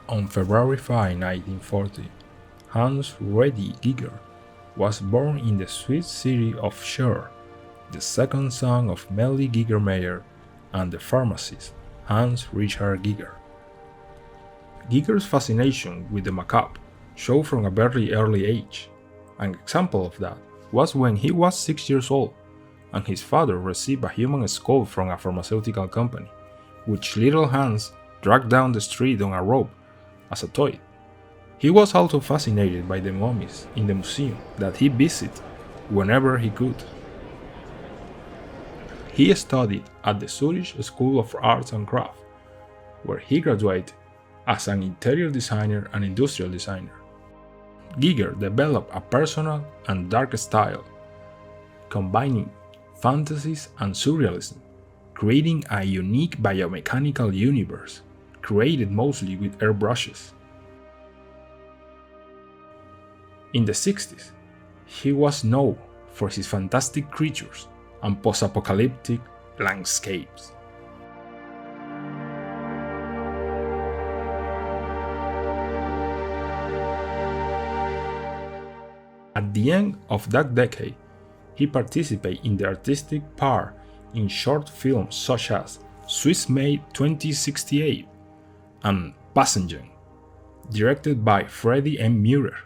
On February 5, 1940, Hans Reddy Giger was born in the Swiss city of Chur, the second son of Melly Giger-Meyer and the pharmacist Hans Richard Giger. Giger's fascination with the macabre showed from a very early age. An example of that was when he was 6 years old and his father received a human skull from a pharmaceutical company, which little Hans dragged down the street on a rope as a toy. He was also fascinated by the mummies in the museum that he visited whenever he could. He studied at the Zurich School of Arts and Crafts, where he graduated as an interior designer and industrial designer. Giger developed a personal and dark style, combining fantasies and surrealism, creating a unique biomechanical universe, created mostly with airbrushes. In the 60s, he was known for his fantastic creatures and post-apocalyptic landscapes. At the end of that decade, he participated in the artistic part in short films such as Swiss Made 2068 and Passenger, directed by Freddie M. Murer.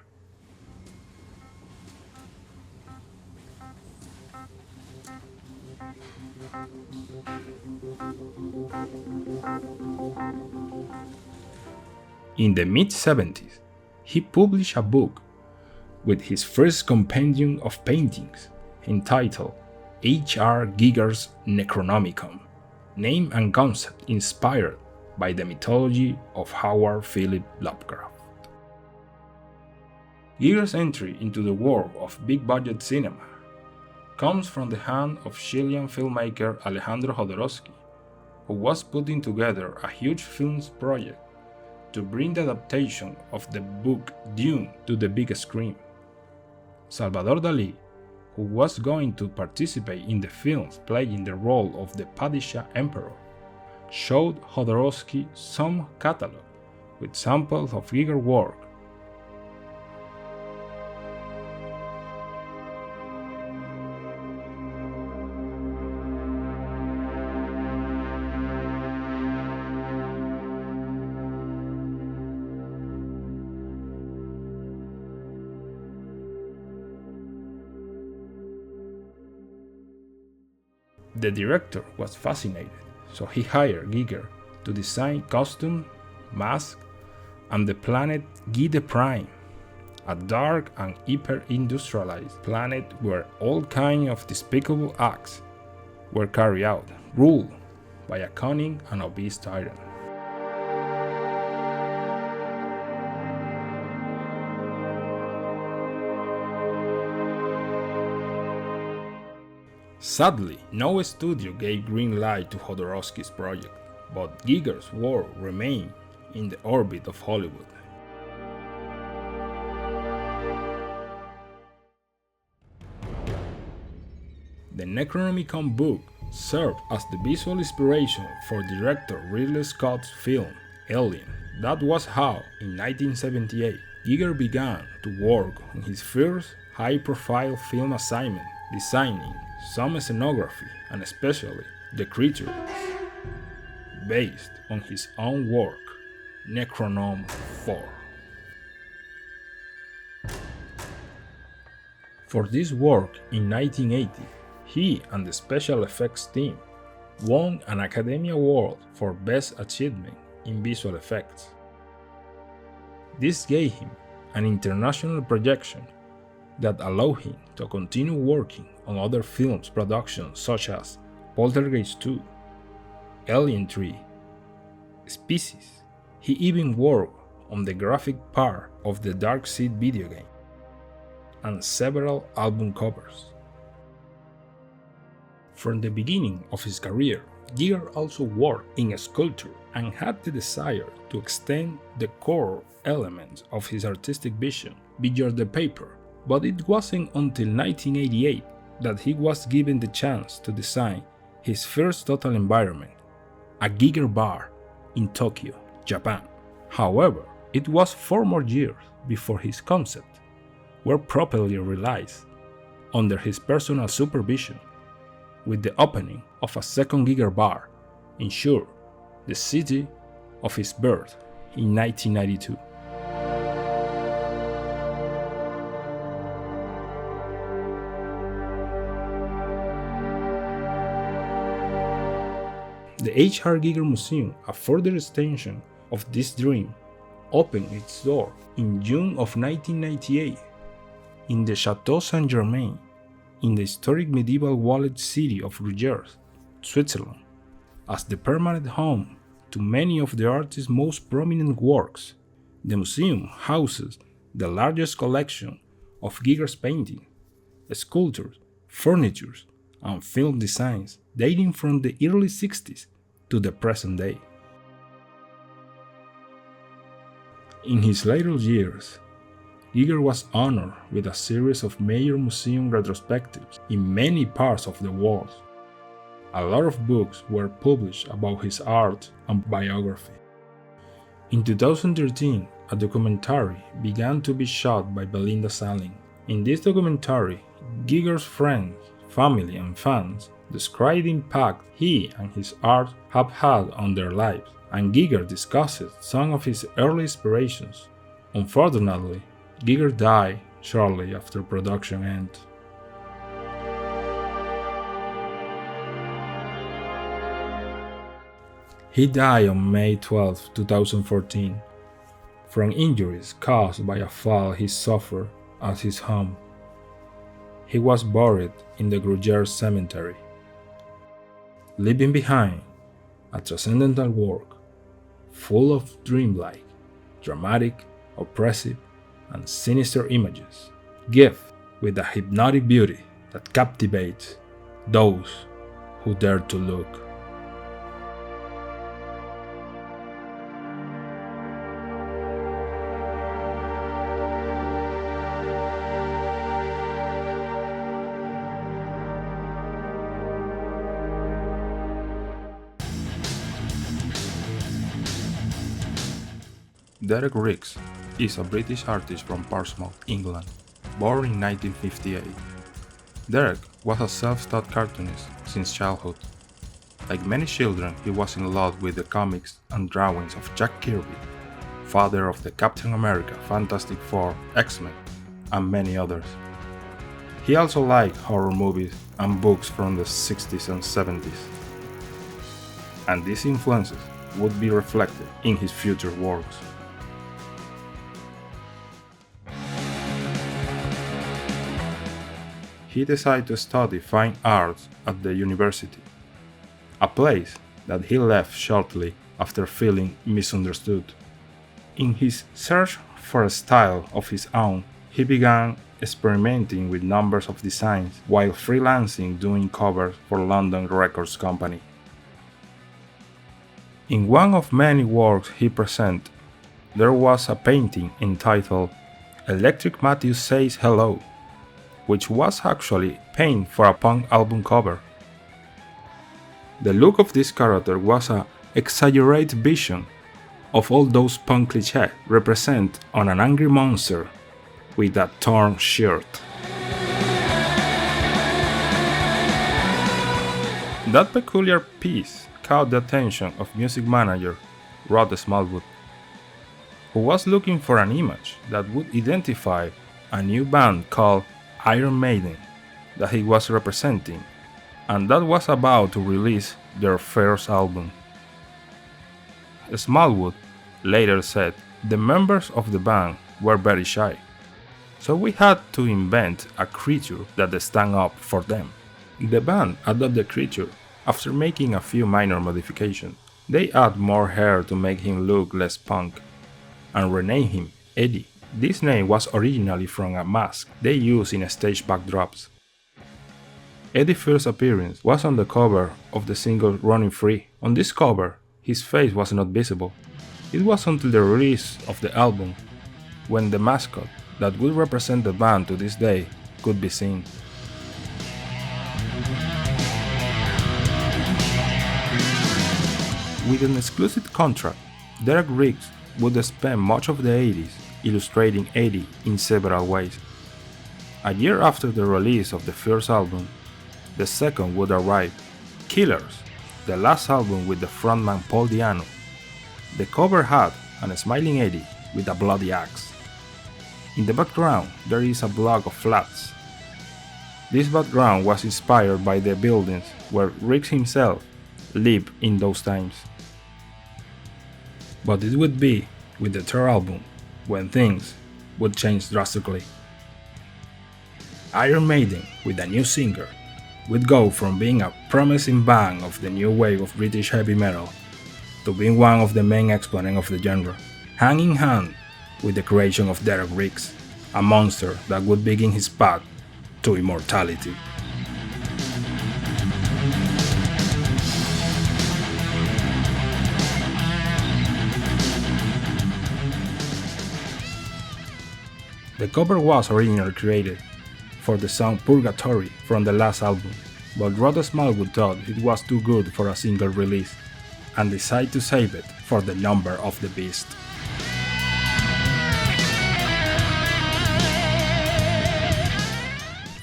In the mid-70s, he published a book with his first compendium of paintings entitled H.R. Giger's Necronomicon, name and concept inspired by the mythology of Howard Philip Lovecraft. Giger's entry into the world of big-budget cinema comes from the hand of Chilean filmmaker Alejandro Jodorowsky, who was putting together a huge films project to bring the adaptation of the book Dune to the big screen. Salvador Dalí, who was going to participate in the films playing the role of the Padishah Emperor, showed Jodorowsky some catalog with samples of Giger's work. The director was fascinated, so he hired Giger to design costumes, masks, and the planet Gide Prime, a dark and hyper-industrialized planet where all kinds of despicable acts were carried out, ruled by a cunning and obese tyrant. Sadly, no studio gave green light to Jodorowsky's project, but Giger's work remained in the orbit of Hollywood. The Necronomicon book served as the visual inspiration for director Ridley Scott's film Alien. That was how, in 1978, Giger began to work on his first high-profile film assignment, designing some scenography and especially the creatures, based on his own work, Necronom 4. For this work in 1980, he and the special effects team won an Academy Award for Best Achievement in Visual Effects. This gave him an international projection that allowed him to continue working on other films productions such as Poltergeist 2, Alien 3, Species. He even worked on the graphic part of the Darkseid video game, and several album covers. From the beginning of his career, Giger also worked in sculpture and had the desire to extend the core elements of his artistic vision beyond the paper, but it wasn't until 1988 that he was given the chance to design his first total environment, a Giger bar in Tokyo, Japan. However, It was 4 more years before his concepts were properly realized under his personal supervision, with the opening of a second Giger bar in Chur, the city of his birth, in 1992. The HR Giger Museum, a further extension of this dream, opened its door in June of 1998 in the Chateau Saint-Germain, in the historic medieval walled city of Royo, Switzerland, as the permanent home to many of the artist's most prominent works. The museum houses the largest collection of Giger's paintings, sculptures, furniture, and film designs dating from the early 60s to the present day. In his later years, Giger was honored with a series of major museum retrospectives in many parts of the world. A lot of books were published about his art and biography. In 2013, a documentary began to be shot by Belinda Saling. In this documentary, Giger's friends, family, and fans describe the impact he and his art have had on their lives, and Giger discusses some of his early inspirations. Unfortunately, Giger died shortly after production ended. He died on May 12, 2014, from injuries caused by a fall he suffered at his home. He was buried in the Gruyère Cemetery, leaving behind a transcendental work full of dreamlike, dramatic, oppressive, and sinister images, gifted with a hypnotic beauty that captivates those who dare to look. Derek Riggs is a British artist from Portsmouth, England, born in 1958. Derek was a self-taught cartoonist since childhood. Like many children, he was in love with the comics and drawings of Jack Kirby, father of the Captain America, Fantastic Four, X-Men, and many others. He also liked horror movies and books from the 60s and 70s, and these influences would be reflected in his future works. He decided to study fine arts at the university, a place that he left shortly after feeling misunderstood. In his search for a style of his own, he began experimenting with numbers of designs while freelancing doing covers for London Records Company. In one of many works he presented, there was a painting entitled Electric Matthew Says Hello, which was actually painted for a punk album cover. The look of this character was an exaggerated vision of all those punk clichés represented on an angry monster with a torn shirt. That peculiar piece caught the attention of music manager Rod Smallwood, who was looking for an image that would identify a new band called Iron Maiden that he was representing, and that was about to release their first album. Smallwood later said the members of the band were very shy, so we had to invent a creature that stand up for them. The band adopted the creature after making a few minor modifications. They add more hair to make him look less punk, and renamed him Eddie. This name was originally from a mask they used in stage backdrops. Eddie's first appearance was on the cover of the single Running Free. On this cover, his face was not visible. It was until the release of the album when the mascot that would represent the band to this day could be seen. With an exclusive contract, Derek Riggs would spend much of the 80s illustrating Eddie in several ways. A year after the release of the first album, the second would arrive, Killers, the last album with the frontman Paul Di'Anno. The cover had a smiling Eddie with a bloody axe. In the background, there is a block of flats. This background was inspired by the buildings where Riggs himself lived in those times. But it would be with the third album when things would change drastically. Iron Maiden, with a new singer, would go from being a promising band of the new wave of British heavy metal to being one of the main exponents of the genre, hand in hand with the creation of Derek Riggs, a monster that would begin his path to immortality. The cover was originally created for the song Purgatory from the last album, but Rod Smallwood thought it was too good for a single release and decided to save it for the Number of the Beast.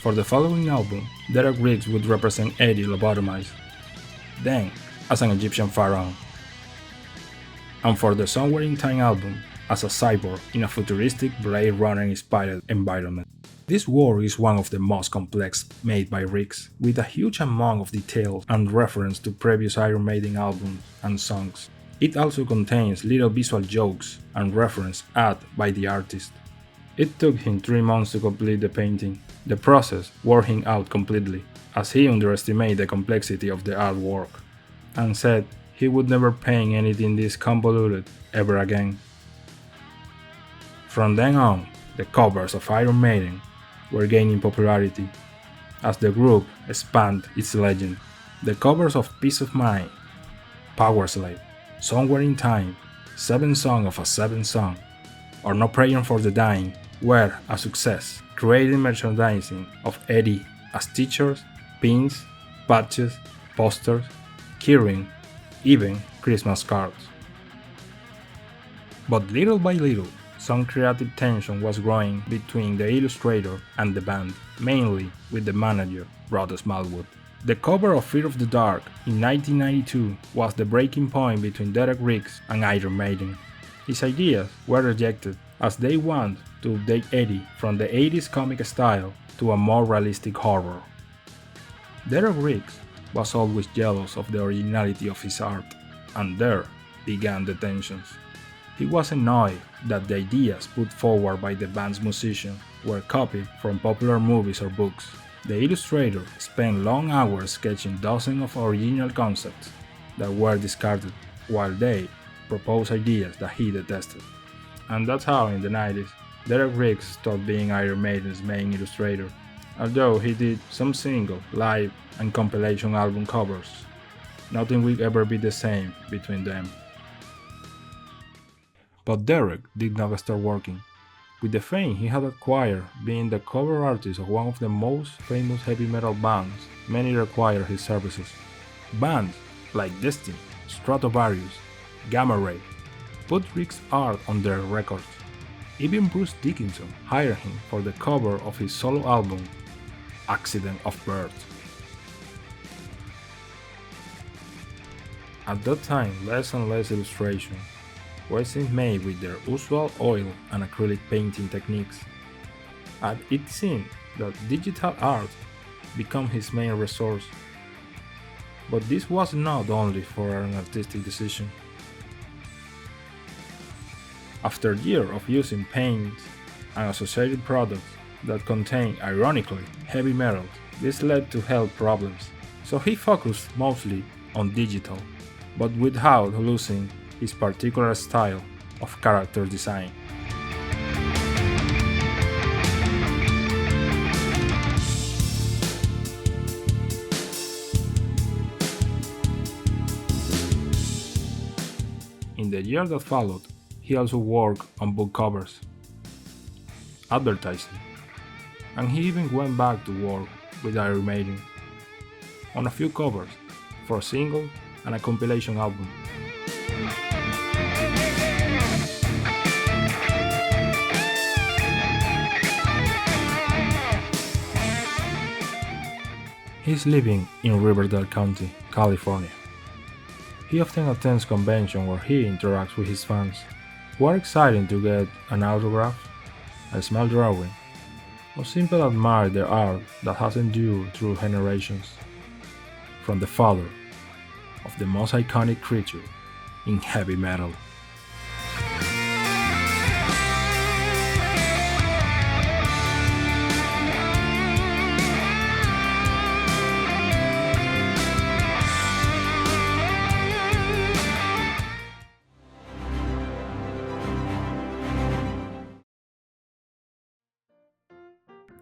For the following album, Derek Riggs would represent Eddie lobotomized, then as an Egyptian pharaoh, and for the Somewhere in Time album, as a cyborg in a futuristic Blade Runner-inspired environment. This work is one of the most complex made by Riggs, with a huge amount of detail and reference to previous Iron Maiden albums and songs. It also contains little visual jokes and reference added by the artist. It took him 3 months to complete the painting. The process wore him out completely, as he underestimated the complexity of the artwork, and said he would never paint anything this convoluted ever again. From then on, the covers of Iron Maiden were gaining popularity as the group expanded its legend. The covers of Peace of Mind, Power Slave, Somewhere in Time, Seven Song of a Seven Song, or No Praying for the Dying were a success, creating merchandising of Eddie as t-shirts, pins, patches, posters, keyring, even Christmas cards. But little by little, some creative tension was growing between the illustrator and the band, mainly with the manager, Rod Smallwood. The cover of Fear of the Dark in 1992 was the breaking point between Derek Riggs and Iron Maiden. His ideas were rejected as they wanted to update Eddie from the 80s comic style to a more realistic horror. Derek Riggs was always jealous of the originality of his art, and there began the tensions. He was annoyed that the ideas put forward by the band's musicians were copied from popular movies or books. The illustrator spent long hours sketching dozens of original concepts that were discarded, while they proposed ideas that he detested. And that's how, in the 90s, Derek Riggs stopped being Iron Maiden's main illustrator, although he did some single, live, and compilation album covers. Nothing will ever be the same between them. But Derek did not start working. With the fame he had acquired being the cover artist of one of the most famous heavy metal bands, many required his services. Bands like Destiny, Stratovarius, Gamma Ray put Riggs' art on their records. Even Bruce Dickinson hired him for the cover of his solo album, Accident of Birth. At that time, less and less illustration were seen made with their usual oil and acrylic painting techniques, and it seemed that digital art became his main resource. But this was not only for an artistic decision. After years of using paints and associated products that contained, ironically, heavy metals, this led to health problems, so he focused mostly on digital, but without losing his particular style of character design. In the year that followed, he also worked on book covers, advertising, and he even went back to work with Iron Maiden on a few covers for a single and a compilation album. He is living in Riverdale County, California. He often attends conventions where he interacts with his fans, who are excited to get an autograph, a small drawing, or simply admire their art that has endured through generations. From the father of the most iconic creature in heavy metal.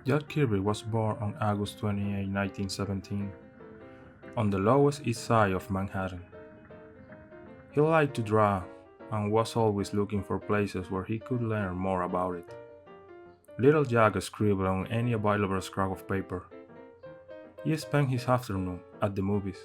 Jack Kirby was born on August 28, 1917, on the Lower East Side of Manhattan. He liked to draw and was always looking for places where he could learn more about it. Little Jack scribbled on any available scrap of paper. He spent his afternoon at the movies.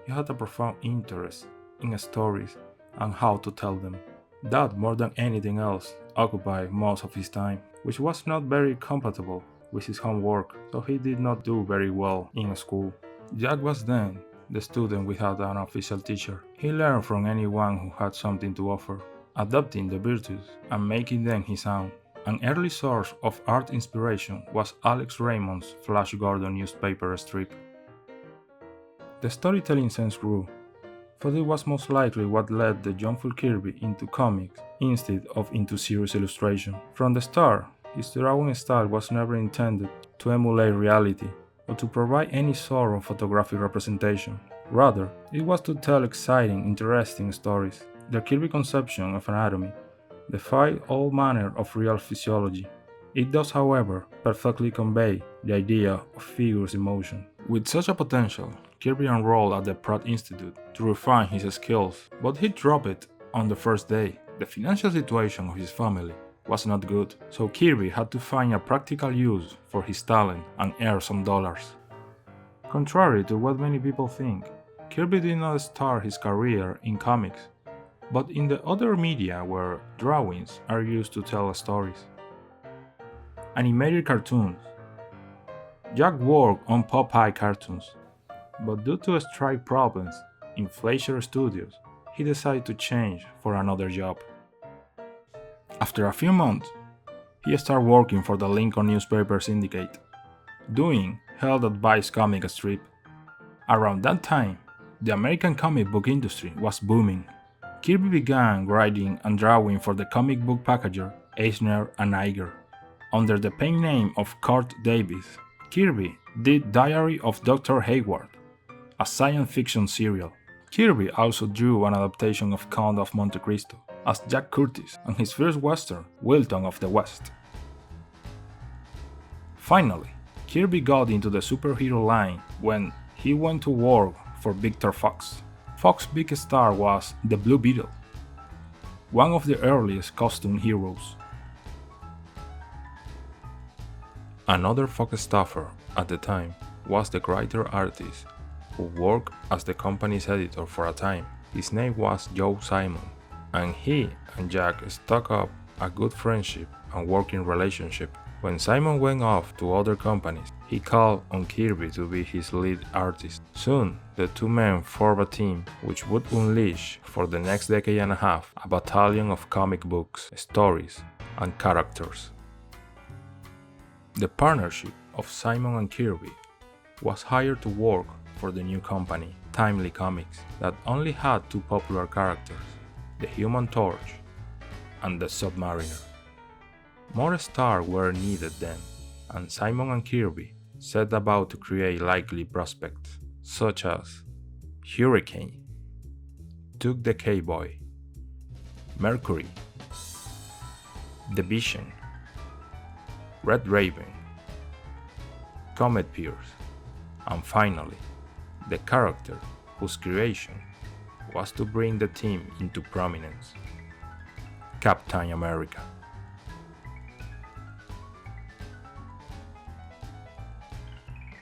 He had a profound interest in stories and how to tell them. That, more than anything else, occupied most of his time, which was not very compatible with his homework, so he did not do very well in school. Jack was then the student without an official teacher. He learned from anyone who had something to offer, adopting the virtues and making them his own. An early source of art inspiration was Alex Raymond's Flash Gordon newspaper strip. The storytelling sense grew, for it was most likely what led the youthful Kirby into comics instead of into serious illustration. From the start, his drawing style was never intended to emulate reality or to provide any sort of photographic representation. Rather, it was to tell exciting, interesting stories. The Kirby conception of anatomy defied all manner of real physiology. It does, however, perfectly convey the idea of figures in motion. With such a potential, Kirby enrolled at the Pratt Institute to refine his skills, but he dropped it on the first day. The financial situation of his family was not good, so Kirby had to find a practical use for his talent and earn some dollars. Contrary to what many people think, Kirby did not start his career in comics, but in the other media where drawings are used to tell stories. Animated cartoons. Jack worked on Popeye cartoons, but due to strike problems in Fleischer Studios, he decided to change for another job. After a few months, he started working for the Lincoln Newspaper Syndicate, doing health advice comic strip. Around that time, the American comic book industry was booming. Kirby began writing and drawing for the comic book packager Eisner and Iger. Under the pen name of Kurt Davis, Kirby did Diary of Dr. Hayward, a science fiction serial. Kirby also drew an adaptation of Count of Monte Cristo as Jack Curtis and his first western, Wilton of the West. Finally, Kirby got into the superhero line when he went to work for Victor Fox. Fox's big star was the Blue Beetle, one of the earliest costume heroes. Another Fox staffer at the time was the writer-artist who worked as the company's editor for a time. His name was Joe Simon, and he and Jack struck up a good friendship and working relationship. When Simon went off to other companies, he called on Kirby to be his lead artist. Soon, the two men formed a team which would unleash for the next decade and a half a battalion of comic books, stories, and characters. The partnership of Simon and Kirby was hired to work for the new company, Timely Comics, that only had two popular characters, the Human Torch and the Submariner. More stars were needed then, and Simon and Kirby set about to create likely prospects, such as Hurricane, Tug the K-Boy, Mercury, The Vision, Red Raven, Comet Pierce, and finally, the character whose creation was to bring the team into prominence, Captain America.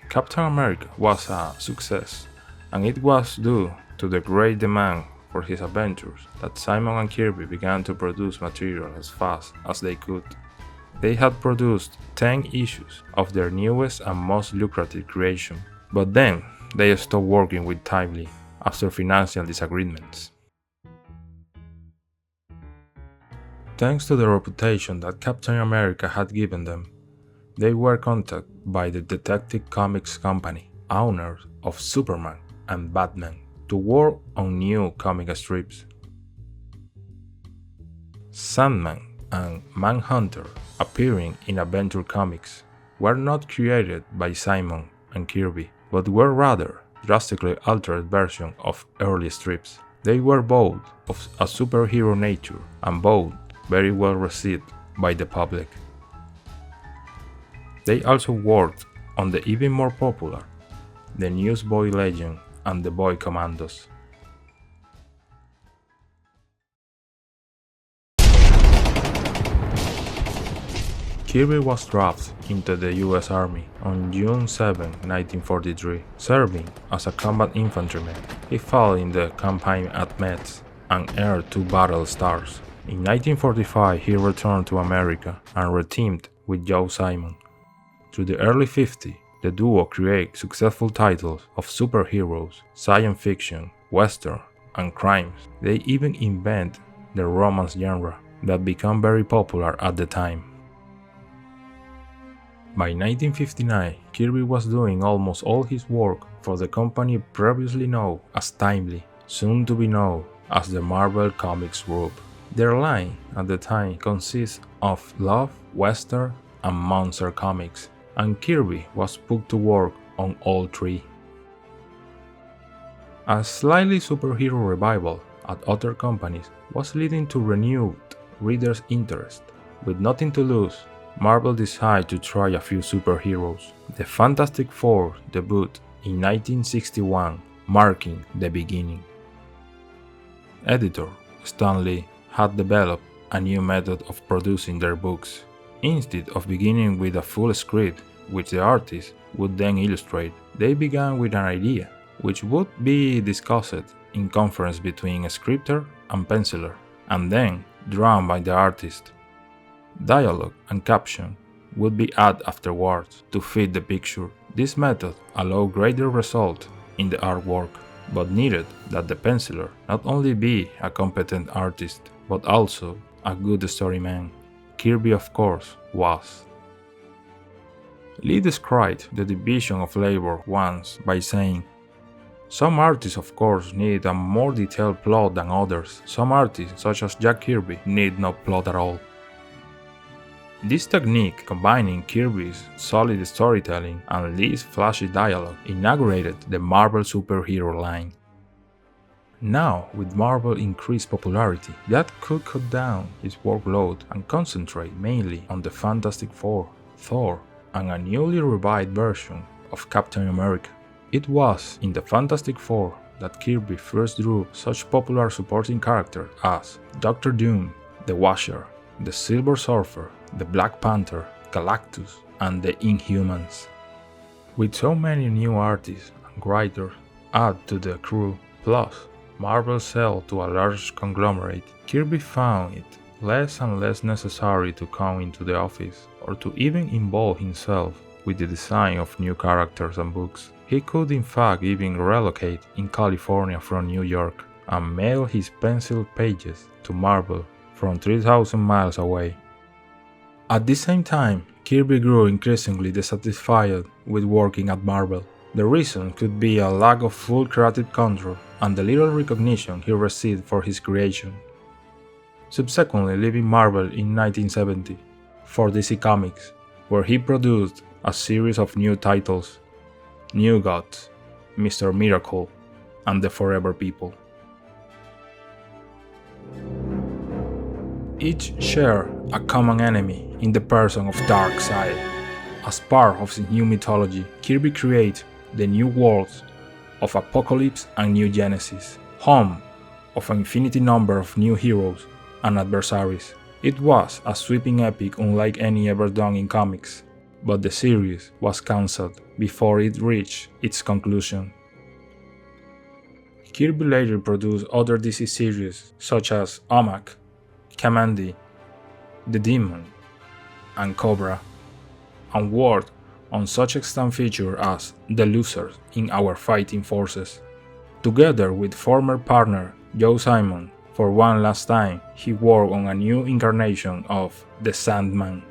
Captain America was a success, and it was due to the great demand for his adventures that Simon and Kirby began to produce material as fast as they could. They had produced 10 issues of their newest and most lucrative creation, But then, they stopped working with Timely after financial disagreements. Thanks to the reputation that Captain America had given them, they were contacted by the Detective Comics company, owners of Superman and Batman, to work on new comic strips. Sandman and Manhunter, appearing in Adventure Comics, were not created by Simon and Kirby, but were rather drastically altered versions of early strips. They were both of a superhero nature and both very well received by the public. They also worked on the even more popular The Newsboy Legend and The Boy Commandos. Kirby was drafted into the US Army on June 7, 1943, serving as a combat infantryman. He fought in the campaign at Metz and earned 2 battle stars. In 1945, he returned to America and re-teamed with Joe Simon. Through the early 50s, the duo created successful titles of superheroes, science fiction, western, and crimes. They even invented the romance genre that became very popular at the time. By 1959, Kirby was doing almost all his work for the company previously known as Timely, soon to be known as the Marvel Comics Group. Their line at the time consists of love, western, and monster comics, and Kirby was put to work on all 3. A slightly superhero revival at other companies was leading to renewed readers' interest. With nothing to lose, Marvel decided to try a few superheroes. The Fantastic Four debuted in 1961, marking the beginning. Editor Stan Lee had developed a new method of producing their books. Instead of beginning with a full script, which the artist would then illustrate, they began with an idea, which would be discussed in conference between a scripter and penciler, and then drawn by the artist. Dialogue and caption would be added afterwards to fit the picture. This method allowed greater result in the artwork, but needed that the penciler not only be a competent artist, but also a good storyman. Kirby, of course, was. Lee described the division of labor once by saying, "Some artists of course need a more detailed plot than others. Some artists, such as Jack Kirby, need no plot at all." This technique, combining Kirby's solid storytelling and Lee's flashy dialogue, inaugurated the Marvel superhero line. Now, with Marvel's increased popularity, that could cut down its workload and concentrate mainly on the Fantastic Four, Thor, and a newly revived version of Captain America. It was in the Fantastic Four that Kirby first drew such popular supporting characters as Doctor Doom, the Watcher, the Silver Surfer, the Black Panther, Galactus, and the Inhumans. With so many new artists and writers added to the crew, plus Marvel's sale to a large conglomerate, Kirby found it less and less necessary to come into the office or to even involve himself with the design of new characters and books. He could in fact even relocate in California from New York and mail his pencil pages to Marvel from 3,000 miles away. At the same time, Kirby grew increasingly dissatisfied with working at Marvel. The reason could be a lack of full creative control and the little recognition he received for his creation. Subsequently leaving Marvel in 1970 for DC Comics, where he produced a series of new titles: New Gods, Mr. Miracle, and The Forever People. Each share a common enemy in the person of Darkseid. As part of his new mythology, Kirby created the new worlds of Apocalypse and New Genesis, home of an infinity number of new heroes and adversaries. It was a sweeping epic unlike any ever done in comics, but the series was cancelled before it reached its conclusion. Kirby later produced other DC series such as Omak, Kamandi, The Demon, and Cobra, and worked on such extant features as The Losers in Our Fighting Forces. Together with former partner Joe Simon, for one last time, he worked on a new incarnation of The Sandman.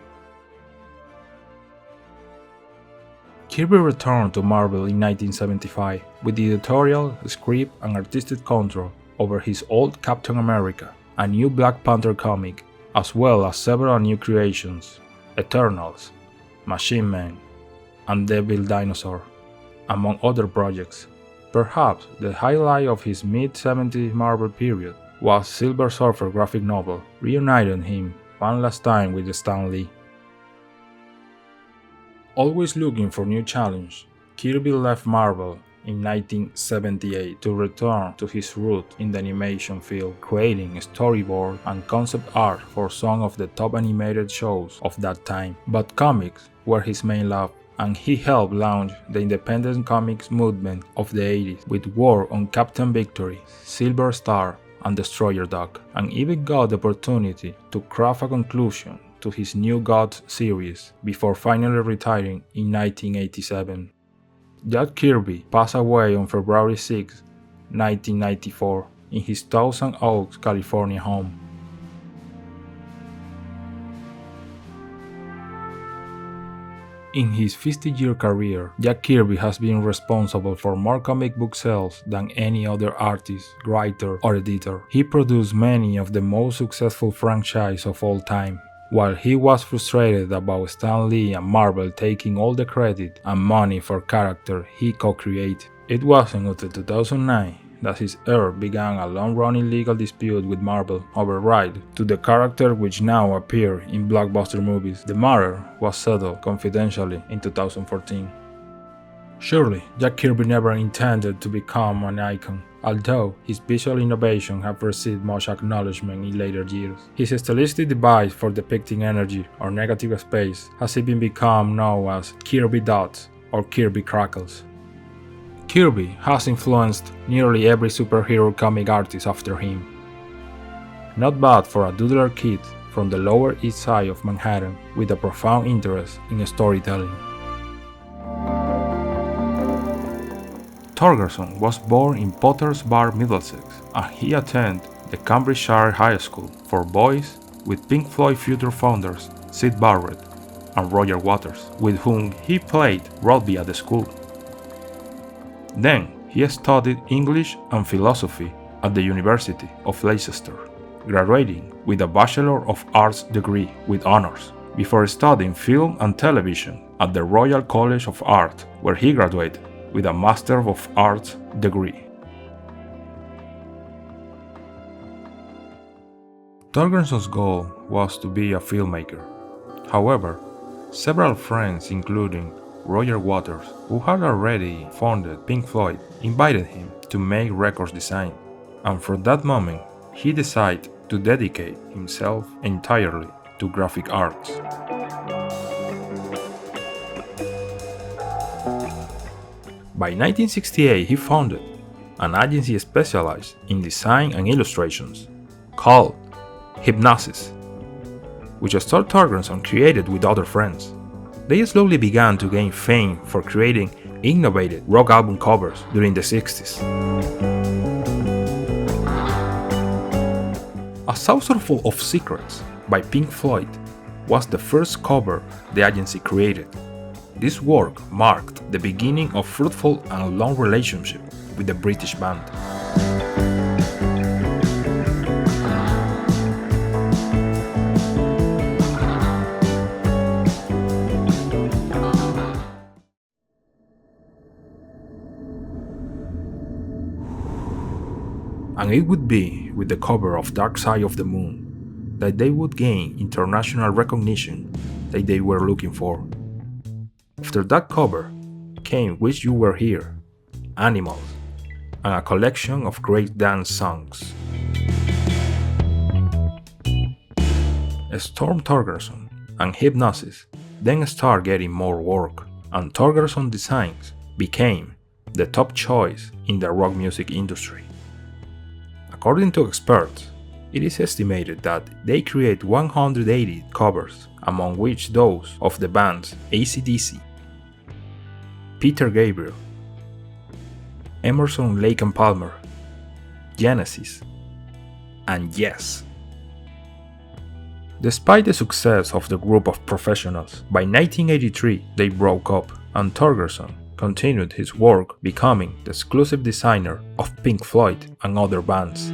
Kirby returned to Marvel in 1975 with the editorial, script, and artistic control over his old Captain America, a new Black Panther comic, as well as several new creations, Eternals, Machine Man, and Devil Dinosaur, among other projects. Perhaps the highlight of his mid-70s Marvel period was Silver Surfer graphic novel, reuniting him one last time with Stan Lee. Always looking for new challenge, Kirby left Marvel in 1978 to return to his roots in the animation field, creating storyboard and concept art for some of the top animated shows of that time. But comics were his main love, and he helped launch the independent comics movement of the 80s with work on Captain Victory, Silver Star, and Destroyer Dog, and even got the opportunity to craft a conclusion to his New Gods series before finally retiring in 1987. Jack Kirby passed away on February 6, 1994, in his Thousand Oaks, California home. In his 50-year career, Jack Kirby has been responsible for more comic book sales than any other artist, writer, or editor. He produced many of the most successful franchises of all time. While he was frustrated about Stan Lee and Marvel taking all the credit and money for characters he co-created, it wasn't until 2009 that his heir began a long-running legal dispute with Marvel over rights to the character which now appear in blockbuster movies. The matter was settled confidentially in 2014. Surely, Jack Kirby never intended to become an icon, although his visual innovation have received much acknowledgement in later years. His stylistic device for depicting energy or negative space has even become known as Kirby Dots or Kirby Crackles. Kirby has influenced nearly every superhero comic artist after him. Not bad for a doodler kid from the Lower East Side of Manhattan with a profound interest in storytelling. Torgerson was born in Potters Bar, Middlesex, and he attended the Cambridgeshire High School for Boys with Pink Floyd future founders Syd Barrett and Roger Waters, with whom he played rugby at the school. Then he studied English and philosophy at the University of Leicester, graduating with a Bachelor of Arts degree with honors, before studying film and television at the Royal College of Art, where he graduated with a Master of Arts degree. Torgerson's goal was to be a filmmaker. However, several friends, including Roger Waters, who had already founded Pink Floyd, invited him to make record design, and from that moment, he decided to dedicate himself entirely to graphic arts. By 1968, he founded an agency specialized in design and illustrations called Hypnosis, which Stuart Torgerson created with other friends. They slowly began to gain fame for creating innovative rock album covers during the 60s. A Saucerful of Secrets by Pink Floyd was the first cover the agency created. This work marked the beginning of fruitful and long relationship with the British band. And it would be with the cover of Dark Side of the Moon that they would gain international recognition that they were looking for. After that cover came Wish You Were Here, Animals, and a collection of great dance songs. Storm Torgerson and Hypnosis then started getting more work, and Torgerson designs became the top choice in the rock music industry. According to experts, it is estimated that they create 180 covers, among which those of the bands AC/DC, Peter Gabriel, Emerson, Lake and Palmer, Genesis, and Yes. Despite the success of the group of professionals, by 1983 they broke up and Torgerson continued his work, becoming the exclusive designer of Pink Floyd and other bands.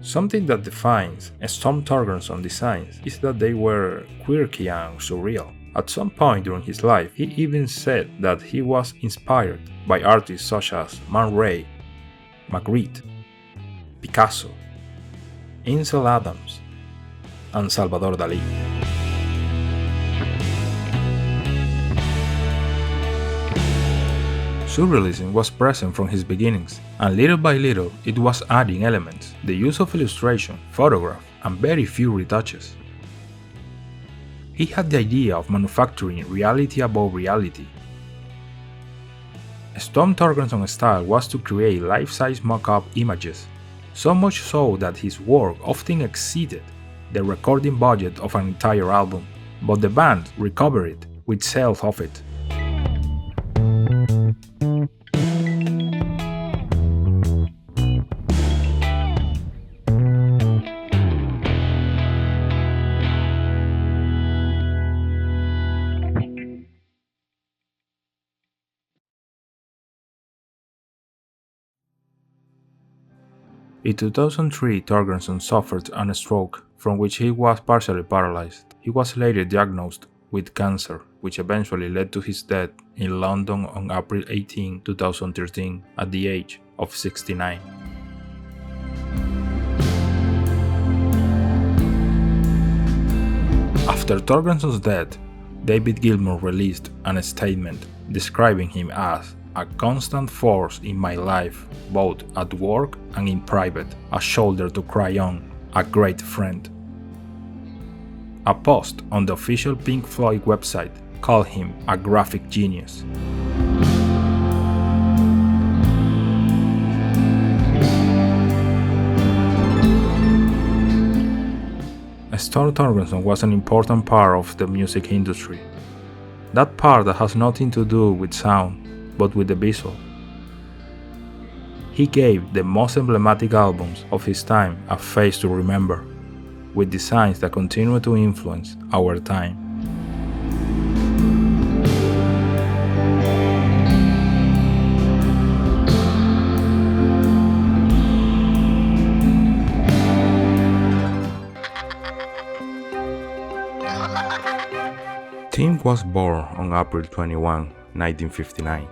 Something that defines Storm Torgerson designs is that they were quirky and surreal. At some point during his life, he even said that he was inspired by artists such as Man Ray, Magritte, Picasso, Ansel Adams, and Salvador Dalí. Surrealism was present from his beginnings, and little by little it was adding elements, the use of illustration, photograph, and very few retouches. He had the idea of manufacturing reality above reality. Storm Torgerson's style was to create life-size mock-up images, so much so that his work often exceeded the recording budget of an entire album, but the band recovered it with sales of it. In 2003, Torgerson suffered a stroke, from which he was partially paralyzed. He was later diagnosed with cancer, which eventually led to his death in London on April 18, 2013, at the age of 69. After Torgerson's death, David Gilmour released a statement describing him as a constant force in my life, both at work and in private, a shoulder to cry on, a great friend. A post on the official Pink Floyd website called him a graphic genius. Storm Torgerson was an important part of the music industry. That part that has nothing to do with sound, but with the visual. He gave the most emblematic albums of his time a face to remember, with designs that continue to influence our time. Tim was born on April 21, 1959.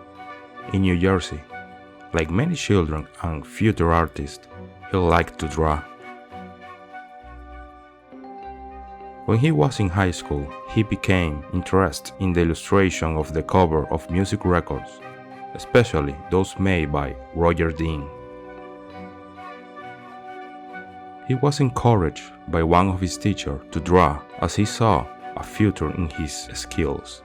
In New Jersey. Like many children and future artists, he liked to draw. When he was in high school, he became interested in the illustration of the cover of music records, especially those made by Roger Dean. He was encouraged by one of his teachers to draw as he saw a future in his skills.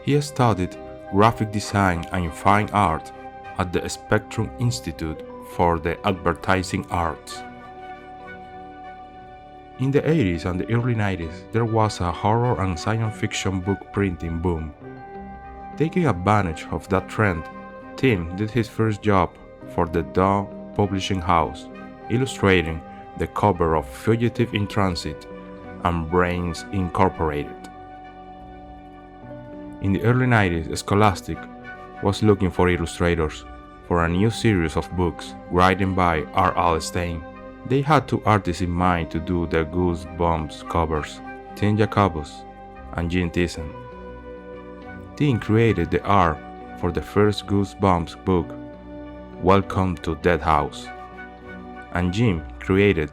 He studied graphic design and fine art at the Spectrum Institute for the Advertising Arts. In the 80s and the early 90s, there was a horror and science fiction book printing boom. Taking advantage of that trend, Tim did his first job for the Dawn Publishing House, illustrating the cover of Fugitive in Transit and Brains Incorporated. In the early 90s, Scholastic was looking for illustrators for a new series of books written by R.L. Stine. They had two artists in mind to do the Goosebumps covers, Tim Jacobus and Gene Thiessen. Tim created the art for the first Goosebumps book, Welcome to Dead House, and Jim created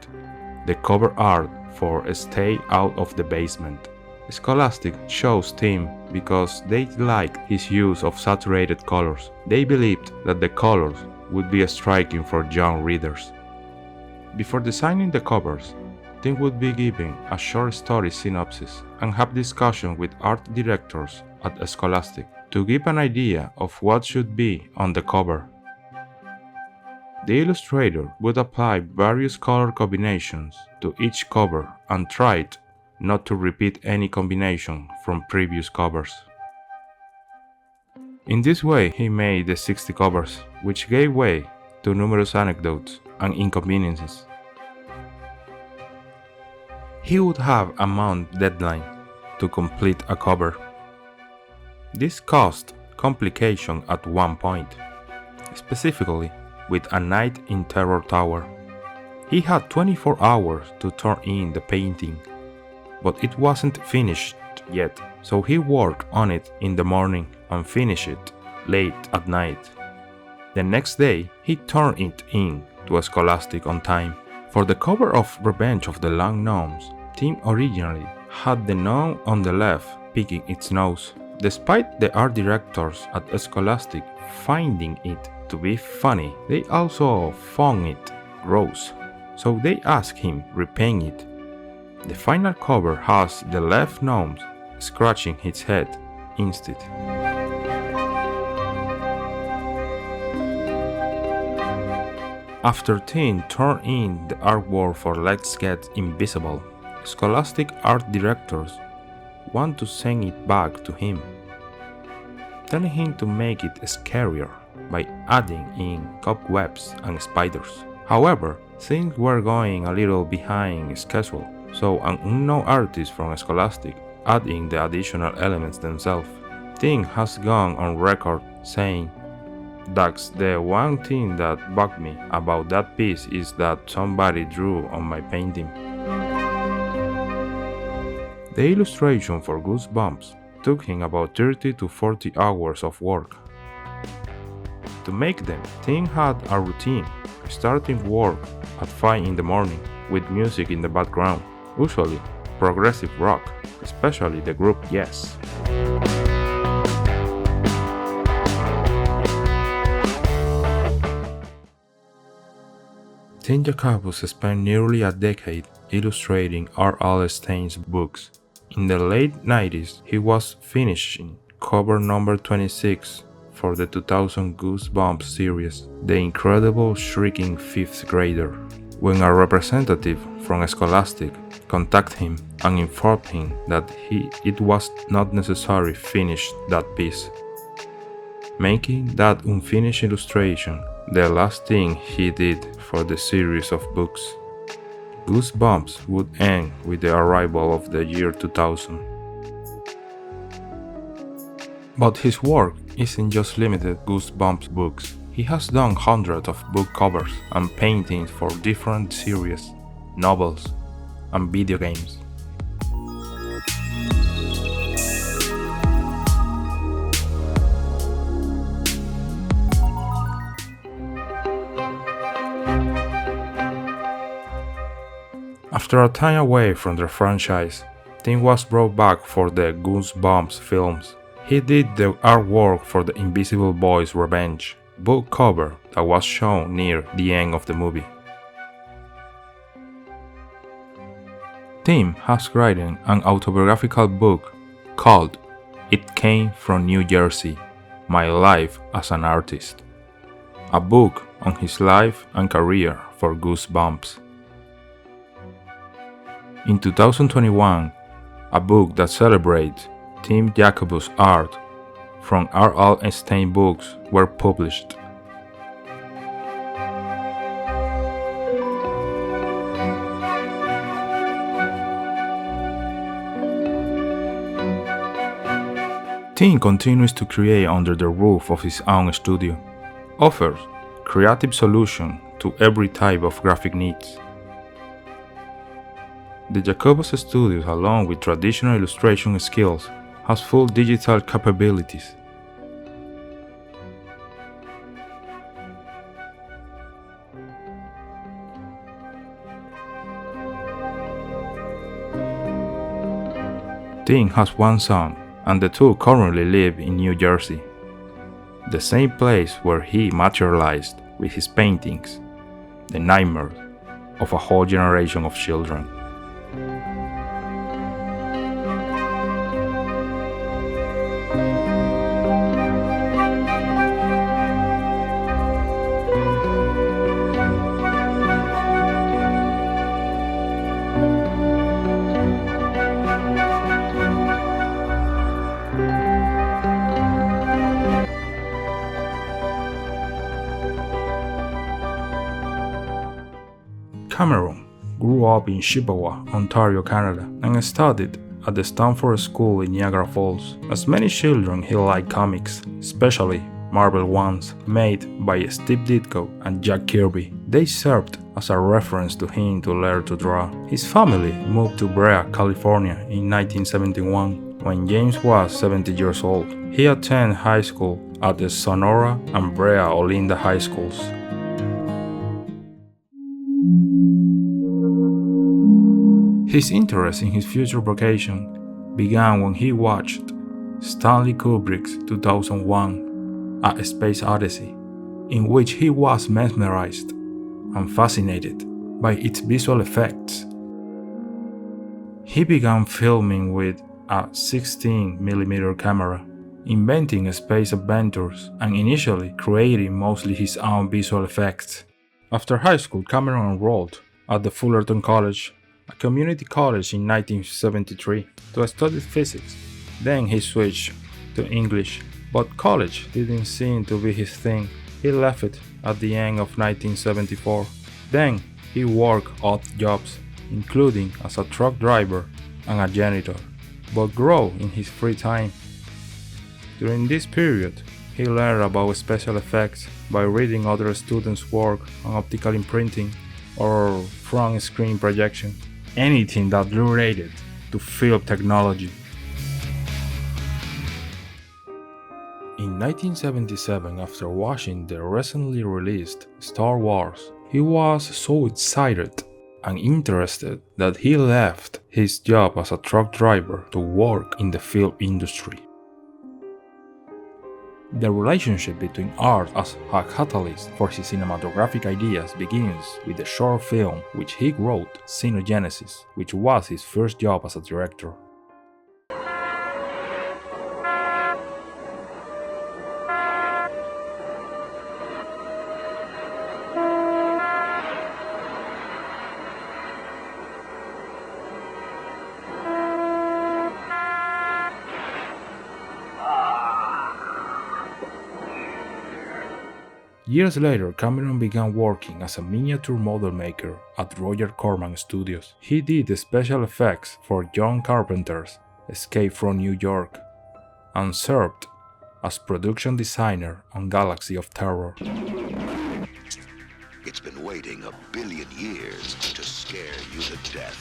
the cover art for Stay Out of the Basement. Scholastic chose Tim because they liked his use of saturated colors. They believed that the colors would be striking for young readers. Before designing the covers, Tim would be given a short story synopsis and have discussion with art directors at Scholastic to give an idea of what should be on the cover. The illustrator would apply various color combinations to each cover and tried not to repeat any combination from previous covers. In this way, he made the 60 covers, which gave way to numerous anecdotes and inconveniences. He would have a month deadline to complete a cover. This caused complication at one point, specifically with A Night in Terror Tower. He had 24 hours to turn in the painting, but it wasn't finished yet, so he worked on it in the morning and finished it late at night. The next day, he turned it in to a Scholastic on time. For the cover of Revenge of the Long Gnomes, Tim originally had the gnome on the left picking its nose. Despite the art directors at Scholastic finding it to be funny, they also found it gross, so they asked him repaint it. The final cover has the left gnome scratching his head instead. After Tim turned in the artwork for Let's Get Invisible, Scholastic art directors want to send it back to him, telling him to make it scarier by adding in cobwebs and spiders. However, things were going a little behind schedule, so an unknown artist from Scholastic added in the additional elements themselves. Tim has gone on record saying, "That's the one thing that bugged me about that piece is that somebody drew on my painting." The illustration for Goosebumps took him about 30 to 40 hours of work. To make them, Tim had a routine, starting work at 5 in the morning with music in the background, usually progressive rock, especially the group Yes. Tim Jacobus spent nearly a decade illustrating R.L. Stein's books. In the late 90s, he was finishing cover number 26 for the 2000 Goosebumps series, The Incredible Shrieking Fifth Grader, when a representative from Scholastic contacted him and informed him that it was not necessary to finish that piece, making that unfinished illustration the last thing he did for the series of books. Goosebumps would end with the arrival of the year 2000. But his work isn't just limited to Goosebumps books. He has done hundreds of book covers and paintings for different series, novels, and video games. After a time away from the franchise, Tim was brought back for the Goosebumps films. He did the artwork for the Invisible Boy's Revenge book cover that was shown near the end of the movie. Tim has written an autobiographical book called It Came from New Jersey, My Life as an Artist, a book on his life and career for Goosebumps. In 2021, a book that celebrates Tim Jacobus' art from R.L. Stein books were published. Tim continues to create under the roof of his own studio, offers creative solutions to every type of graphic needs. The Jacobus Studios, along with traditional illustration skills, has full digital capabilities. Tim has one son, and the two currently live in New Jersey, the same place where he materialized with his paintings, the nightmare of a whole generation of children. Cameron grew up in Chippewa, Ontario, Canada, and studied at the Stanford School in Niagara Falls. As many children, he liked comics, especially Marvel ones made by Steve Ditko and Jack Kirby. They served as a reference to him to learn to draw. His family moved to Brea, California in 1971 when James was 70 years old. He attended high school at the Sonora and Brea Olinda high schools. His interest in his future vocation began when he watched Stanley Kubrick's 2001 A Space Odyssey, in which he was mesmerized and fascinated by its visual effects. He began filming with a 16mm camera, inventing space adventures and initially creating mostly his own visual effects. After high school, Cameron enrolled at the Fullerton College, a community college, in 1973 to study physics. Then he switched to English, but college didn't seem to be his thing. He left it at the end of 1974. Then he worked odd jobs, including as a truck driver and a janitor, but grew in his free time. During this period, he learned about special effects by reading other students' work on optical imprinting or front screen projection, anything that related to film technology. In 1977, after watching the recently released Star Wars, he was so excited and interested that he left his job as a truck driver to work in the film industry. The relationship between art as a catalyst for his cinematographic ideas begins with the short film which he wrote, Xenogenesis, which was his first job as a director. Years later, Cameron began working as a miniature model maker at Roger Corman Studios. He did the special effects for John Carpenter's Escape from New York and served as production designer on Galaxy of Terror. It's been waiting 1 billion years to scare you to death.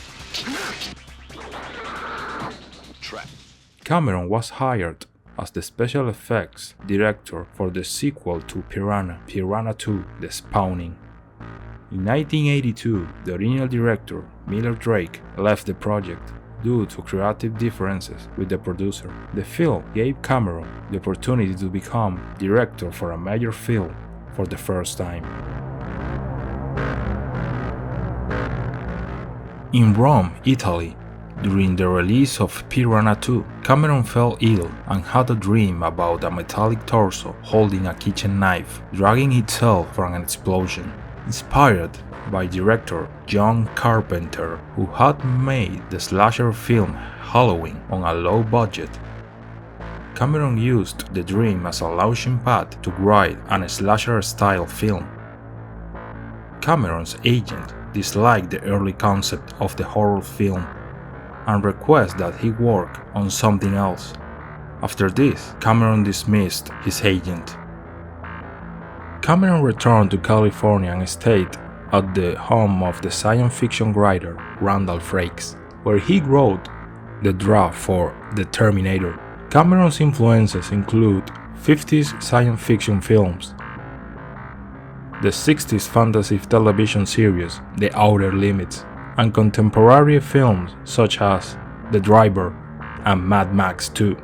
Cameron was hired as the special effects director for the sequel to Piranha 2: The Spawning. In 1982, the original director, Miller Drake, left the project due to creative differences with the producer. The film gave Cameron the opportunity to become director for a major film for the first time. In Rome, Italy, during the release of Piranha 2, Cameron fell ill and had a dream about a metallic torso holding a kitchen knife, dragging itself from an explosion. Inspired by director John Carpenter, who had made the slasher film Halloween on a low budget, Cameron used the dream as a launching pad to write a slasher-style film. Cameron's agent disliked the early concept of the horror film and requested that he work on something else. After this, Cameron dismissed his agent. Cameron returned to California and stayed at the home of the science fiction writer Randall Frakes, where he wrote the draft for The Terminator. Cameron's influences include 50s science fiction films, the 60s fantasy television series The Outer Limits, and contemporary films such as The Driver and Mad Max 2.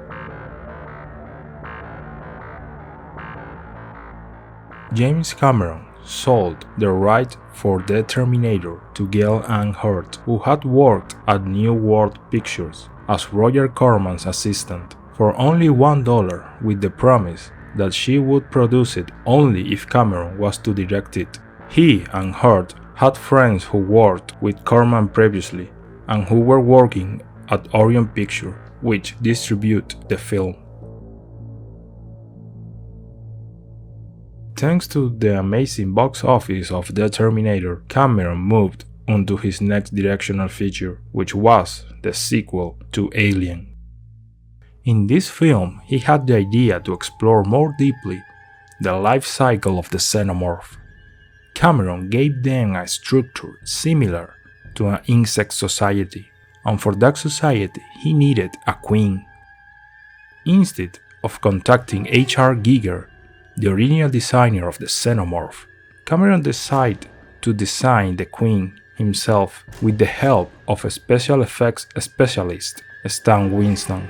James Cameron sold the right for The Terminator to Gail Ann Hurd, who had worked at New World Pictures as Roger Corman's assistant, for only $1 with the promise that she would produce it only if Cameron was to direct it. He and Hurd had friends who worked with Corman previously and who were working at Orion Pictures, which distribute the film. Thanks to the amazing box office of The Terminator, Cameron moved onto his next directional feature, which was the sequel to Alien. In this film, he had the idea to explore more deeply the life cycle of the xenomorph. Cameron gave them a structure similar to an insect society, and for that society he needed a queen. Instead of contacting H.R. Giger, the original designer of the xenomorph, Cameron decided to design the queen himself with the help of a special effects specialist, Stan Winston.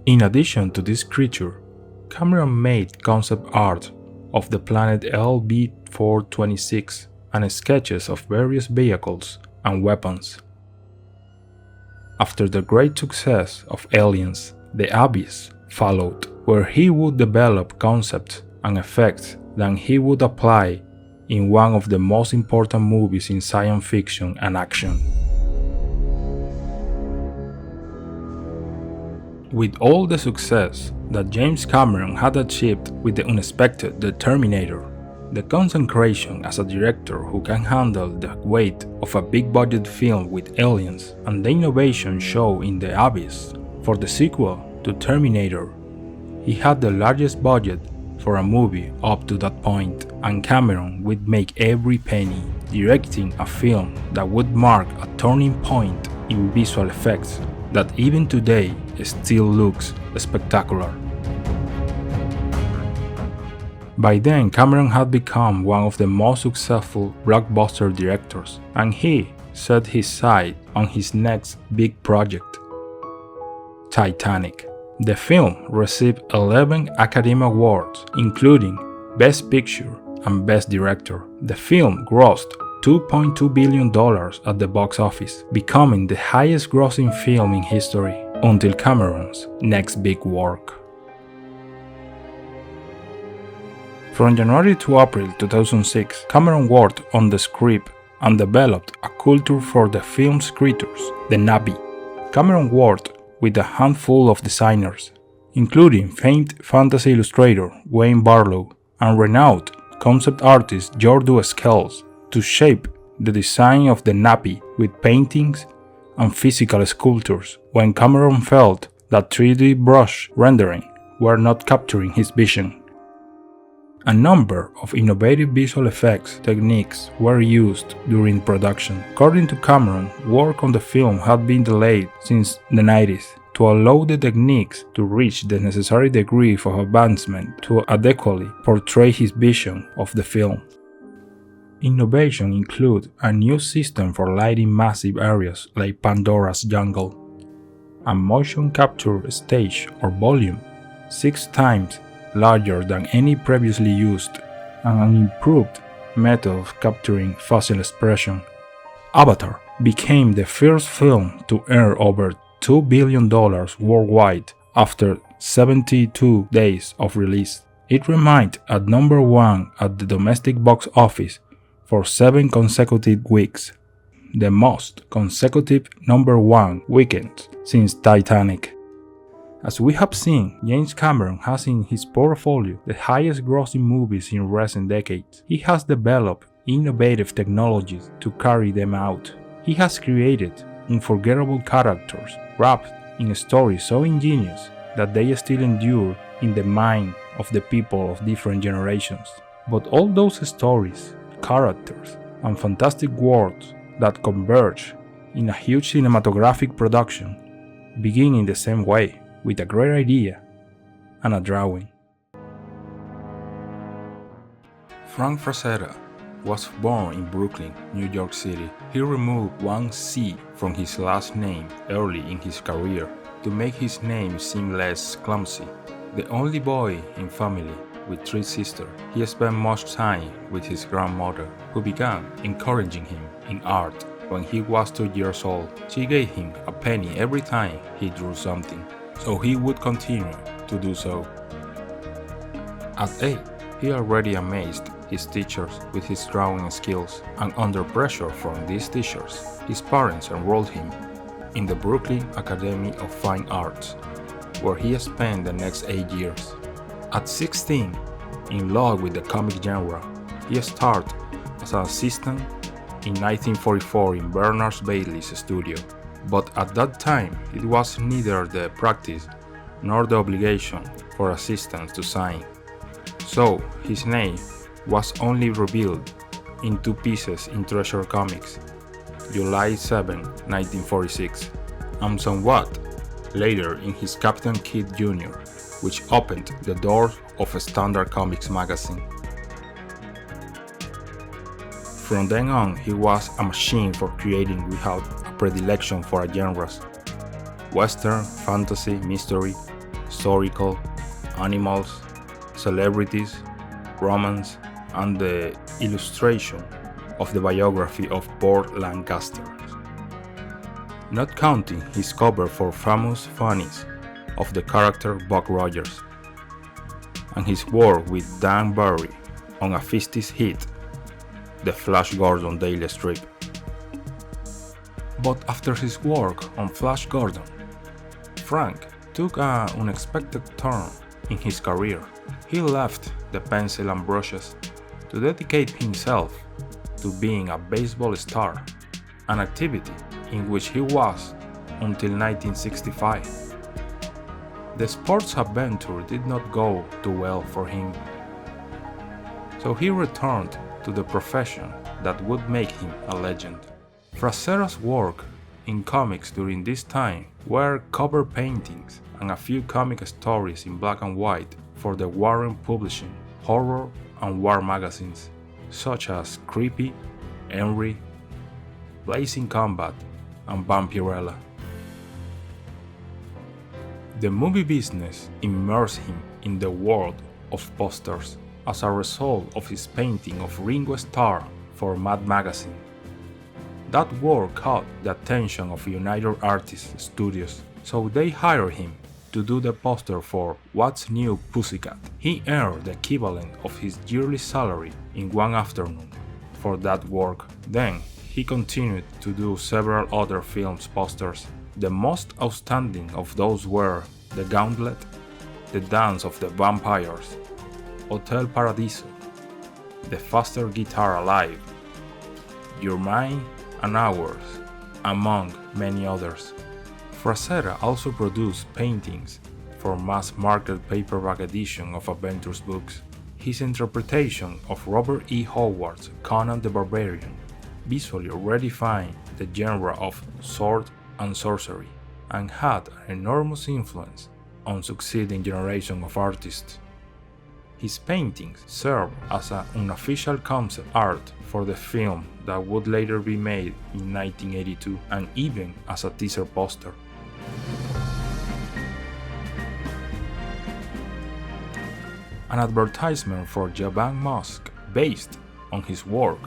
In addition to this creature, Cameron made concept art of the planet LB-426 and sketches of various vehicles and weapons. After the great success of Aliens, The Abyss followed, where he would develop concepts and effects that he would apply in one of the most important movies in science fiction and action. With all the success that James Cameron had achieved with the unexpected The Terminator, the consecration as a director who can handle the weight of a big-budget film with aliens, and the innovation shown in The Abyss for the sequel to Terminator, he had the largest budget for a movie up to that point, and Cameron would make every penny, directing a film that would mark a turning point in visual effects that even today still looks spectacular. By then, Cameron had become one of the most successful blockbuster directors, and he set his sight on his next big project, Titanic. The film received 11 Academy Awards, including Best Picture and Best Director. The film grossed $2.2 billion at the box office, becoming the highest grossing film in history until Cameron's next big work. From January to April 2006, Cameron worked on the script and developed a culture for the film's creators, the Na'vi. Cameron worked with a handful of designers, including famed fantasy illustrator Wayne Barlow and renowned concept artist Jordu Skells, to shape the design of the Na'vi with paintings and physical sculptures, when Cameron felt that 3D brush rendering were not capturing his vision. A number of innovative visual effects techniques were used during production. According to Cameron, work on the film had been delayed since the 90s to allow the techniques to reach the necessary degree of advancement to adequately portray his vision of the film. Innovation include a new system for lighting massive areas like Pandora's Jungle, a motion capture stage or volume 6 times larger than any previously used, and an improved method of capturing facial expression. Avatar became the first film to earn over $2 billion worldwide after 72 days of release. It remained at number 1 at the domestic box office for 7 consecutive weeks, the most consecutive number 1 weekends since Titanic. As we have seen, James Cameron has in his portfolio the highest grossing movies in recent decades. He has developed innovative technologies to carry them out. He has created unforgettable characters wrapped in stories so ingenious that they still endure in the mind of the people of different generations. But all those stories, characters, and fantastic worlds that converge in a huge cinematographic production begin in the same way, with a great idea and a drawing. Frank Frazetta was born in Brooklyn, New York City. He removed one C from his last name early in his career to make his name seem less clumsy. The only boy in family with 3 sisters, he spent much time with his grandmother, who began encouraging him in art when he was 2 years old. She gave him a penny every time he drew something, so he would continue to do so. At 8, he already amazed his teachers with his drawing skills, and under pressure from these teachers, his parents enrolled him in the Brooklyn Academy of Fine Arts, where he spent the next 8 years. At 16, in love with the comic genre, he started as an assistant in 1944 in Bernard Bailey's studio, but at that time it was neither the practice nor the obligation for assistants to sign. So his name was only revealed in 2 pieces in Treasure Comics, July 7, 1946, and somewhat later in his Captain Kidd Jr., which opened the doors of a Standard Comics magazine. From then on, he was a machine for creating without a predilection for genres: Western, fantasy, mystery, historical, animals, celebrities, romance, and the illustration of the biography of Burt Lancaster. Not counting his cover for famous funnies of the character Buck Rogers, and his work with Dan Barry on a 50s hit, the Flash Gordon daily strip. But after his work on Flash Gordon, Frank took an unexpected turn in his career. He left the pencil and brushes to dedicate himself to being a baseball star, an activity in which he was until 1965. The sports adventure did not go too well for him, so he returned to the profession that would make him a legend. Frazetta's work in comics during this time were cover paintings and a few comic stories in black and white for the Warren Publishing, horror and war magazines, such as Creepy, Henry, Blazing Combat, and Vampirella. The movie business immersed him in the world of posters as a result of his painting of Ringo Starr for Mad Magazine. That work caught the attention of United Artists Studios, so they hired him to do the poster for What's New Pussycat. He earned the equivalent of his yearly salary in one afternoon for that work. Then he continued to do several other films posters. The most outstanding of those were The Gauntlet, The Dance of the Vampires, Hotel Paradiso, The Faster Guitar Alive, Your Mind and Ours, among many others. Frazetta also produced paintings for mass-market paperback edition of Adventures books. His interpretation of Robert E. Howard's Conan the Barbarian visually redefined the genre of sword and sorcery, and had an enormous influence on succeeding generations of artists. His paintings served as an unofficial concept art for the film that would later be made in 1982, and even as a teaser poster. An advertisement for Javan Musk, based on his work,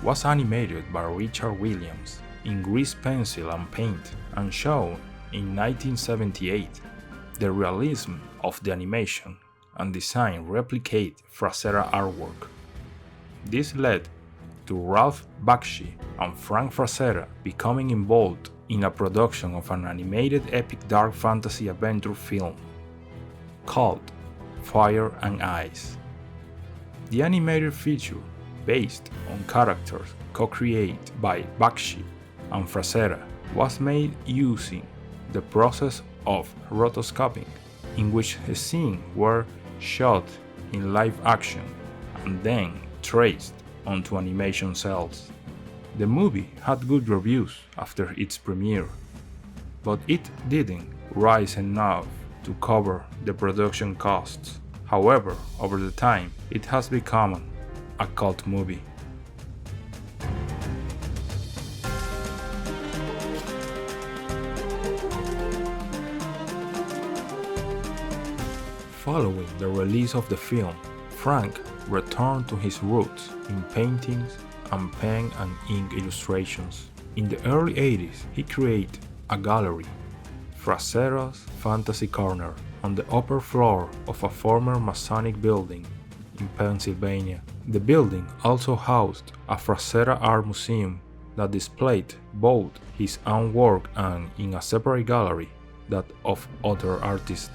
was animated by Richard Williams in grease pencil and paint, and shown in 1978. The realism of the animation and design replicate Frazetta artwork. This led to Ralph Bakshi and Frank Frazetta becoming involved in a production of an animated epic dark fantasy adventure film called Fire and Ice. The animated feature, based on characters co-created by Bakshi and Frazetta, was made using the process of rotoscoping, in which the scenes were shot in live action and then traced onto animation cells. The movie had good reviews after its premiere, but it didn't rise enough to cover the production costs. However, over the time, it has become a cult movie. Following the release of the film, Frank returned to his roots in paintings and pen and ink illustrations. In the early 80s, he created a gallery, Frazetta's Fantasy Corner, on the upper floor of a former Masonic building in Pennsylvania. The building also housed a Frazetta art museum that displayed both his own work and, in a separate gallery, that of other artists.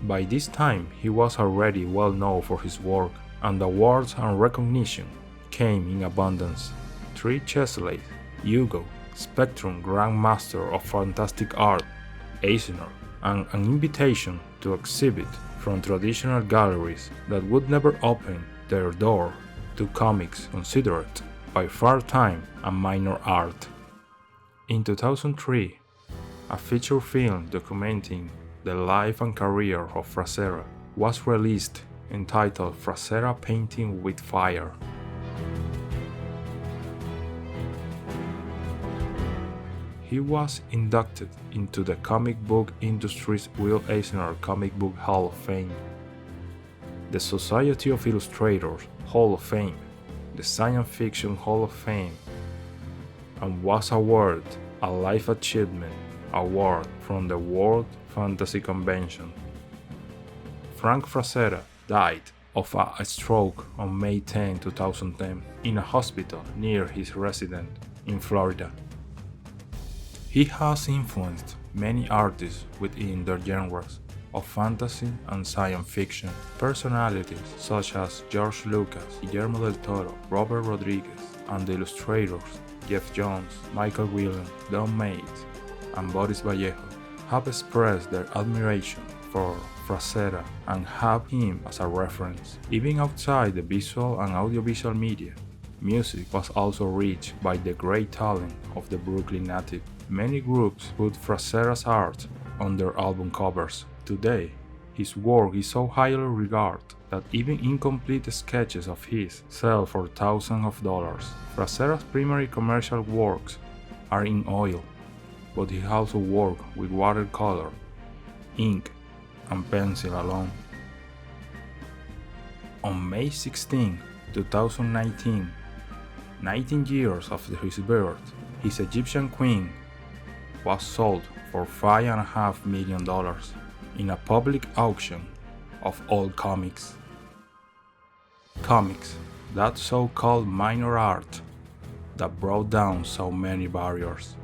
By this time, he was already well known for his work, and awards and recognition came in abundance. 3 Chesley, Hugo, Spectrum Grand Master of Fantastic Art, Eisner, and an invitation to exhibit from traditional galleries that would never open their door to comics considered by far time a minor art. In 2003, a feature film documenting the life and career of Frazetta was released entitled Frazetta Painting with Fire. He was inducted into the comic book industry's Will Eisner Comic Book Hall of Fame, the Society of Illustrators Hall of Fame, the Science Fiction Hall of Fame, and was awarded a Life Achievement Award from the World Fantasy Convention. Frank Frazetta died of a stroke on May 10, 2010 in a hospital near his residence in Florida. He has influenced many artists within their genres of fantasy and science fiction. Personalities such as George Lucas, Guillermo del Toro, Robert Rodriguez, and the illustrators Jeff Jones, Michael Whelan, Don Mays, and Boris Vallejo have expressed their admiration for Frazetta and have him as a reference. Even outside the visual and audiovisual media, music was also reached by the great talent of the Brooklyn native. Many groups put Frazetta's art on their album covers. Today, his work is so highly regarded that even incomplete sketches of his sell for thousands of dollars. Frazetta's primary commercial works are in oil, but he also worked with watercolor, ink, and pencil alone. On May 16, 2019, 19 years after his birth, his Egyptian queen was sold for $5.5 million in a public auction of old comics. Comics, that so-called minor art that brought down so many barriers.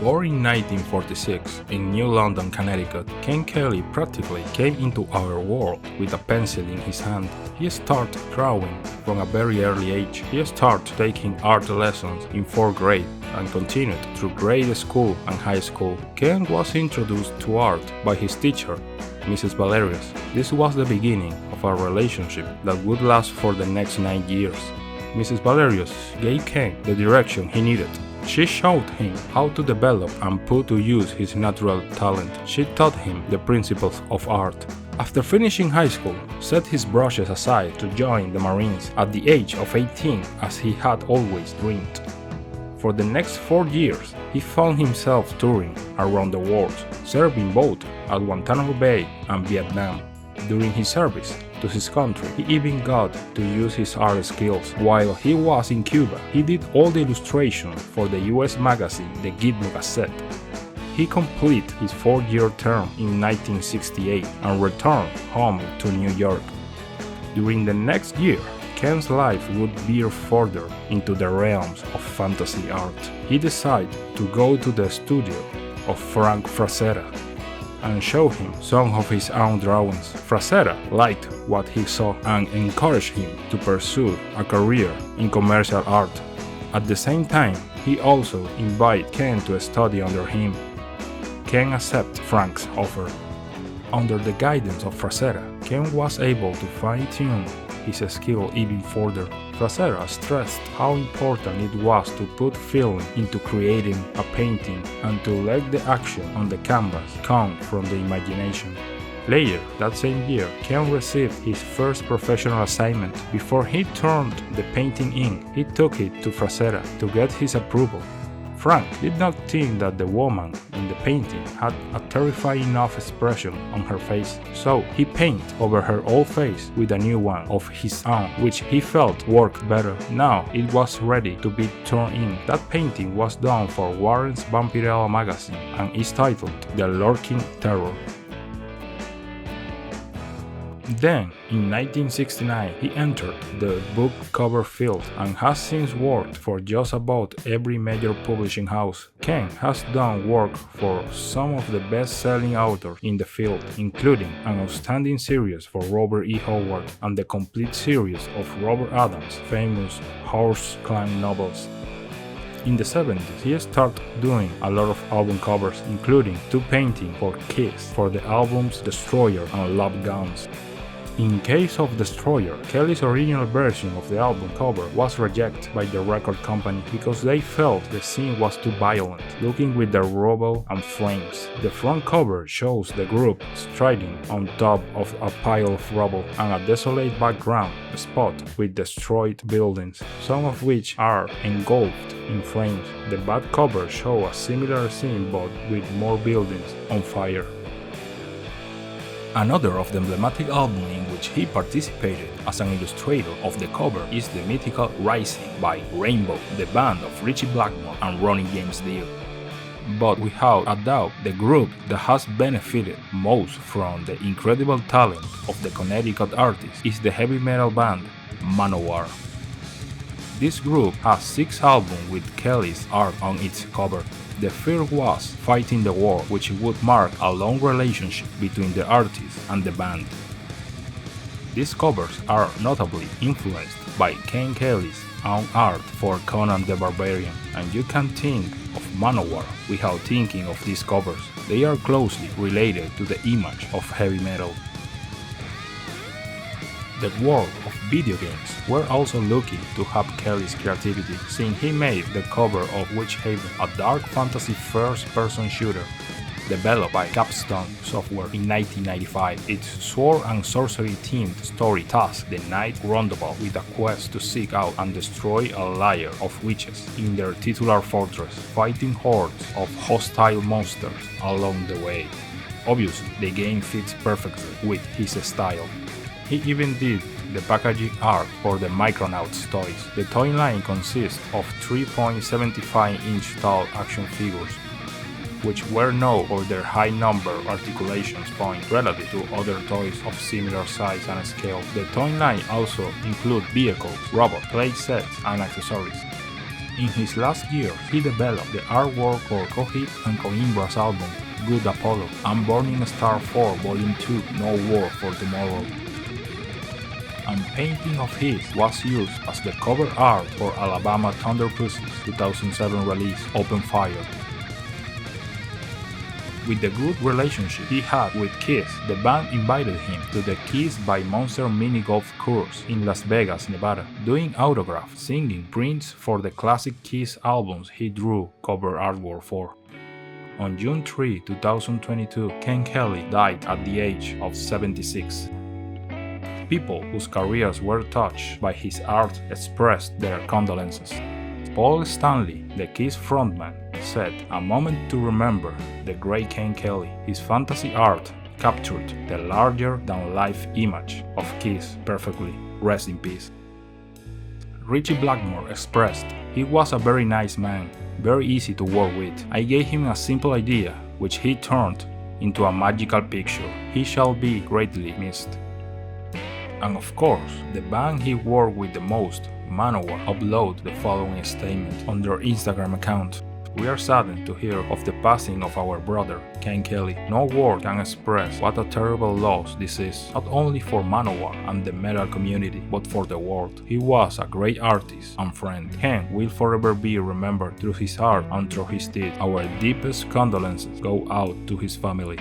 Born in 1946 in New London, Connecticut, Ken Kelly practically came into our world with a pencil in his hand. He started drawing from a very early age. He started taking art lessons in 4th grade and continued through grade school and high school. Ken was introduced to art by his teacher, Mrs. Valerius. This was the beginning of a relationship that would last for the next 9 years. Mrs. Valerius gave Ken the direction he needed. She showed him how to develop and put to use his natural talent. She taught him the principles of art. After finishing high school, set his brushes aside to join the Marines at the age of 18 as he had always dreamed. For the next 4 years, he found himself touring around the world, serving both at Guantanamo Bay and Vietnam. During his service to his country, he even got to use his art skills. While he was in Cuba, he did all the illustration for the US magazine The Gitmo Gazette. He completed his 4-year term in 1968 and returned home to New York. During the next year, Ken's life would veer further into the realms of fantasy art. He decided to go to the studio of Frank Frazetta and show him some of his own drawings. Frazetta liked what he saw and encouraged him to pursue a career in commercial art. At the same time, he also invited Ken to study under him. Ken accepted Frank's offer. Under the guidance of Frazetta, Ken was able to fine-tune his skill even further. Frazetta stressed how important it was to put feeling into creating a painting and to let the action on the canvas come from the imagination. Later that same year, Ken received his first professional assignment. Before he turned the painting in, he took it to Frazetta to get his approval. Frank did not think that the woman in the painting had a terrifying enough expression on her face, so he painted over her old face with a new one of his own, which he felt worked better. Now it was ready to be turned in. That painting was done for Warren's Vampirella magazine and is titled The Lurking Terror. Then, in 1969, he entered the book cover field and has since worked for just about every major publishing house. Ken has done work for some of the best-selling authors in the field, including an outstanding series for Robert E. Howard and the complete series of Robert Adams' famous Horse Clan novels. In the 70s, he started doing a lot of album covers, including 2 paintings for Kiss for the albums Destroyer and Love Guns. In case of Destroyer, Kelly's original version of the album cover was rejected by the record company because they felt the scene was too violent, looking with the rubble and flames. The front cover shows the group striding on top of a pile of rubble and a desolate background spot with destroyed buildings, some of which are engulfed in flames. The back cover shows a similar scene but with more buildings on fire. Another of the emblematic albums in which he participated as an illustrator of the cover is the mythical Rising by Rainbow, the band of Ritchie Blackmore and Ronnie James Dio. But without a doubt, the group that has benefited most from the incredible talent of the Connecticut artist is the heavy metal band Manowar. This group has 6 albums with Kelly's art on its cover. The first was Fighting the War, which would mark a long relationship between the artist and the band. These covers are notably influenced by Ken Kelly's own art for Conan the Barbarian, and you can think of Manowar without thinking of these covers. They are closely related to the image of heavy metal. The world of video games were also lucky to have Kelly's creativity, since he made the cover of Witch Haven, a dark fantasy first-person shooter developed by Capstone Software in 1995. Its sword and sorcery-themed story tasks the Knight Roundabout with a quest to seek out and destroy a lair of witches in their titular fortress, fighting hordes of hostile monsters along the way. Obviously, the game fits perfectly with his style. He even did the packaging art for the Micronauts toys. The toy line consists of 3.75-inch tall action figures, which were known for their high number articulations point relative to other toys of similar size and scale. The toy line also includes vehicles, robots, play sets, and accessories. In his last year, he developed the artwork for Cohit and Coimbra's album Good Apollo and Burning Star 4 Volume 2 No War for Tomorrow. And painting of his was used as the cover art for Alabama Thunder Pussy's 2007 release Open Fire. With the good relationship he had with Kiss, the band invited him to the Kiss by Monster mini golf course in Las Vegas, Nevada, doing autographs, singing prints for the classic Kiss albums he drew cover artwork for. On June 3, 2022, Ken Kelly died at the age of 76. People whose careers were touched by his art expressed their condolences. Paul Stanley, the Kiss frontman, said, "A moment to remember the great Ken Kelly. His fantasy art captured the larger-than-life image of Kiss perfectly. Rest in peace." Ritchie Blackmore expressed, "He was a very nice man, very easy to work with. I gave him a simple idea, which he turned into a magical picture. He shall be greatly missed." And of course, the band he worked with the most, Manowar, uploaded the following statement on their Instagram account. "We are saddened to hear of the passing of our brother, Ken Kelly. No word can express what a terrible loss this is, not only for Manowar and the metal community, but for the world. He was a great artist and friend. Ken will forever be remembered through his art and through his deeds. Our deepest condolences go out to his family."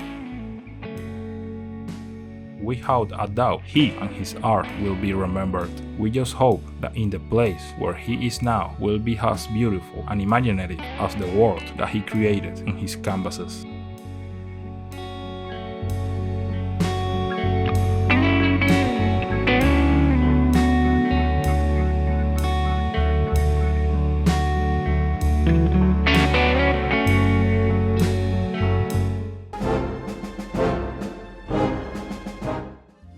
Without a doubt, he and his art will be remembered. We just hope that in the place where he is now will be as beautiful and imaginative as the world that he created in his canvases.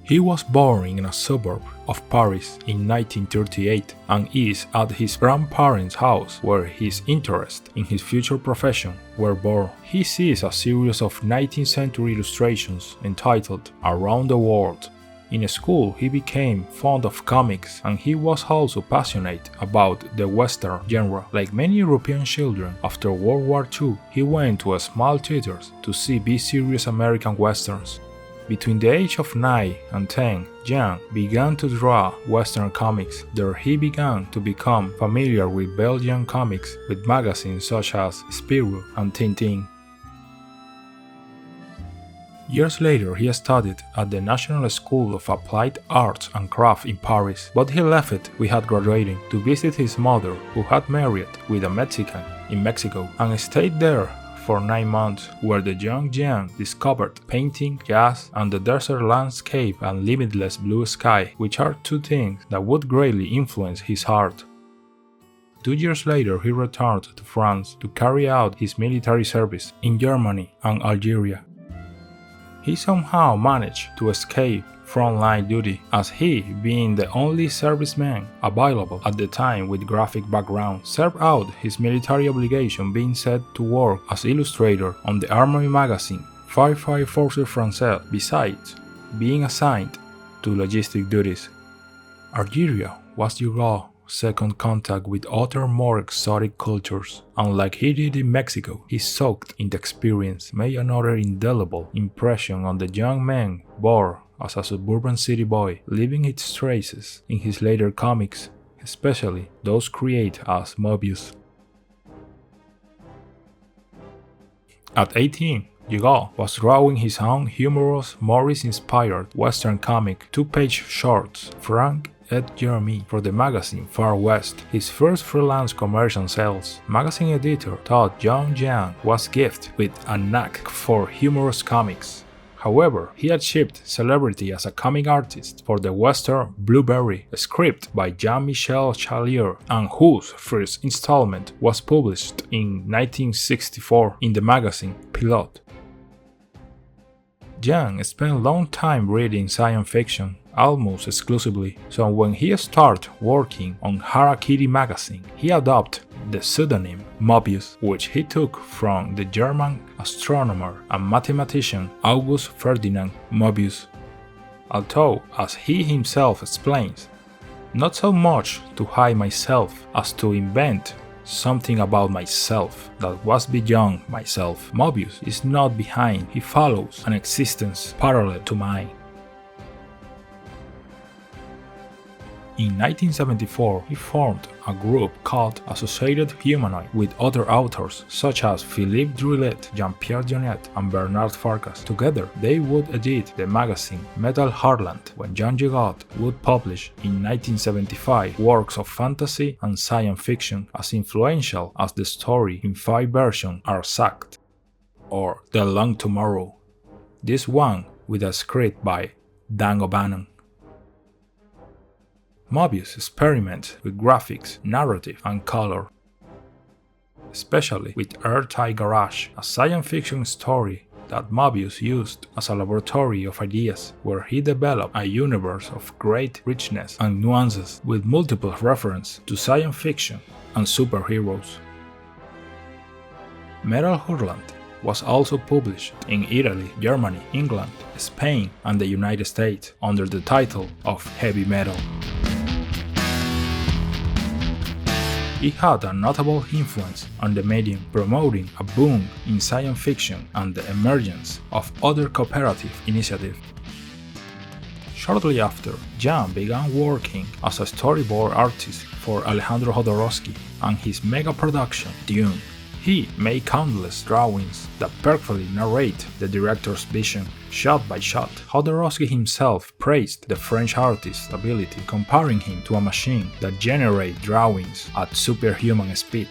He was born in a suburb of Paris in 1938 and is at his grandparents' house where his interest in his future profession were born. He sees a series of 19th century illustrations entitled Around the World. In school, he became fond of comics, and he was also passionate about the Western genre. Like many European children, after World War II, he went to a small theaters to see B-series American Westerns. Between the age of 9 and 10, Jan began to draw Western comics. There he began to become familiar with Belgian comics, with magazines such as Spirou and Tintin. Years later, he studied at the National School of Applied Arts and Crafts in Paris, but he left it without graduating to visit his mother, who had married with a Mexican in Mexico, and stayed there for 9 months, where the young Jan discovered painting, jazz, and the desert landscape and limitless blue sky, which are two things that would greatly influence his art. 2 years later, he returned to France to carry out his military service in Germany and Algeria. He somehow managed to escape frontline duty, as he, being the only serviceman available at the time with graphic background, served out his military obligation, being set to work as illustrator on the army magazine 55 Forces Françaises, besides being assigned to logistic duties. Algeria was Hugo's second contact with other more exotic cultures. Unlike he did in Mexico, he soaked in the experience, made another indelible impression on the young man born as a suburban city boy, leaving its traces in his later comics, especially those created as Mœbius. At 18, Hugo was drawing his own humorous, Morris-inspired Western comic 2-page shorts, Frank et Jeremy, for the magazine Far West, his first freelance commercial sales. Magazine editor thought young Jan was gifted with a knack for humorous comics. However, he achieved celebrity as a comic artist for the Western Blueberry, a script by Jean-Michel Chalier, and whose first installment was published in 1964 in the magazine Pilote. Jan spent a long time reading science fiction, almost exclusively, so when he started working on Harakiri magazine, he adopted the pseudonym Mœbius, which he took from the German astronomer and mathematician August Ferdinand Mœbius. Although, as he himself explains, not so much to hide myself as to invent something about myself that was beyond myself. Mœbius is not behind, he follows an existence parallel to mine. In 1974, he formed a group called Associated Humanoid with other authors such as Philippe Druillet, Jean-Pierre Jeunet, and Bernard Farkas. Together, they would edit the magazine Metal Heartland, when Jean Gigot would publish in 1975 works of fantasy and science fiction as influential as the story in 5 versions are Sacked or The Long Tomorrow, this one with a script by Dan O'Bannon. Mœbius experiments with graphics, narrative, and color, especially with Airtight Garage, a science fiction story that Mœbius used as a laboratory of ideas, where he developed a universe of great richness and nuances with multiple references to science fiction and superheroes. Metal Hurlant was also published in Italy, Germany, England, Spain, and the United States under the title of Heavy Metal. He had a notable influence on the medium, promoting a boom in science fiction and the emergence of other cooperative initiatives. Shortly after, Jan began working as a storyboard artist for Alejandro Jodorowsky and his mega production Dune. He made countless drawings that perfectly narrate the director's vision, shot by shot. Jodorowsky himself praised the French artist's ability, comparing him to a machine that generates drawings at superhuman speed.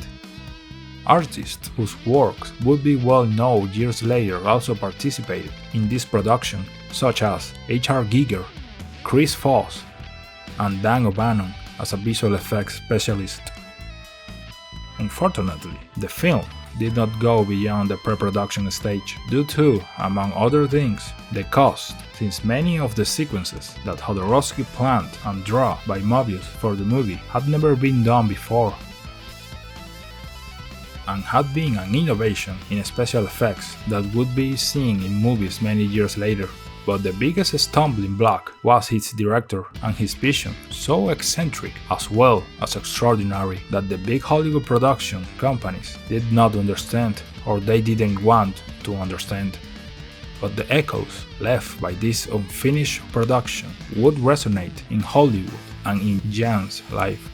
Artists whose works would be well known years later also participated in this production, such as H.R. Giger, Chris Foss, and Dan O'Bannon as a visual effects specialist. Unfortunately, the film did not go beyond the pre-production stage due to, among other things, the cost, since many of the sequences that Jodorowsky planned and drew by Mœbius for the movie had never been done before, and had been an innovation in special effects that would be seen in movies many years later. But the biggest stumbling block was his director and his vision, so eccentric as well as extraordinary that the big Hollywood production companies did not understand, or they didn't want to understand. But the echoes left by this unfinished production would resonate in Hollywood and in Jan's life.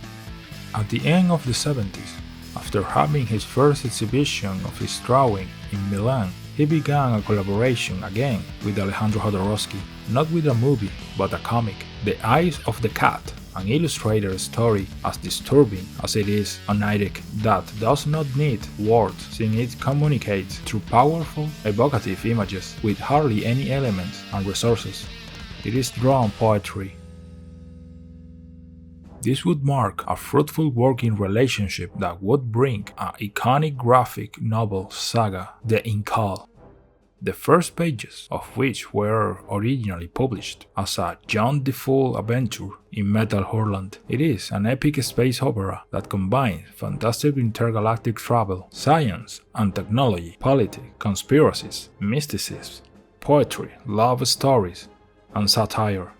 At the end of the 70s, after having his first exhibition of his drawing in Milan, he began a collaboration again with Alejandro Jodorowsky, not with a movie, but a comic, The Eyes of the Cat, an illustrated story as disturbing as it is oniric that does not need words since it communicates through powerful, evocative images with hardly any elements and resources. It is drawn poetry. This would mark a fruitful working relationship that would bring an iconic graphic novel saga, The Incal, the first pages of which were originally published as a John Defoe adventure in Metal Hurland. It is an epic space opera that combines fantastic intergalactic travel, science and technology, politics, conspiracies, mysticism, poetry, love stories, and satire.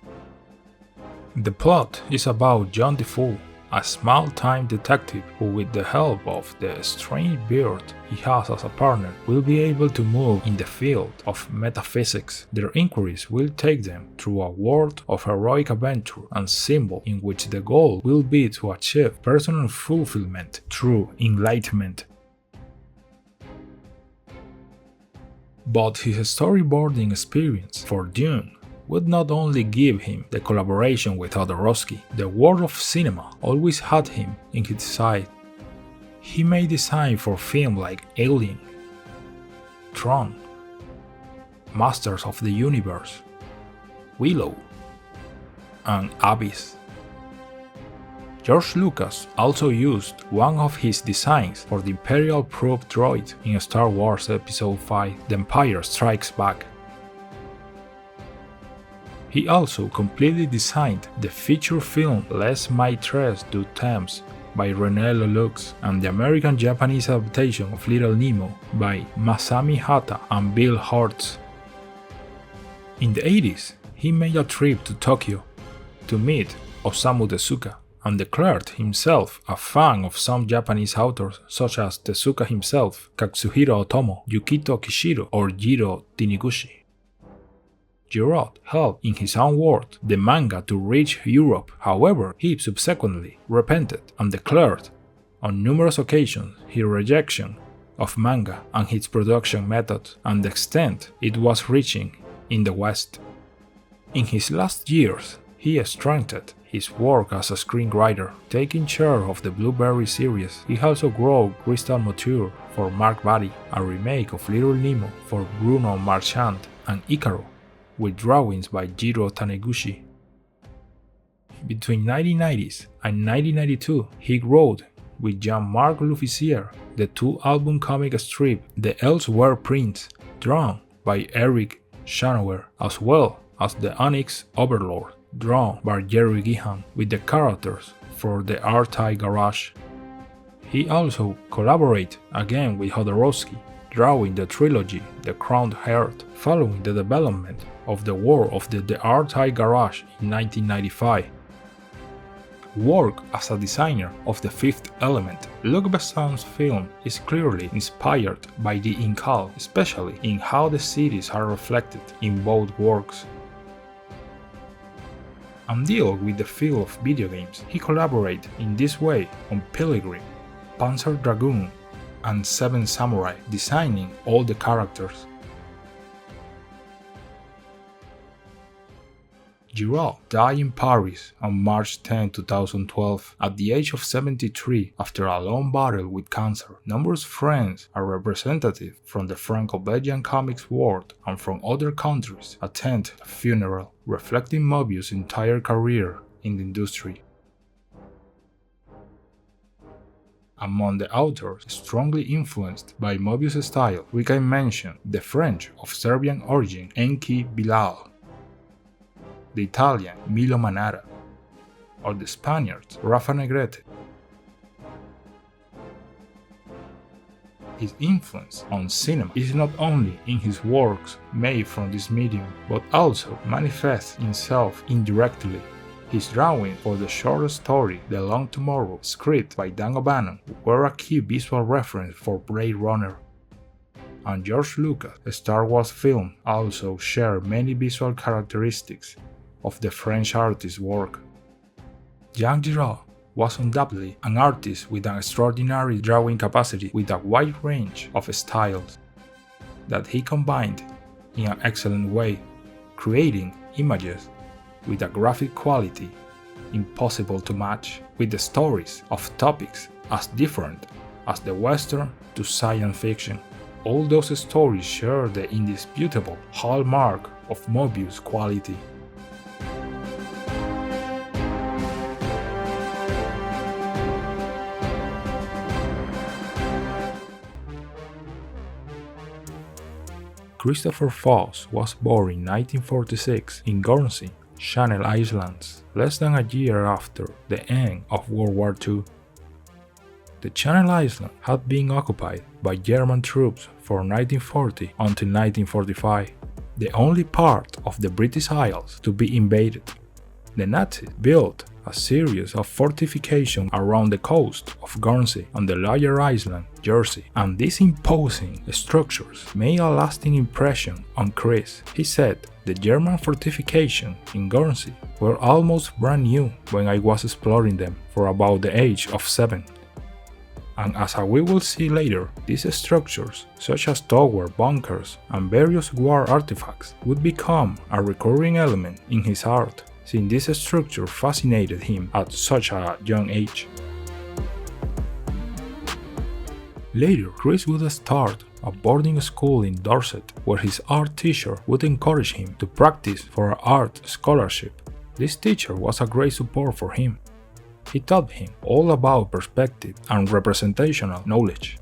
The plot is about John Defoe, a small-time detective who, with the help of the strange beard he has as a partner, will be able to move in the field of metaphysics. Their inquiries will take them through a world of heroic adventure and symbol in which the goal will be to achieve personal fulfillment through enlightenment. But his storyboarding experience for Dune would not only give him the collaboration with Jodorowsky, the world of cinema always had him in his sight. He made design for films like Alien, Tron, Masters of the Universe, Willow, and Abyss. George Lucas also used one of his designs for the Imperial Probe droid in Star Wars Episode V: The Empire Strikes Back. He also completely designed the feature film Les Maîtres du Temps by René Lelouch and the American-Japanese adaptation of Little Nemo by Masami Hata and Bill Hortz. In the 80s, he made a trip to Tokyo to meet Osamu Tezuka and declared himself a fan of some Japanese authors such as Tezuka himself, Katsuhiro Otomo, Yukito Kishiro, or Jiro Taniguchi. Giraud helped, in his own words, the manga to reach Europe. However, he subsequently repented and declared on numerous occasions his rejection of manga and its production methods and the extent it was reaching in the West. In his last years, he strengthened his work as a screenwriter, taking care of the Blueberry series. He also wrote Crystal Mature for Mark Batty, a remake of Little Nemo for Bruno Marchand, and Icaro, with drawings by Jiro Taniguchi. Between 1990s and 1992, he wrote with Jean-Marc Luficier the two-album comic strip The Elsewhere Prince, drawn by Eric Shanower, as well as The Onyx Overlord, drawn by Jerry Gihan, with the characters for the Artai Garage. He also collaborated again with Jodorowsky, drawing the trilogy The Crowned Heart, following the development of the world of the Artai Garage in 1995. Work as a designer of The Fifth Element, Luc Besson's film is clearly inspired by the Incal, especially in how the cities are reflected in both works. And deal with the field of video games, he collaborated in this way on Pilgrim, Panzer Dragoon, and Seven Samurai, designing all the characters. Giraud died in Paris on March 10, 2012, at the age of 73 after a long battle with cancer. Numerous friends and representatives from the Franco-Belgian comics world and from other countries attend the funeral, reflecting Mœbius' entire career in the industry. Among the authors strongly influenced by Mœbius' style, we can mention the French of Serbian origin Enki Bilal, the Italian Milo Manara, or the Spaniards Rafa Negrete. His influence on cinema is not only in his works made from this medium, but also manifests itself indirectly. His drawing for the short story The Long Tomorrow, script by Dan O'Bannon, were a key visual reference for Blade Runner. And George Lucas' Star Wars film also shared many visual characteristics of the French artist's work. Jean Giraud was undoubtedly an artist with an extraordinary drawing capacity with a wide range of styles that he combined in an excellent way, creating images with a graphic quality impossible to match, with the stories of topics as different as the Western to science fiction. All those stories share the indisputable hallmark of Mœbius quality. Christopher Foss was born in 1946 in Guernsey, Channel Islands, less than a year after the end of World War II. The Channel Islands had been occupied by German troops from 1940 until 1945, the only part of the British Isles to be invaded. The Nazis built a series of fortifications around the coast of Guernsey and the larger island, Jersey, and these imposing structures made a lasting impression on Chris. He said, "The German fortifications in Guernsey were almost brand new when I was exploring them for about the age of 7. And as we will see later, these structures, such as towers, bunkers, and various war artifacts, would become a recurring element in his art, since this structure fascinated him at such a young age." Later, Chris would start a boarding school in Dorset, where his art teacher would encourage him to practice for an art scholarship. This teacher was a great support for him. He taught him all about perspective and representational knowledge.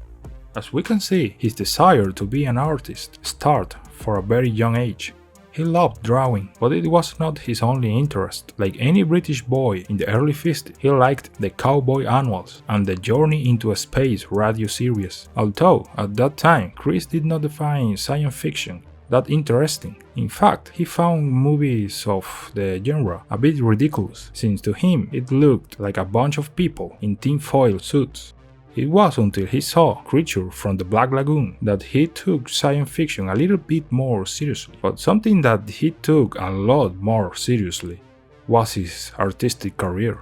As we can see, his desire to be an artist started for a very young age. He loved drawing, but it was not his only interest. Like any British boy in the early 50s, he liked the Cowboy Annuals and the Journey into Space radio series. Although, at that time, Chris did not find science fiction that interesting. In fact, he found movies of the genre a bit ridiculous, since to him it looked like a bunch of people in tinfoil suits. It was until he saw Creature from the Black Lagoon that he took science fiction a little bit more seriously. But something that he took a lot more seriously was his artistic career.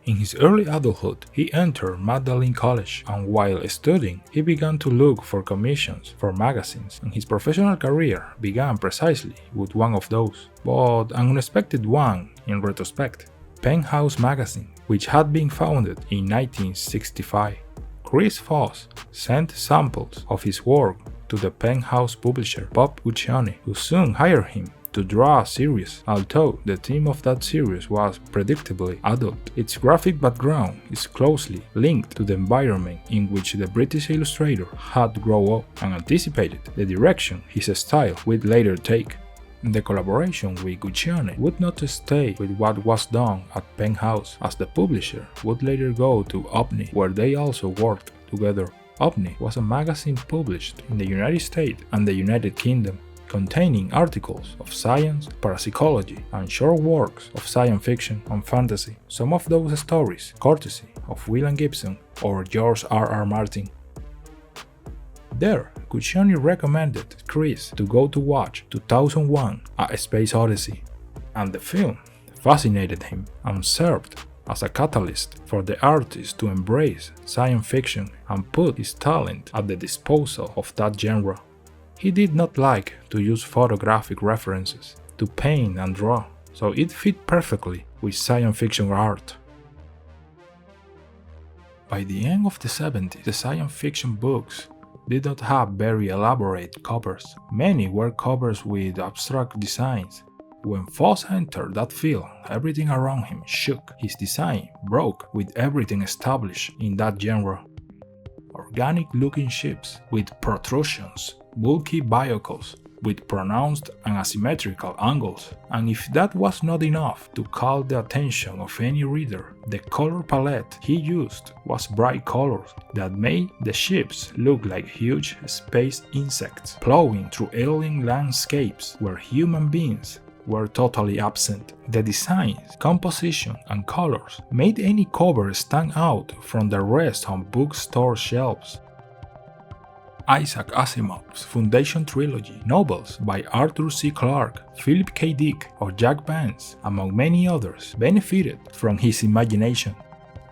In his early adulthood, he entered Magdalene College, and while studying, he began to look for commissions for magazines, and his professional career began precisely with one of those, but an unexpected one in retrospect. Penthouse magazine, which had been founded in 1965. Chris Foss sent samples of his work to the Penthouse publisher Bob Chichoni, who soon hired him to draw a series. Although the theme of that series was predictably adult, its graphic background is closely linked to the environment in which the British illustrator had grown up and anticipated the direction his style would later take. The collaboration with Guccione would not stay with what was done at Penthouse, as the publisher would later go to Omni, where they also worked together. Omni was a magazine published in the United States and the United Kingdom, containing articles of science, parapsychology, and short works of science fiction and fantasy. Some of those stories courtesy of William Gibson or George R.R. Martin. There, Guccione recommended Chris to go to watch 2001: A Space Odyssey, and the film fascinated him and served as a catalyst for the artist to embrace science fiction and put his talent at the disposal of that genre. He did not like to use photographic references to paint and draw, so it fit perfectly with science fiction art. By the end of the 70s, the science fiction books did not have very elaborate covers. Many were covers with abstract designs. When Foss entered that field, everything around him shook. His design broke with everything established in that genre. Organic-looking ships with protrusions, bulky vehicles, with pronounced and asymmetrical angles, and if that was not enough to call the attention of any reader, the color palette he used was bright colors that made the ships look like huge space insects plowing through alien landscapes where human beings were totally absent. The designs, composition, and colors made any cover stand out from the rest on bookstore shelves. Isaac Asimov's Foundation Trilogy, novels by Arthur C. Clarke, Philip K. Dick, or Jack Vance, among many others, benefited from his imagination.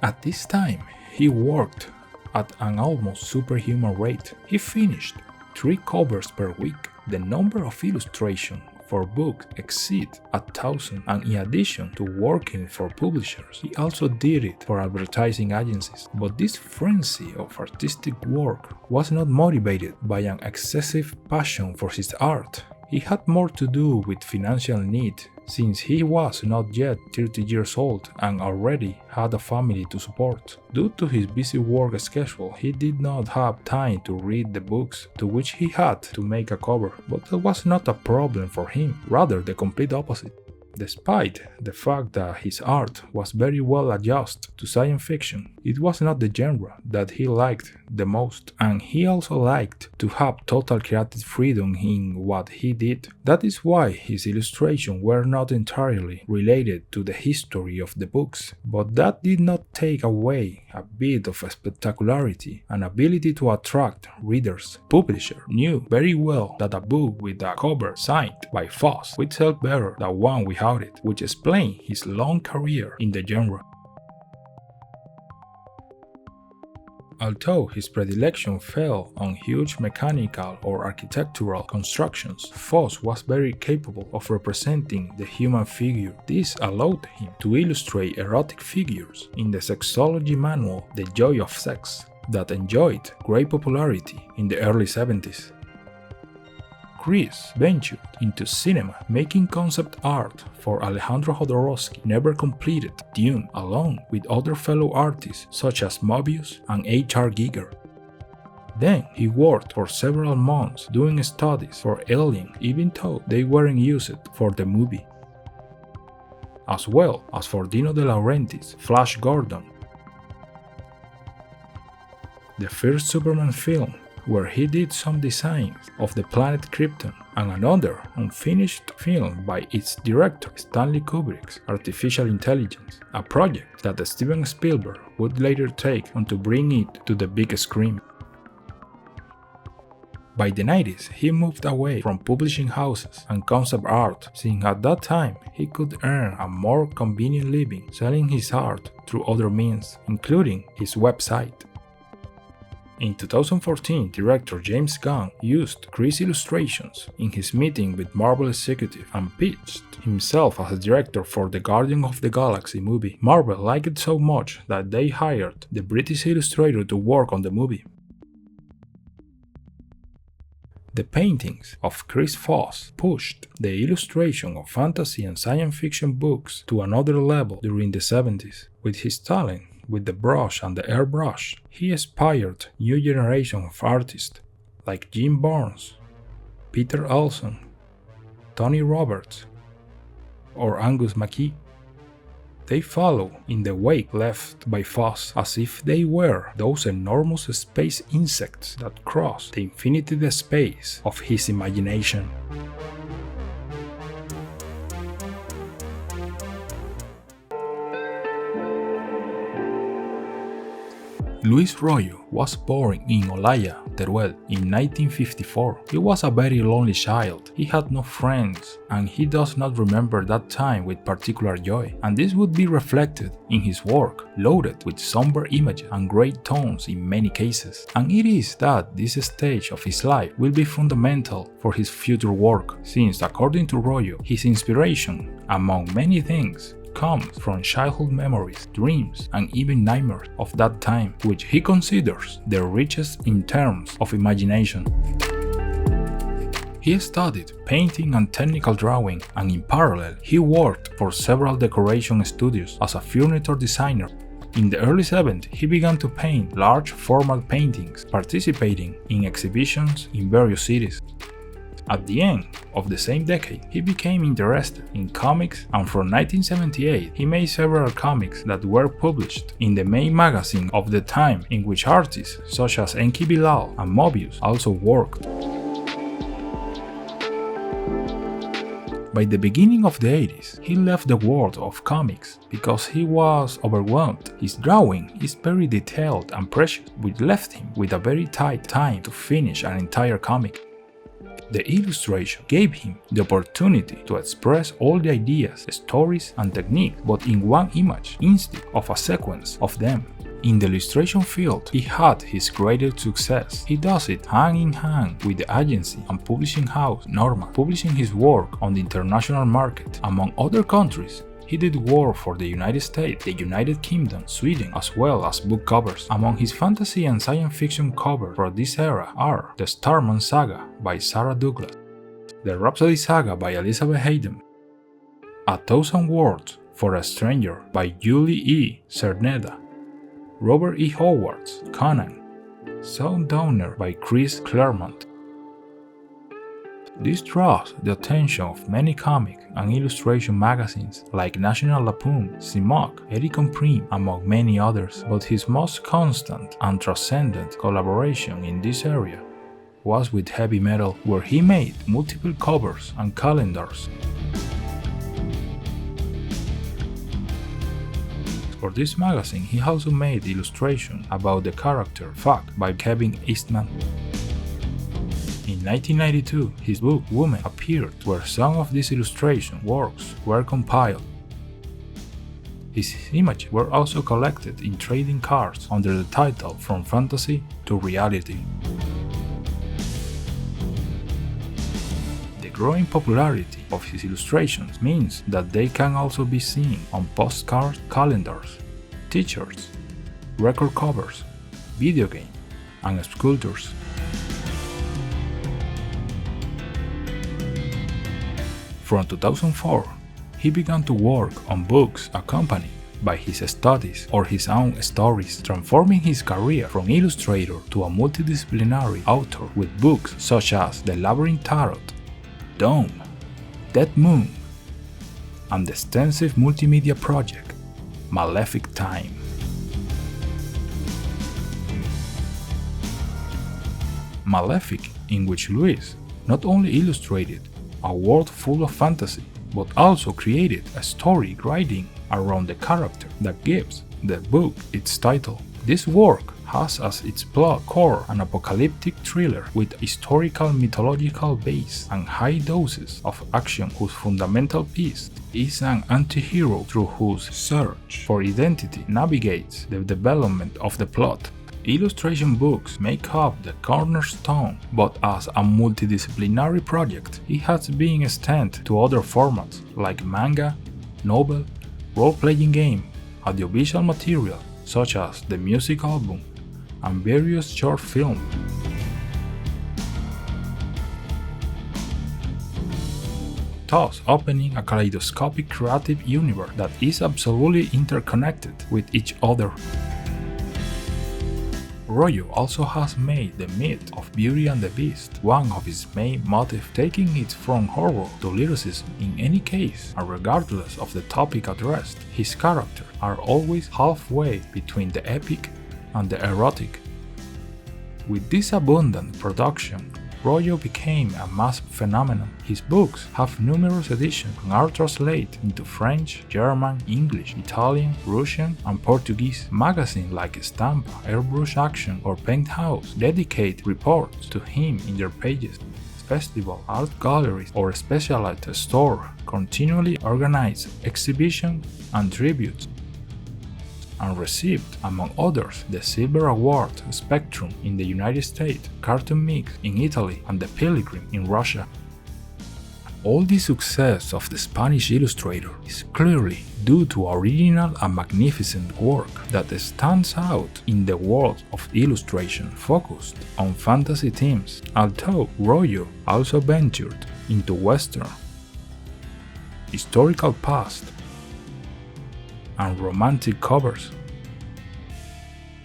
At this time, he worked at an almost superhuman rate. He finished 3 covers per week. The number of illustrations for books exceed 1,000, and in addition to working for publishers, he also did it for advertising agencies. But this frenzy of artistic work was not motivated by an excessive passion for his art. It had more to do with financial need, since he was not yet 30 years old and already had a family to support. Due to his busy work schedule, he did not have time to read the books to which he had to make a cover, but that was not a problem for him, rather the complete opposite. Despite the fact that his art was very well adjusted to science fiction, it was not the genre that he liked the most, and he also liked to have total creative freedom in what he did. That is why his illustrations were not entirely related to the history of the books, but that did not take away a bit of spectacularity and ability to attract readers. Publisher knew very well that a book with a cover signed by Foss would sell better than one without it, which explained his long career in the genre. Although his predilection fell on huge mechanical or architectural constructions, Foss was very capable of representing the human figure. This allowed him to illustrate erotic figures in the sexology manual The Joy of Sex, that enjoyed great popularity in the early 70s. Chris ventured into cinema, making concept art for Alejandro Jodorowsky's never completed Dune, along with other fellow artists such as Mœbius and H.R. Giger. Then he worked for several months doing studies for Alien, even though they weren't used for the movie, as well as for Dino De Laurentiis' Flash Gordon, the first Superman film, where he did some designs of the planet Krypton, and another unfinished film by its director Stanley Kubrick's Artificial Intelligence, a project that Steven Spielberg would later take on to bring it to the big screen. By the 90s, he moved away from publishing houses and concept art, since at that time he could earn a more convenient living selling his art through other means, including his website. In 2014, director James Gunn used Chris' illustrations in his meeting with Marvel executive and pitched himself as a director for the Guardians of the Galaxy movie. Marvel liked it so much that they hired the British illustrator to work on the movie. The paintings of Chris Foss pushed the illustration of fantasy and science fiction books to another level during the 70s. With his talent with the brush and the airbrush, he inspired new generation of artists like Jim Barnes, Peter Elson, Tony Roberts, or Angus MacKee. They follow in the wake left by Foss, as if they were those enormous space insects that cross the infinite space of his imagination. Luis Royo was born in Olaya, Teruel, in 1954. He was a very lonely child. He had no friends, and he does not remember that time with particular joy. And this would be reflected in his work, loaded with somber images and great tones in many cases. And it is that this stage of his life will be fundamental for his future work, since according to Royo, his inspiration, among many things, comes from childhood memories, dreams, and even nightmares of that time, which he considers the richest in terms of imagination. He studied painting and technical drawing, and in parallel, he worked for several decoration studios as a furniture designer. In the early 70s, he began to paint large format paintings, participating in exhibitions in various cities. At the end of the same decade, he became interested in comics, and from 1978 he made several comics that were published in the main magazine of the time, in which artists such as Enki Bilal and Mœbius also worked. By the beginning of the 80s, he left the world of comics because he was overwhelmed. His drawing is very detailed and precious, which left him with a very tight time to finish an entire comic. The illustration gave him the opportunity to express all the ideas, stories, and techniques, but in one image instead of a sequence of them. In the illustration field, he had his greatest success. He does it hand in hand with the agency and publishing house Norma, publishing his work on the international market. Among other countries, he did work for the United States, the United Kingdom, Sweden, as well as book covers. Among his fantasy and science fiction covers for this era are the Starman Saga by Sarah Douglas, the Rhapsody Saga by Elizabeth Hayden, A Thousand Words for a Stranger by Julie E. Cerneda, Robert E. Howard's Conan, Sundowner by Chris Claremont. This draws the attention of many comic and illustration magazines like National Lampoon, CMOC, Eric Prim, among many others, but his most constant and transcendent collaboration in this area was with heavy metal, where he made multiple covers and calendars. For this magazine, he also made illustrations about the character Fuck by Kevin Eastman. In 1992, his book Woman appeared, where some of these illustration works were compiled. His images were also collected in trading cards under the title From Fantasy to Reality. The growing popularity of his illustrations means that they can also be seen on postcards, calendars, t-shirts, record covers, video games, and sculptures. From 2004, he began to work on books accompanied by his studies or his own stories, transforming his career from illustrator to a multidisciplinary author with books such as The Labyrinth Tarot, Dome, Dead Moon, and the extensive multimedia project Malefic Time. Malefic, in which Luis not only illustrated a world full of fantasy, but also created a story riding around the character that gives the book its title. This work has as its plot core an apocalyptic thriller with historical mythological base and high doses of action, whose fundamental piece is an anti-hero through whose search for identity navigates the development of the plot. Illustration books make up the cornerstone, but as a multidisciplinary project, it has been extended to other formats like manga, novel, role-playing game, audiovisual material such as the music album, and various short films. Thus opening a kaleidoscopic creative universe that is absolutely interconnected with each other. Royo also has made the myth of Beauty and the Beast one of his main motifs, taking it from horror to lyricism in any case, and regardless of the topic addressed, his characters are always halfway between the epic and the erotic. With this abundant production, Royo became a mass phenomenon. His books have numerous editions and are translated into French, German, English, Italian, Russian, and Portuguese. Magazines like Stampa, Airbrush Action, or Penthouse dedicate reports to him in their pages. Festival, art galleries, or specialized stores continually organize exhibitions and tributes, and received, among others, the Silver Award Spectrum in the United States, Cartoon Mix in Italy, and the Pilgrim in Russia. All the success of the Spanish illustrator is clearly due to original and magnificent work that stands out in the world of illustration focused on fantasy themes, although Royo also ventured into Western, historical past, and romantic covers,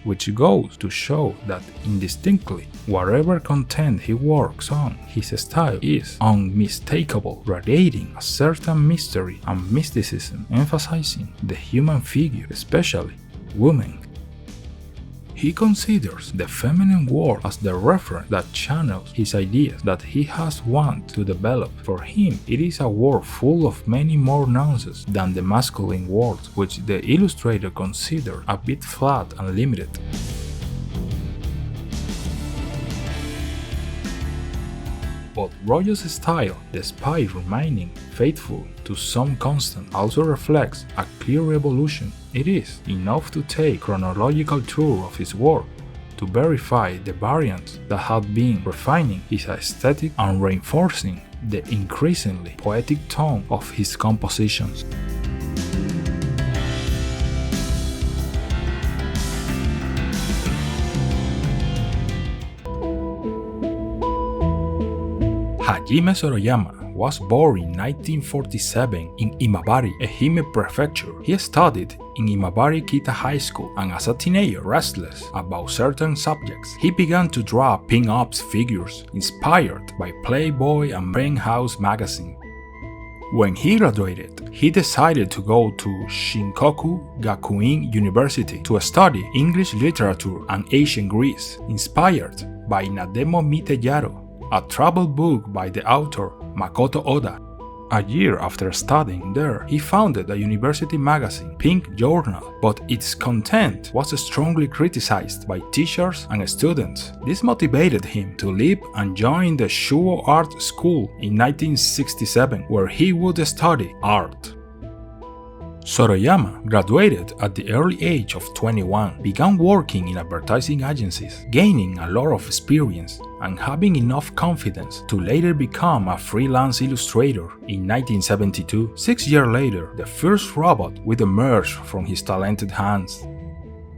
which goes to show that indistinctly Whatever content he works on, his style is unmistakable, radiating a certain mystery and mysticism, emphasizing the human figure, especially women. He considers the feminine world as the reference that channels his ideas that he has wanted to develop. For him, it is a world full of many more nuances than the masculine world, which the illustrator considered a bit flat and limited. But Royo's style, despite remaining faithful to some constant, also reflects a clear evolution. It is enough to take a chronological tour of his work to verify the variants that have been refining his aesthetic and reinforcing the increasingly poetic tone of his compositions. Hajime Soroyama was born in 1947 in Imabari, Ehime Prefecture. He studied in Imabari Kita High School, and as a teenager, restless about certain subjects, he began to draw pin-ups figures inspired by Playboy and Penthouse magazine. When he graduated, he decided to go to Shinkoku Gakuin University to study English literature and ancient Greece, inspired by Nademo Mite Yaro, a travel book by the author Makoto Oda. A year after studying there, he founded a university magazine, Pink Journal, but its content was strongly criticized by teachers and students. This motivated him to leave and join the Shuo Art School in 1967, where he would study art. Soroyama graduated at the early age of 21, began working in advertising agencies, gaining a lot of experience and having enough confidence to later become a freelance illustrator in 1972. 6 years later, the first robot would emerge from his talented hands.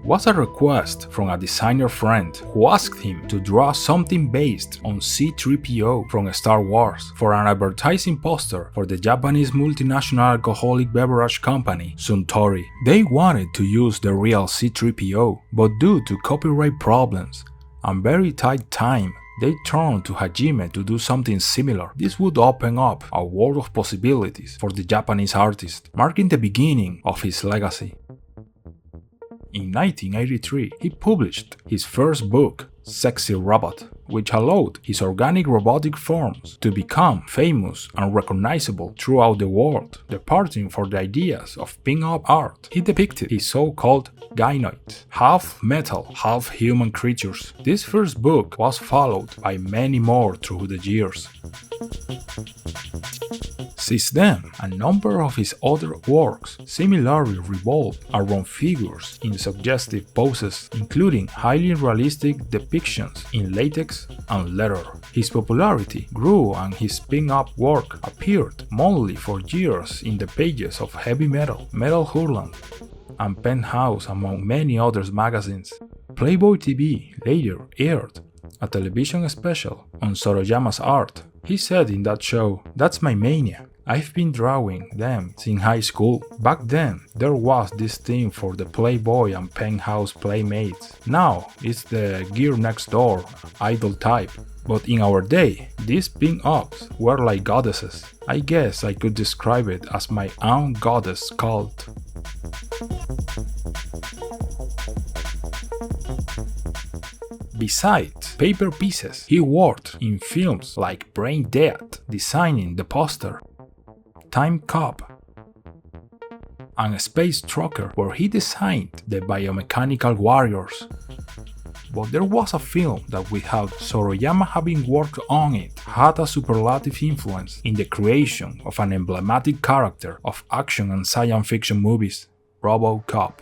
Was a request from a designer friend who asked him to draw something based on C-3PO from Star Wars for an advertising poster for the Japanese multinational alcoholic beverage company Suntory. They wanted to use the real C-3PO, but due to copyright problems and very tight time, they turned to Hajime to do something similar. This would open up a world of possibilities for the Japanese artist, marking the beginning of his legacy. In 1983, he published his first book, Sexy Robot, which allowed his organic robotic forms to become famous and recognizable throughout the world. Departing for the ideas of pin-up art, he depicted his so-called gynoids, half metal, half human creatures. This first book was followed by many more through the years. Since then, a number of his other works similarly revolve around figures in suggestive poses, including highly realistic depictions in latex and leather. His popularity grew and his pin-up work appeared monthly for years in the pages of Heavy Metal, Metal Hurlant, and Penthouse, among many other magazines. Playboy TV later aired a television special on Soroyama's art. He said in that show, "That's my mania. I've been drawing them since high school. Back then, there was this thing for the Playboy and Penthouse playmates. Now, it's the Gear Next Door idol type. But in our day, these pin-ups were like goddesses. I guess I could describe it as my own goddess cult." Besides paper pieces, he worked in films like Brain Dead, designing the poster, Time Cop, and Space Trucker, where he designed the biomechanical warriors. But there was a film that without Soroyama having worked on it, had a superlative influence in the creation of an emblematic character of action and science fiction movies, RoboCop.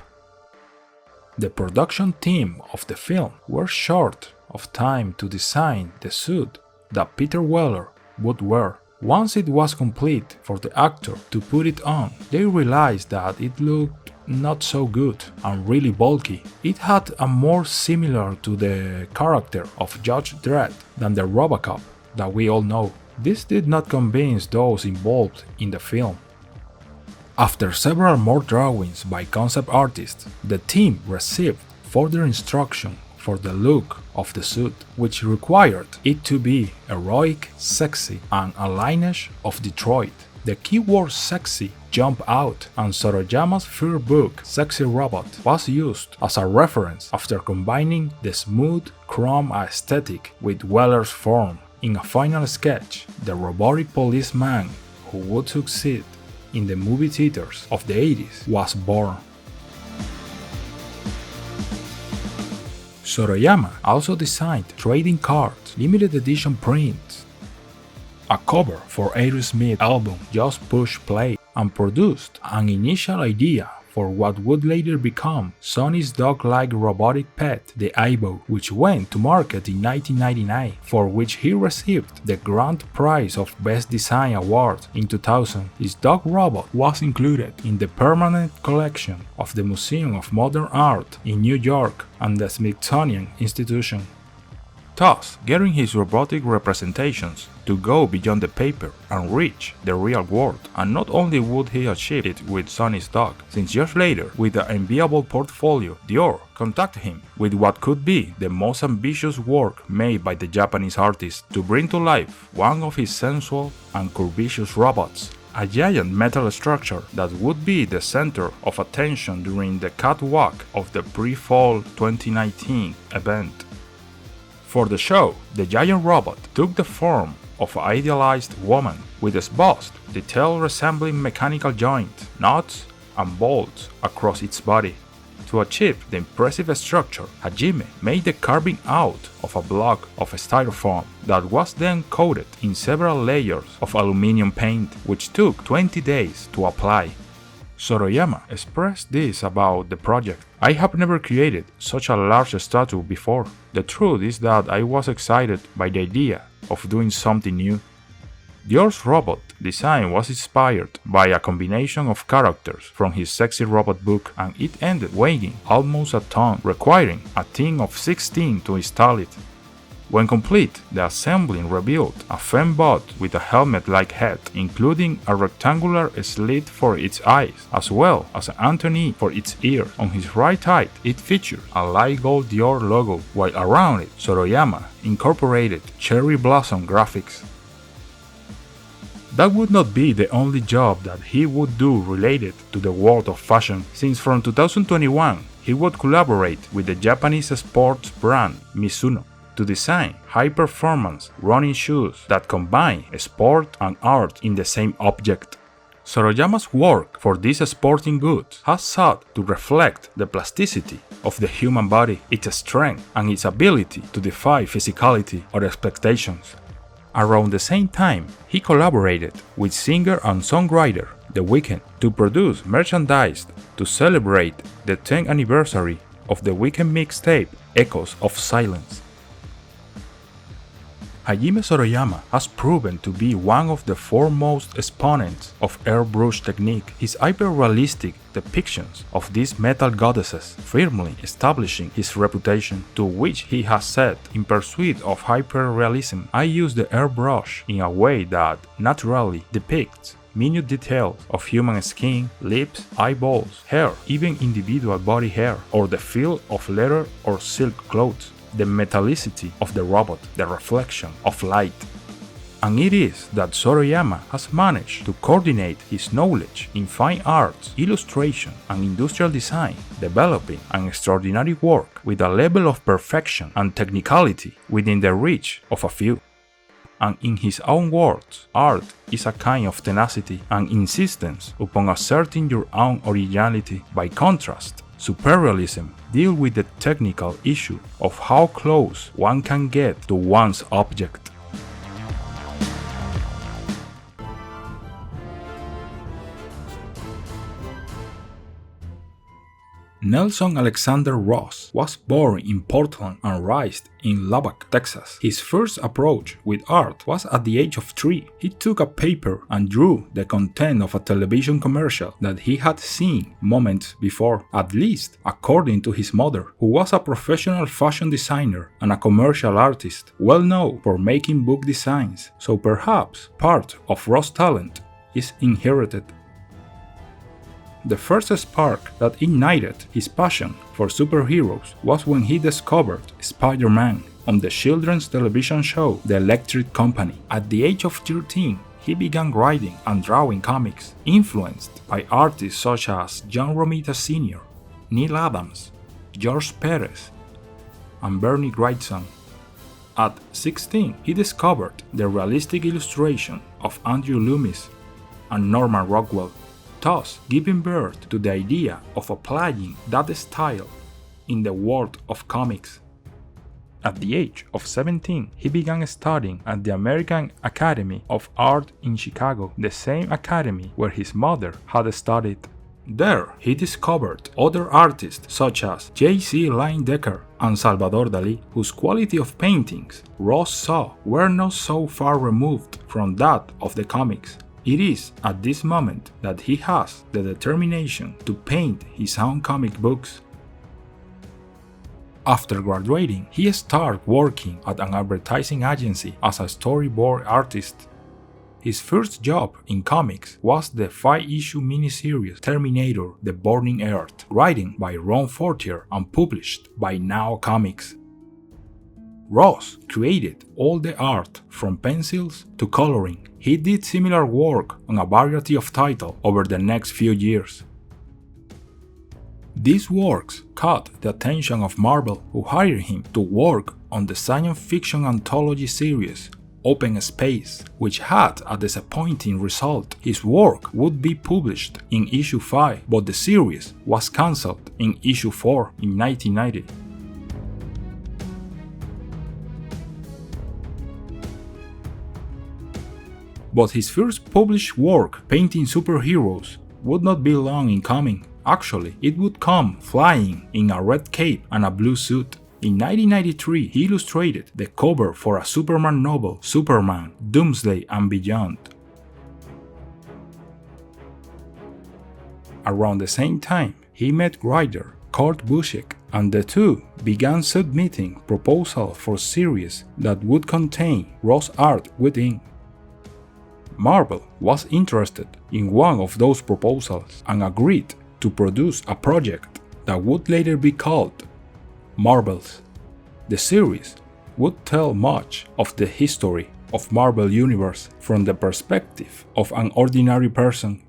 The production team of the film were short of time to design the suit that Peter Weller would wear. Once it was complete for the actor to put it on, they realized that it looked not so good and really bulky. It had a more similar to the character of Judge Dredd than the RoboCop that we all know. This did not convince those involved in the film. After several more drawings by concept artists, the team received further instruction for the look of the suit, which required it to be heroic, sexy, and a lineage of Detroit. The keyword sexy jumped out, and Soroyama's first book, Sexy Robot, was used as a reference after combining the smooth Crumb aesthetic with Weller's form. In a final sketch, the robotic policeman who would succeed in the movie theaters of the 80s was born. Soroyama also designed trading cards, limited edition prints, a cover for Aerosmith album Just Push Play, and produced an initial idea for what would later become Sony's dog-like robotic pet, the Aibo, which went to market in 1999, for which he received the Grand Prize of Best Design Award in 2000. His dog robot was included in the permanent collection of the Museum of Modern Art in New York and the Smithsonian Institution, thus getting his robotic representations to go beyond the paper and reach the real world. And not only would he achieve it with Sony's dog, since years later, with an enviable portfolio, Dior contacted him with what could be the most ambitious work made by the Japanese artist to bring to life one of his sensual and curvaceous robots, a giant metal structure that would be the center of attention during the catwalk of the pre-fall 2019 event. For the show, the giant robot took the form of an idealized woman with a bust, detail resembling mechanical joints, nuts, and bolts across its body. To achieve the impressive structure, Hajime made the carving out of a block of styrofoam that was then coated in several layers of aluminum paint, which took 20 days to apply. Soroyama expressed this about the project: "I have never created such a large statue before. The truth is that I was excited by the idea of doing something new." Dior's robot design was inspired by a combination of characters from his Sexy Robot book, and it ended weighing almost a ton, requiring a team of 16 to install it. When complete, the assembling revealed a fembot with a helmet-like head, including a rectangular slit for its eyes, as well as an antennae for its ear. On his right eye, it featured a light gold Dior logo, while around it, Soroyama incorporated cherry blossom graphics. That would not be the only job that he would do related to the world of fashion, since from 2021, he would collaborate with the Japanese sports brand Mizuno to design high-performance running shoes that combine sport and art in the same object. Soroyama's work for these sporting goods has sought to reflect the plasticity of the human body, its strength, and its ability to defy physicality or expectations. Around the same time, he collaborated with singer and songwriter The Weeknd to produce merchandise to celebrate the 10th anniversary of the Weeknd mixtape Echoes of Silence. Hajime Soroyama has proven to be one of the foremost exponents of airbrush technique. His hyper-realistic depictions of these metal goddesses firmly establishing his reputation, to which he has said, "In pursuit of hyper-realism, I use the airbrush in a way that naturally depicts minute details of human skin, lips, eyeballs, hair, even individual body hair, or the feel of leather or silk clothes, the metallicity of the robot, the reflection of light." And it is that Soroyama has managed to coordinate his knowledge in fine arts, illustration, and industrial design, developing an extraordinary work with a level of perfection and technicality within the reach of a few. And in his own words, art is a kind of tenacity and insistence upon asserting your own originality. By contrast, superrealism deals with the technical issue of how close one can get to one's object. Nelson Alexander Ross was born in Portland and raised in Lubbock, Texas. His first approach with art was at the age of 3. He took a paper and drew the content of a television commercial that he had seen moments before, at least according to his mother, who was a professional fashion designer and a commercial artist, well known for making book designs. So perhaps part of Ross' talent is inherited. The first spark that ignited his passion for superheroes was when he discovered Spider-Man on the children's television show The Electric Company. At the age of 13, he began writing and drawing comics, influenced by artists such as John Romita Sr., Neil Adams, George Perez, and Bernie Wrightson. At 16, he discovered the realistic illustration of Andrew Loomis and Norman Rockwell, thus giving birth to the idea of applying that style in the world of comics. At the age of 17, he began studying at the American Academy of Art in Chicago, the same academy where his mother had studied. There, he discovered other artists such as J.C. Leyendecker and Salvador Dalí, whose quality of paintings Ross saw were not so far removed from that of the comics. It is at this moment that he has the determination to paint his own comic books. After graduating, he started working at an advertising agency as a storyboard artist. His first job in comics was the 5-issue miniseries Terminator: The Burning Earth, written by Ron Fortier and published by Now Comics. Ross created all the art from pencils to coloring. He did similar work on a variety of titles over the next few years. These works caught the attention of Marvel, who hired him to work on the science fiction anthology series Open Space, which had a disappointing result. His work would be published in issue 5, but the series was cancelled in issue 4 in 1990. But his first published work, painting superheroes, would not be long in coming. Actually, it would come flying in a red cape and a blue suit. In 1993, he illustrated the cover for a Superman novel, Superman, Doomsday and Beyond. Around the same time, he met writer Kurt Busiek, and the two began submitting proposals for series that would contain Ross art within. Marvel was interested in one of those proposals and agreed to produce a project that would later be called Marvels. The series would tell much of the history of Marvel Universe from the perspective of an ordinary person.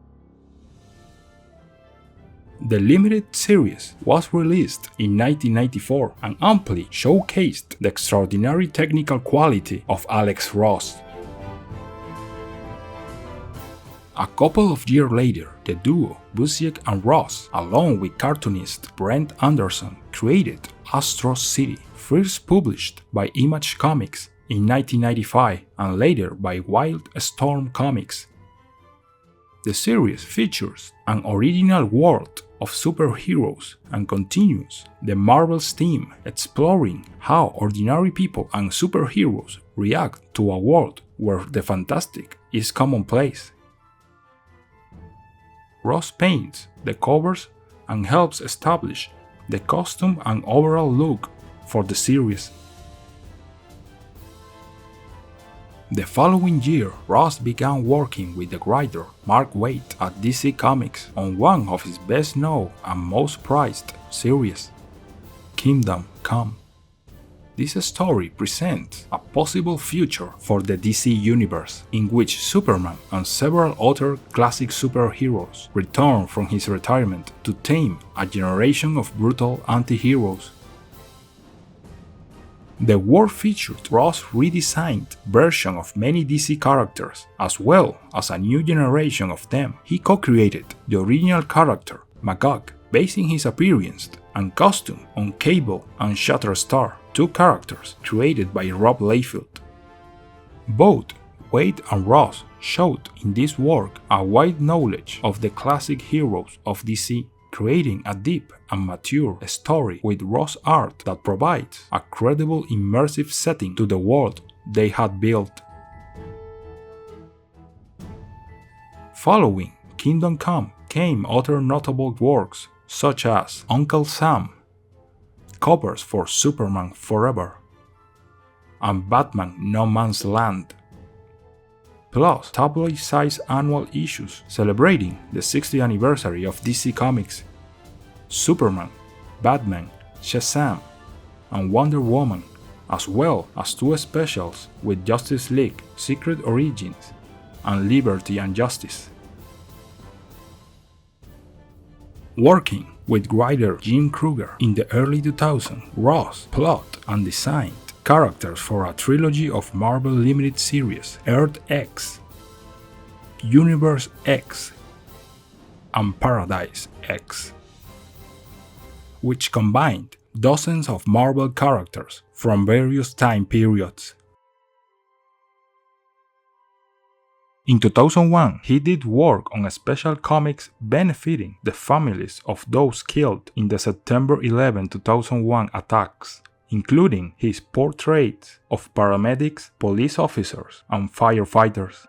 The limited series was released in 1994 and amply showcased the extraordinary technical quality of Alex Ross. A couple of years later, the duo Busiek and Ross, along with cartoonist Brent Anderson, created Astro City, first published by Image Comics in 1995 and later by Wild Storm Comics. The series features an original world of superheroes and continues the Marvel's theme, exploring how ordinary people and superheroes react to a world where the fantastic is commonplace. Ross paints the covers and helps establish the costume and overall look for the series. The following year, Ross began working with the writer Mark Waid at DC Comics on one of his best known and most prized series, Kingdom Come. This story presents a possible future for the DC universe, in which Superman and several other classic superheroes return from his retirement to tame a generation of brutal anti-heroes. The world featured Ross' redesigned version of many DC characters, as well as a new generation of them. He co-created the original character, Magog, basing his appearance and costume on Cable and Shatterstar, two characters created by Rob Liefeld. Both Waid and Ross showed in this work a wide knowledge of the classic heroes of DC, creating a deep and mature story with Ross art that provides a credible immersive setting to the world they had built. Following Kingdom Come came other notable works such as Uncle Sam, covers for Superman Forever, and Batman No Man's Land. plus tabloid-sized annual issues celebrating the 60th anniversary of DC Comics, Superman, Batman, Shazam, and Wonder Woman, as well as 2 specials with Justice League, Secret Origins, and Liberty and Justice. Working with writer Jim Krueger in the early 2000s, Ross plot and designed characters for a trilogy of Marvel Limited Series Earth X, Universe X, and Paradise X, which combined dozens of Marvel characters from various time periods. In 2001, he did work on special comics benefiting the families of those killed in the September 11, 2001 attacks, including his portraits of paramedics, police officers, and firefighters.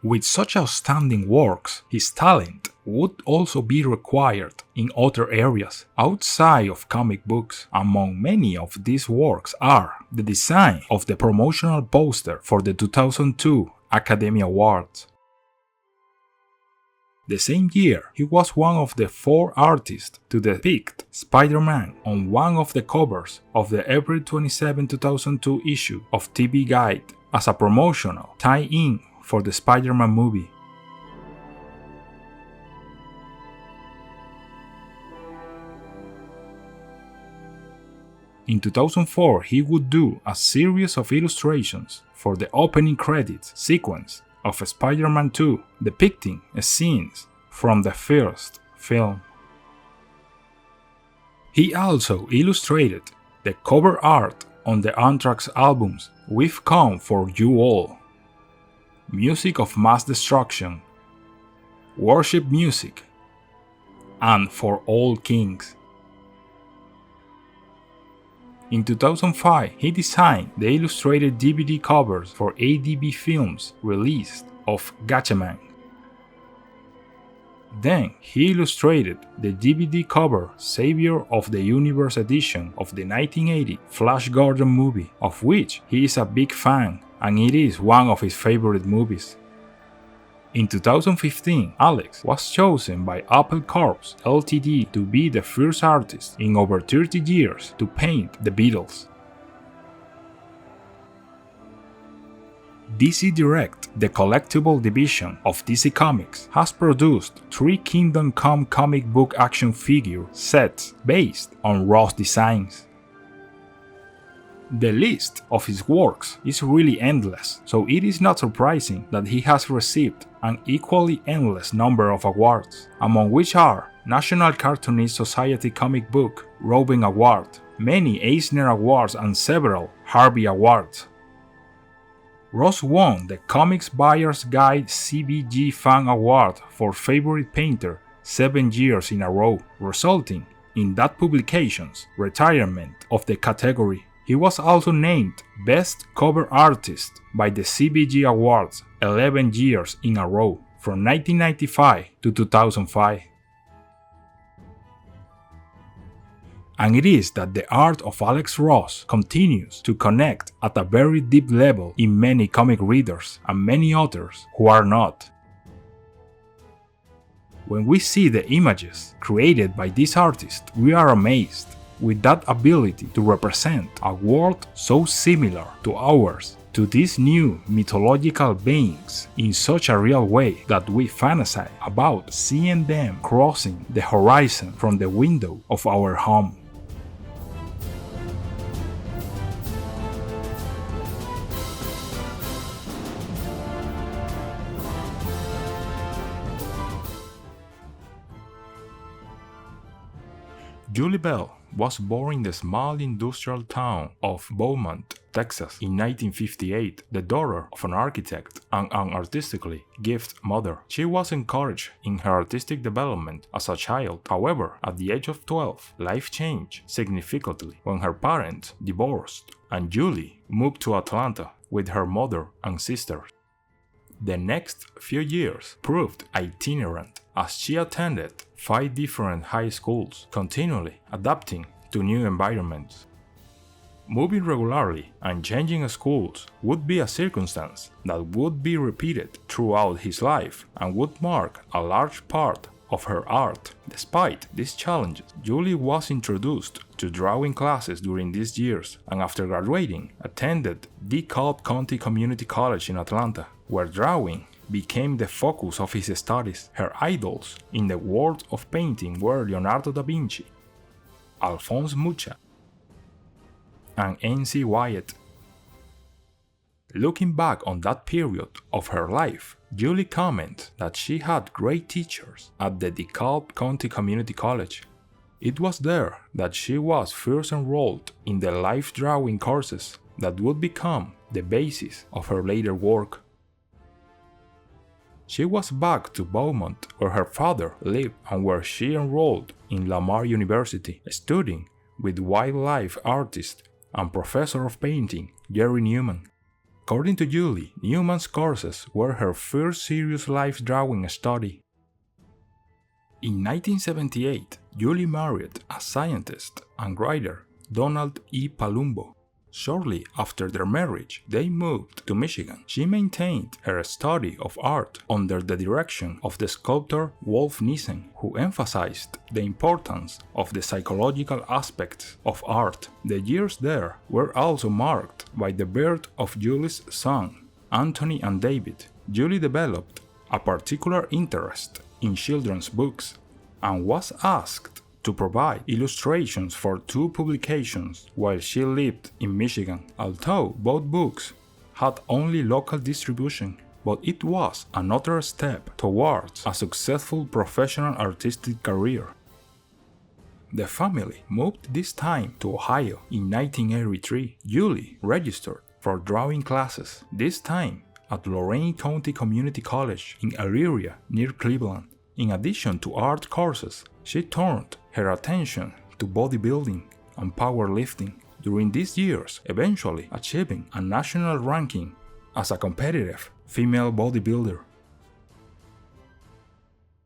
With such outstanding works, his talent would also be required in other areas outside of comic books. Among many of these works are the design of the promotional poster for the 2002 Academy Awards. The same year, he was one of the 4 artists to depict Spider-Man on one of the covers of the April 27, 2002 issue of TV Guide as a promotional tie-in for the Spider-Man movie. In 2004, he would do a series of illustrations for the opening credits sequence of Spider-Man 2, depicting scenes from the first film. He also illustrated the cover art on the Anthrax albums We've Come For You All, Music of Mass Destruction, Worship Music, and For All Kings. In 2005, he designed the illustrated DVD covers for ADB Films' release of Gatchaman. Then he illustrated the DVD cover Savior of the Universe edition of the 1980 Flash Gordon movie, of which he is a big fan and it is one of his favorite movies. In 2015, Alex was chosen by Apple Corps Ltd. To be the first artist in over 30 years to paint the Beatles. DC Direct, the collectible division of DC Comics, has produced 3 Kingdom Come comic book action figure sets based on Ross designs. The list of his works is really endless, so it is not surprising that he has received an equally endless number of awards, among which are National Cartoonist Society Comic Book Robin Award, many Eisner Awards and several Harvey Awards. Ross won the Comics Buyer's Guide CBG Fan Award for Favorite Painter 7 years in a row, resulting in that publication's retirement of the category. He was also named Best Cover Artist by the CBG Awards 11 years in a row, from 1995 to 2005. And it is that the art of Alex Ross continues to connect at a very deep level in many comic readers and many others who are not. When we see the images created by this artist, we are amazed with that ability to represent a world so similar to ours, to these new mythological beings in such a real way that we fantasize about seeing them crossing the horizon from the window of our home. Julie Bell was born in the small industrial town of Beaumont, Texas in 1958, the daughter of an architect and an artistically gifted mother. She was encouraged in her artistic development as a child. However, at the age of 12, life changed significantly when her parents divorced and Julie moved to Atlanta with her mother and sisters. The next few years proved itinerant as she attended 5 different high schools, continually adapting to new environments. Moving regularly and changing schools would be a circumstance that would be repeated throughout his life and would mark a large part of her art. Despite these challenges, Julie was introduced to drawing classes during these years and after graduating attended DeKalb County Community College in Atlanta, where drawing became the focus of his studies. Her idols in the world of painting were Leonardo da Vinci, Alphonse Mucha, and N.C. Wyatt. Looking back on that period of her life, Julie commented that she had great teachers at the DeKalb County Community College. It was there that she was first enrolled in the life drawing courses that would become the basis of her later work. She was back to Beaumont, where her father lived and where she enrolled in Lamar University, studying with wildlife artist and professor of painting Jerry Newman. According to Julie, Newman's courses were her first serious life drawing study. In 1978, Julie married a scientist and writer, Donald E. Palumbo. Shortly after their marriage, they moved to Michigan. She maintained her study of art under the direction of the sculptor Wolf Nissen, who emphasized the importance of the psychological aspects of art. The years there were also marked by the birth of Julie's son, Anthony and David. Julie developed a particular interest in children's books and was asked to provide illustrations for 2 publications while she lived in Michigan. Although both books had only local distribution, but it was another step towards a successful professional artistic career. The family moved this time to Ohio in 1983. Julie registered for drawing classes, this time at Lorain County Community College in Elyria near Cleveland. In addition to art courses, she turned her attention to bodybuilding and powerlifting during these years, eventually achieving a national ranking as a competitive female bodybuilder.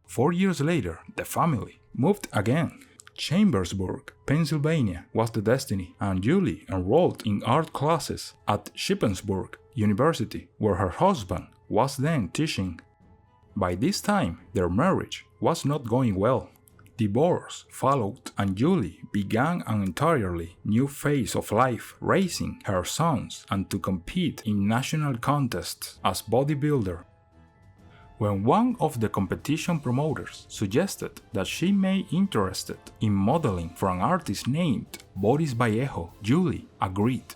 4 years later, the family moved again. Chambersburg, Pennsylvania was the destiny, and Julie enrolled in art classes at Shippensburg University, where her husband was then teaching. By this time, their marriage was not going well. Divorce followed, and Julie began an entirely new phase of life, raising her sons and to compete in national contests as bodybuilder. When one of the competition promoters suggested that she may be interested in modeling for an artist named Boris Vallejo, Julie agreed.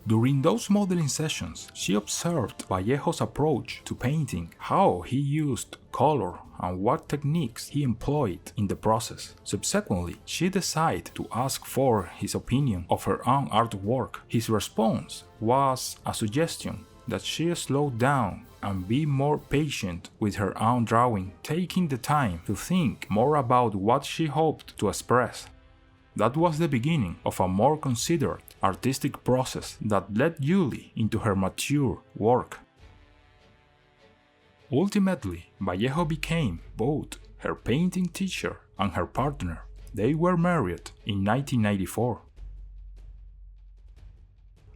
During those modeling sessions, she observed Vallejo's approach to painting, how he used color and what techniques he employed in the process. Subsequently, she decided to ask for his opinion of her own artwork. His response was a suggestion that she slow down and be more patient with her own drawing, taking the time to think more about what she hoped to express. That was the beginning of a more considered artistic process that led Julie into her mature work. Ultimately, Vallejo became both her painting teacher and her partner. They were married in 1994.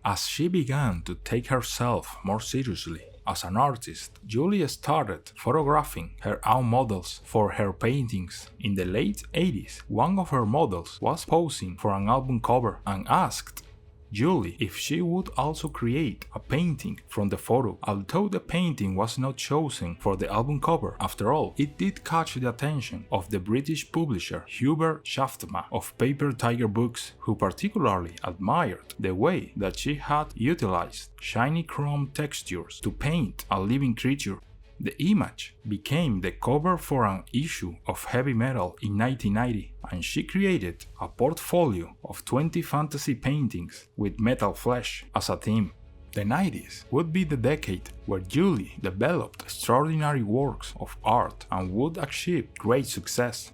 As she began to take herself more seriously as an artist, Julie started photographing her own models for her paintings. In the late 80s, one of her models was posing for an album cover and asked Julie if she would also create a painting from the photo. Although the painting was not chosen for the album cover, after all, it did catch the attention of the British publisher Hubert Shaftma of Paper Tiger Books, who particularly admired the way that she had utilized shiny chrome textures to paint a living creature. The image became the cover for an issue of Heavy Metal in 1990, and she created a portfolio of 20 fantasy paintings with metal flesh as a theme. The 90s would be the decade where Julie developed extraordinary works of art and would achieve great success.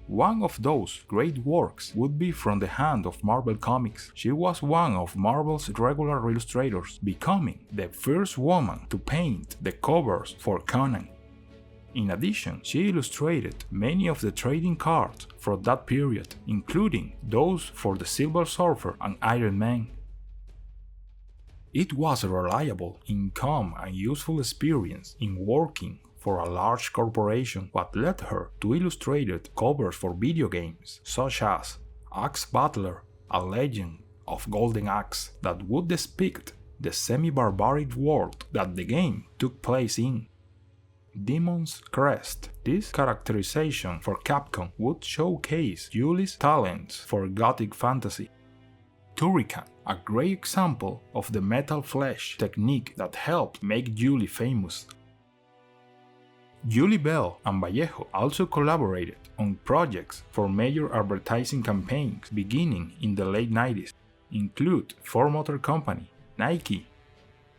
One of those great works would be from the hand of Marvel Comics. She was one of Marvel's regular illustrators, becoming the first woman to paint the covers for Conan. In addition, she illustrated many of the trading cards from that period, including those for the Silver Surfer and Iron Man. It was a reliable income and useful experience in working for a large corporation what led her to illustrate covers for video games such as Axe Battler, a legend of Golden Axe that would depict the semi-barbaric world that the game took place in. Demon's Crest. This characterization for Capcom would showcase Julie's talents for gothic fantasy. Turrican, a great example of the metal flesh technique that helped make Julie famous. Julie Bell and Vallejo also collaborated on projects for major advertising campaigns beginning in the late 90s, include Ford Motor Company, Nike,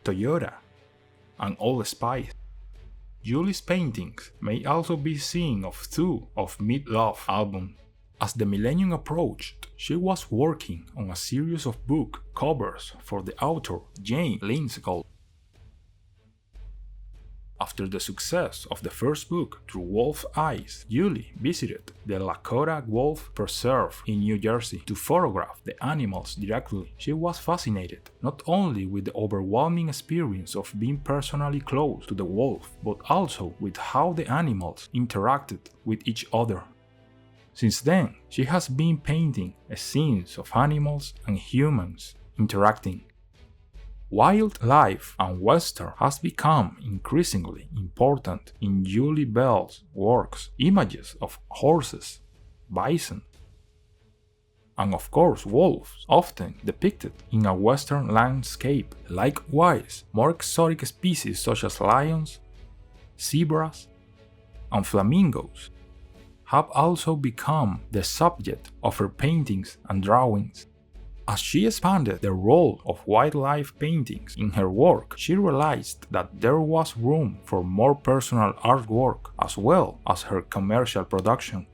Toyota, and Old Spice. Julie's paintings may also be seen of two of Mid-Love albums. As the millennium approached, she was working on a series of book covers for the author Jane Linsgold. After the success of the first book, Through Wolf Eyes, Julie visited the Lakota Wolf Preserve in New Jersey to photograph the animals directly. She was fascinated not only with the overwhelming experience of being personally close to the wolf, but also with how the animals interacted with each other. Since then, she has been painting scenes of animals and humans interacting. Wildlife and Western has become increasingly important in Julie Bell's works. Images of horses, bison, and of course wolves, often depicted in a Western landscape. Likewise, more exotic species such as lions, zebras, and flamingos have also become the subject of her paintings and drawings. As she expanded the role of wildlife paintings in her work, she realized that there was room for more personal artwork as well as her commercial production.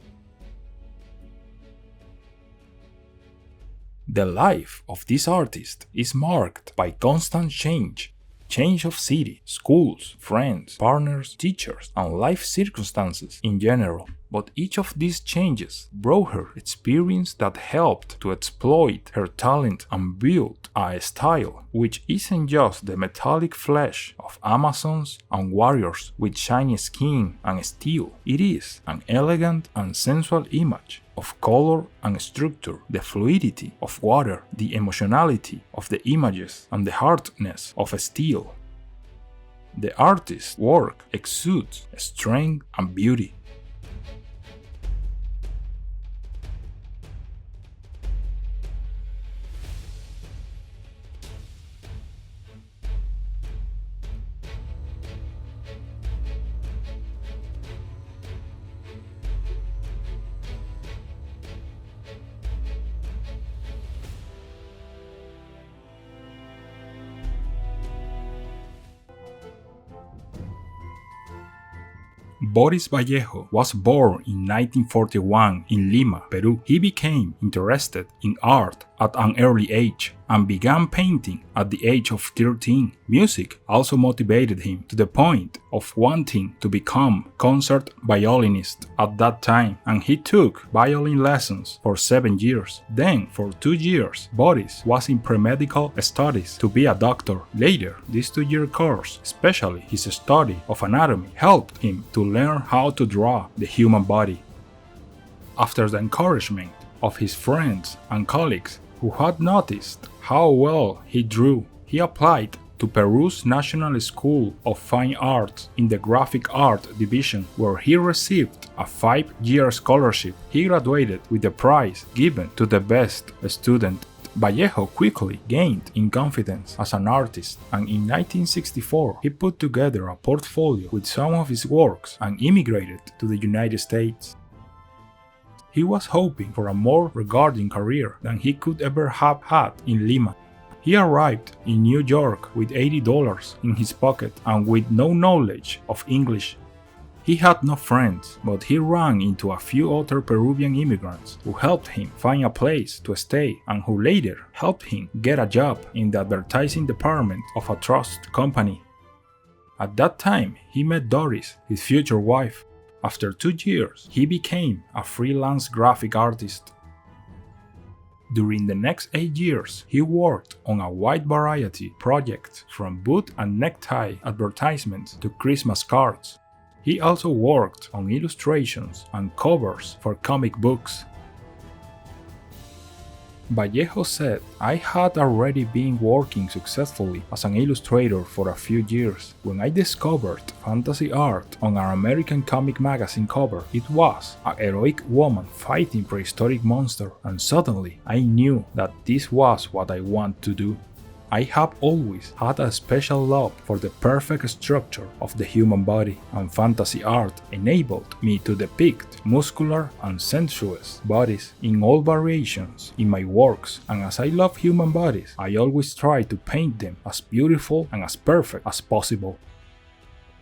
The life of this artist is marked by constant change of city, schools, friends, partners, teachers, and life circumstances in general. But each of these changes brought her experience that helped to exploit her talent and build a style which isn't just the metallic flesh of Amazons and warriors with shiny skin and steel. It is an elegant and sensual image of color and structure, the fluidity of water, the emotionality of the images, and the hardness of steel. The artist's work exudes strength and beauty. Boris Vallejo was born in 1941 in Lima, Peru. He became interested in art at an early age and began painting at the age of 13. Music also motivated him to the point of wanting to become concert violinist at that time, and he took violin lessons for 7 years. Then, for 2 years, Boris was in pre-medical studies to be a doctor. Later, this 2-year course, especially his study of anatomy, helped him to learn how to draw the human body. After the encouragement of his friends and colleagues who had noticed how well he drew, he applied to Peru's National School of Fine Arts in the Graphic Art Division, where he received a 5-year scholarship. He graduated with the prize given to the best student. Vallejo quickly gained in confidence as an artist, and in 1964 he put together a portfolio with some of his works and immigrated to the United States. He was hoping for a more rewarding career than he could ever have had in Lima. He arrived in New York with $80 in his pocket and with no knowledge of English. He had no friends, but he ran into a few other Peruvian immigrants who helped him find a place to stay and who later helped him get a job in the advertising department of a trust company. At that time, he met Doris, his future wife. After 2 years, he became a freelance graphic artist. During the next 8 years, he worked on a wide variety of projects from boot and necktie advertisements to Christmas cards. He also worked on illustrations and covers for comic books. Vallejo said, "I had already been working successfully as an illustrator for a few years. When I discovered fantasy art on an American comic magazine cover, it was a heroic woman fighting prehistoric monsters, and suddenly I knew that this was what I want to do. I have always had a special love for the perfect structure of the human body, and fantasy art enabled me to depict muscular and sensuous bodies in all variations in my works, and as I love human bodies, I always try to paint them as beautiful and as perfect as possible."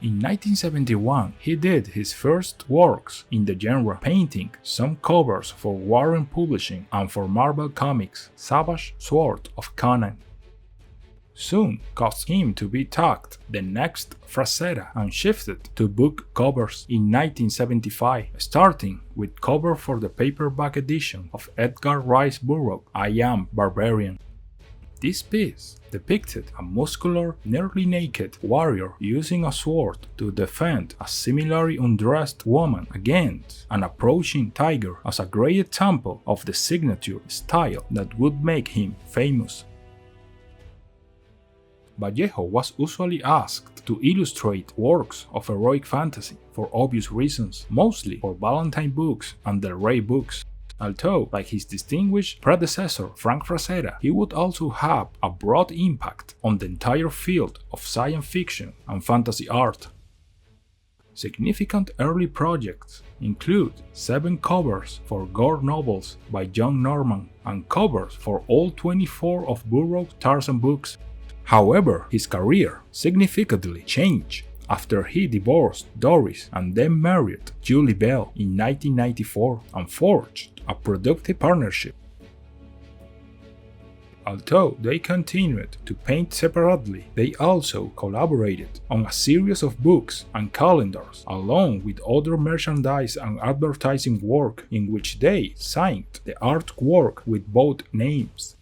In 1971, he did his first works in the genre, painting some covers for Warren Publishing and for Marvel Comics' Savage Sword of Conan. Soon caused him to be tagged the next Frazetta and shifted to book covers in 1975, starting with cover for the paperback edition of Edgar Rice Burroughs' I Am Barbarian. This piece depicted a muscular, nearly naked warrior using a sword to defend a similarly undressed woman against an approaching tiger as a great example of the signature style that would make him famous. Vallejo was usually asked to illustrate works of heroic fantasy for obvious reasons, mostly for Valentine books and Del Rey books. Although, like his distinguished predecessor Frank Frazetta, he would also have a broad impact on the entire field of science fiction and fantasy art. Significant early projects include 7 covers for gore novels by John Norman and covers for all 24 of Burroughs' Tarzan books. However, his career significantly changed after he divorced Doris and then married Julie Bell in 1994 and forged a productive partnership. Although they continued to paint separately, they also collaborated on a series of books and calendars, along with other merchandise and advertising work in which they signed the artwork with both names.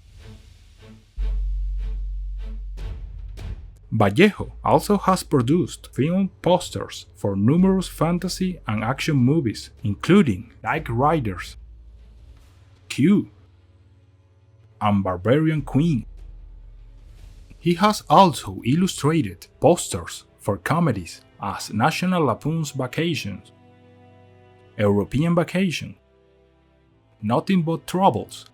Vallejo also has produced film posters for numerous fantasy and action movies, including Knight Riders, Q, and Barbarian Queen. He has also illustrated posters for comedies as National Lampoon's Vacations, European Vacation, Nothing But Troubles,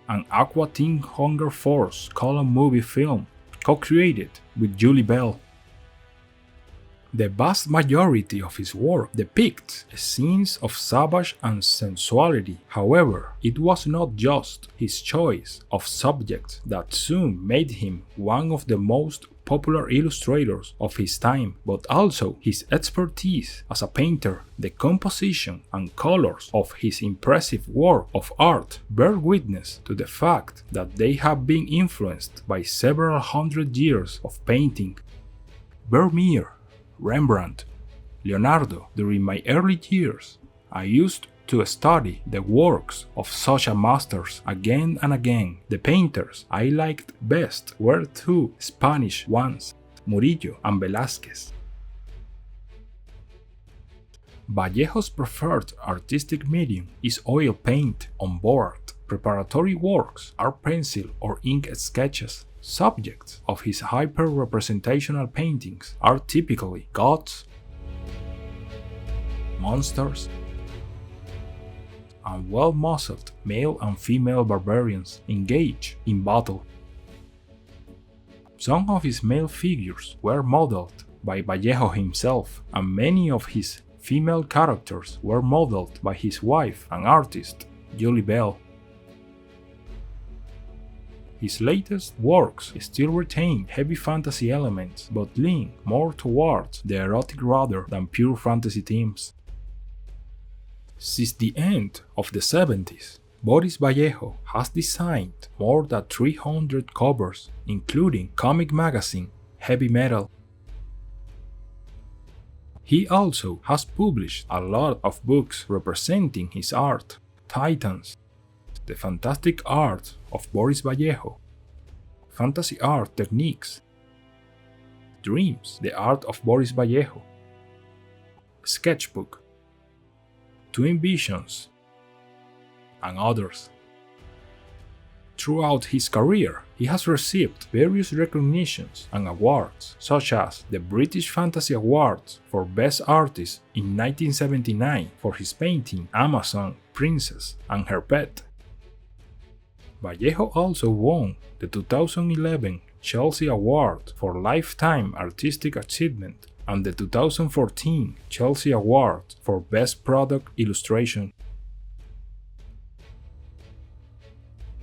and Aqua Teen Hunger Force color movie film, co-created with Julie Bell. The vast majority of his work depicts scenes of savage and sensuality. However, it was not just his choice of subjects that soon made him one of the most popular illustrators of his time, but also his expertise as a painter. The composition and colors of his impressive work of art bear witness to the fact that they have been influenced by several hundred years of painting. Vermeer, Rembrandt, Leonardo. During my early years, I used to study the works of such masters again and again. The painters I liked best were 2 Spanish ones, Murillo and Velázquez. Vallejo's preferred artistic medium is oil paint on board. Preparatory works are pencil or ink sketches. Subjects of his hyper-representational paintings are typically gods, monsters, and well-muscled male and female barbarians engaged in battle. Some of his male figures were modeled by Vallejo himself, and many of his female characters were modeled by his wife and artist, Julie Bell. His latest works still retain heavy fantasy elements, but lean more towards the erotic rather than pure fantasy themes. Since the end of the 70s, Boris Vallejo has designed more than 300 covers, including comic magazine, heavy metal, He also has published a lot of books representing his art: Titans, The Fantastic Art of Boris Vallejo, Fantasy Art Techniques, Dreams, The Art of Boris Vallejo, Sketchbook, Twin Visions, and others. Throughout his career, he has received various recognitions and awards, such as the British Fantasy Awards for Best Artist in 1979 for his painting Amazon, Princess, and Her Pet. Vallejo also won the 2011 Chelsea Award for Lifetime Artistic Achievement and the 2014 Chelsea Award for Best Product Illustration.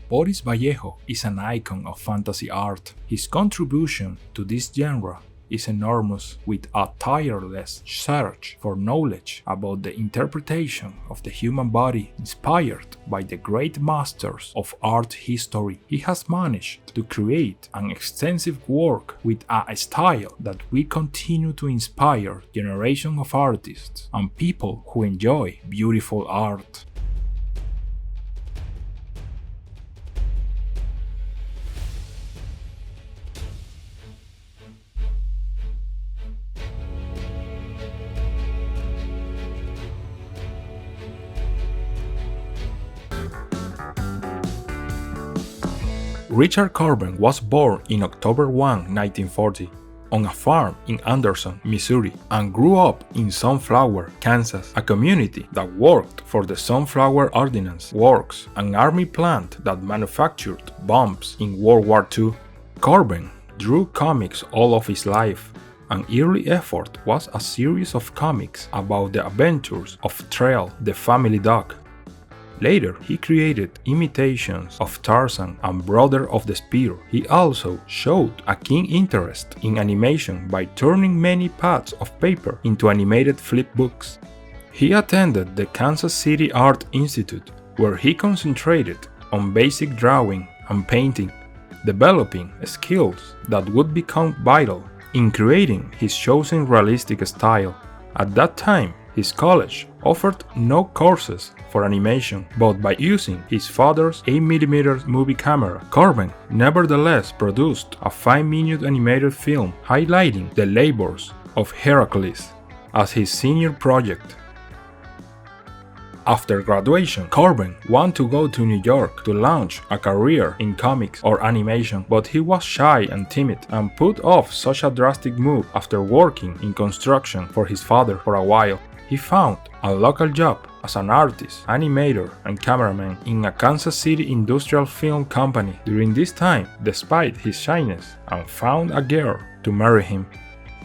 Boris Vallejo is an icon of fantasy art. His contribution to this genre is enormous, with a tireless search for knowledge about the interpretation of the human body inspired by the great masters of art history. He has managed to create an extensive work with a style that will continue to inspire generations of artists and people who enjoy beautiful art. Richard Corben was born in October 1, 1940, on a farm in Anderson, Missouri, and grew up in Sunflower, Kansas, a community that worked for the Sunflower Ordnance Works, an army plant that manufactured bombs in World War II. Corben drew comics all of his life. An early effort was a series of comics about the adventures of Trail, the family dog. Later, he created imitations of Tarzan and Brother of the Spear. He also showed a keen interest in animation by turning many pads of paper into animated flip books. He attended the Kansas City Art Institute, where he concentrated on basic drawing and painting, developing skills that would become vital in creating his chosen realistic style. At that time, his college offered no courses for animation, but by using his father's 8mm movie camera, Corben nevertheless produced a 5-minute animated film highlighting the labors of Heracles as his senior project. After graduation, Corben wanted to go to New York to launch a career in comics or animation, but he was shy and timid and put off such a drastic move after working in construction for his father for a while. He found a local job as an artist, animator, and cameraman in a Kansas City industrial film company during this time, despite his shyness, and found a girl to marry him.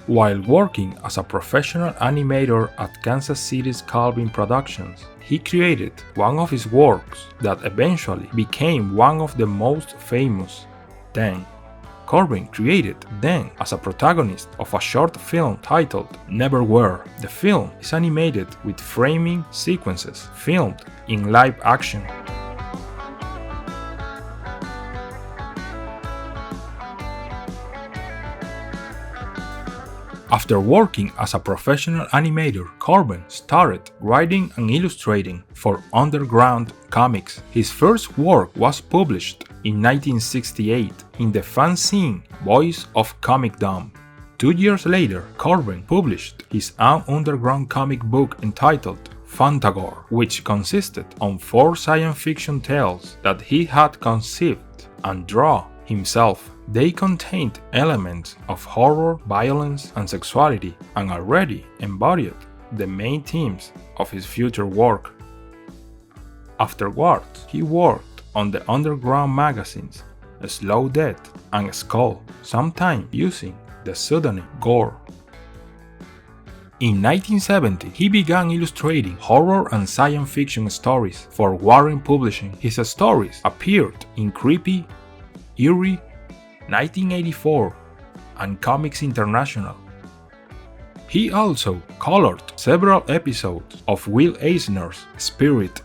While working as a professional animator at Kansas City's Calvin Productions, he created one of his works that eventually became one of the most famous, Den. Corben created Den as a protagonist of a short film titled Neverwhere. The film is animated with framing sequences filmed in live action. After working as a professional animator, Corben started writing and illustrating for Underground Comics. His first work was published in 1968 in the fanzine Voice of Comicdom. 2 years later, Corben published his own underground comic book entitled Fantagor, which consisted of 4 science fiction tales that he had conceived and drawn himself. They contained elements of horror, violence, and sexuality, and already embodied the main themes of his future work. Afterwards, he worked on the underground magazines Slow Death and Skull, sometimes using the pseudonym Gore. In 1970, he began illustrating horror and science fiction stories for Warren Publishing. His stories appeared in Creepy, Eerie, 1984, and Comics International. He also colored several episodes of Will Eisner's Spirit.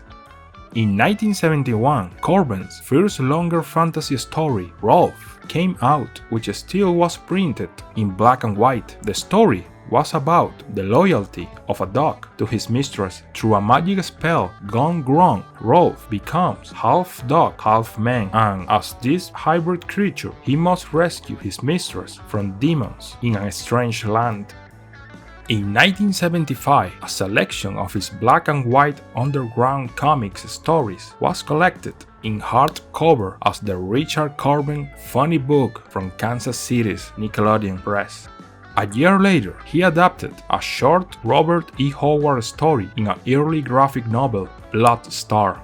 In 1971, Corben's first longer fantasy story, Rolf, came out, which still was printed in black and white. The story was about the loyalty of a dog to his mistress. Through a magic spell gone wrong, Rolf becomes half dog, half man, and as this hybrid creature, he must rescue his mistress from demons in a strange land. In 1975, a selection of his black and white underground comics stories was collected in hardcover as the Richard Corben Funny Book from Kansas City's Nickelodeon Press. A year later, he adapted a short Robert E. Howard story in an early graphic novel, Blood Star.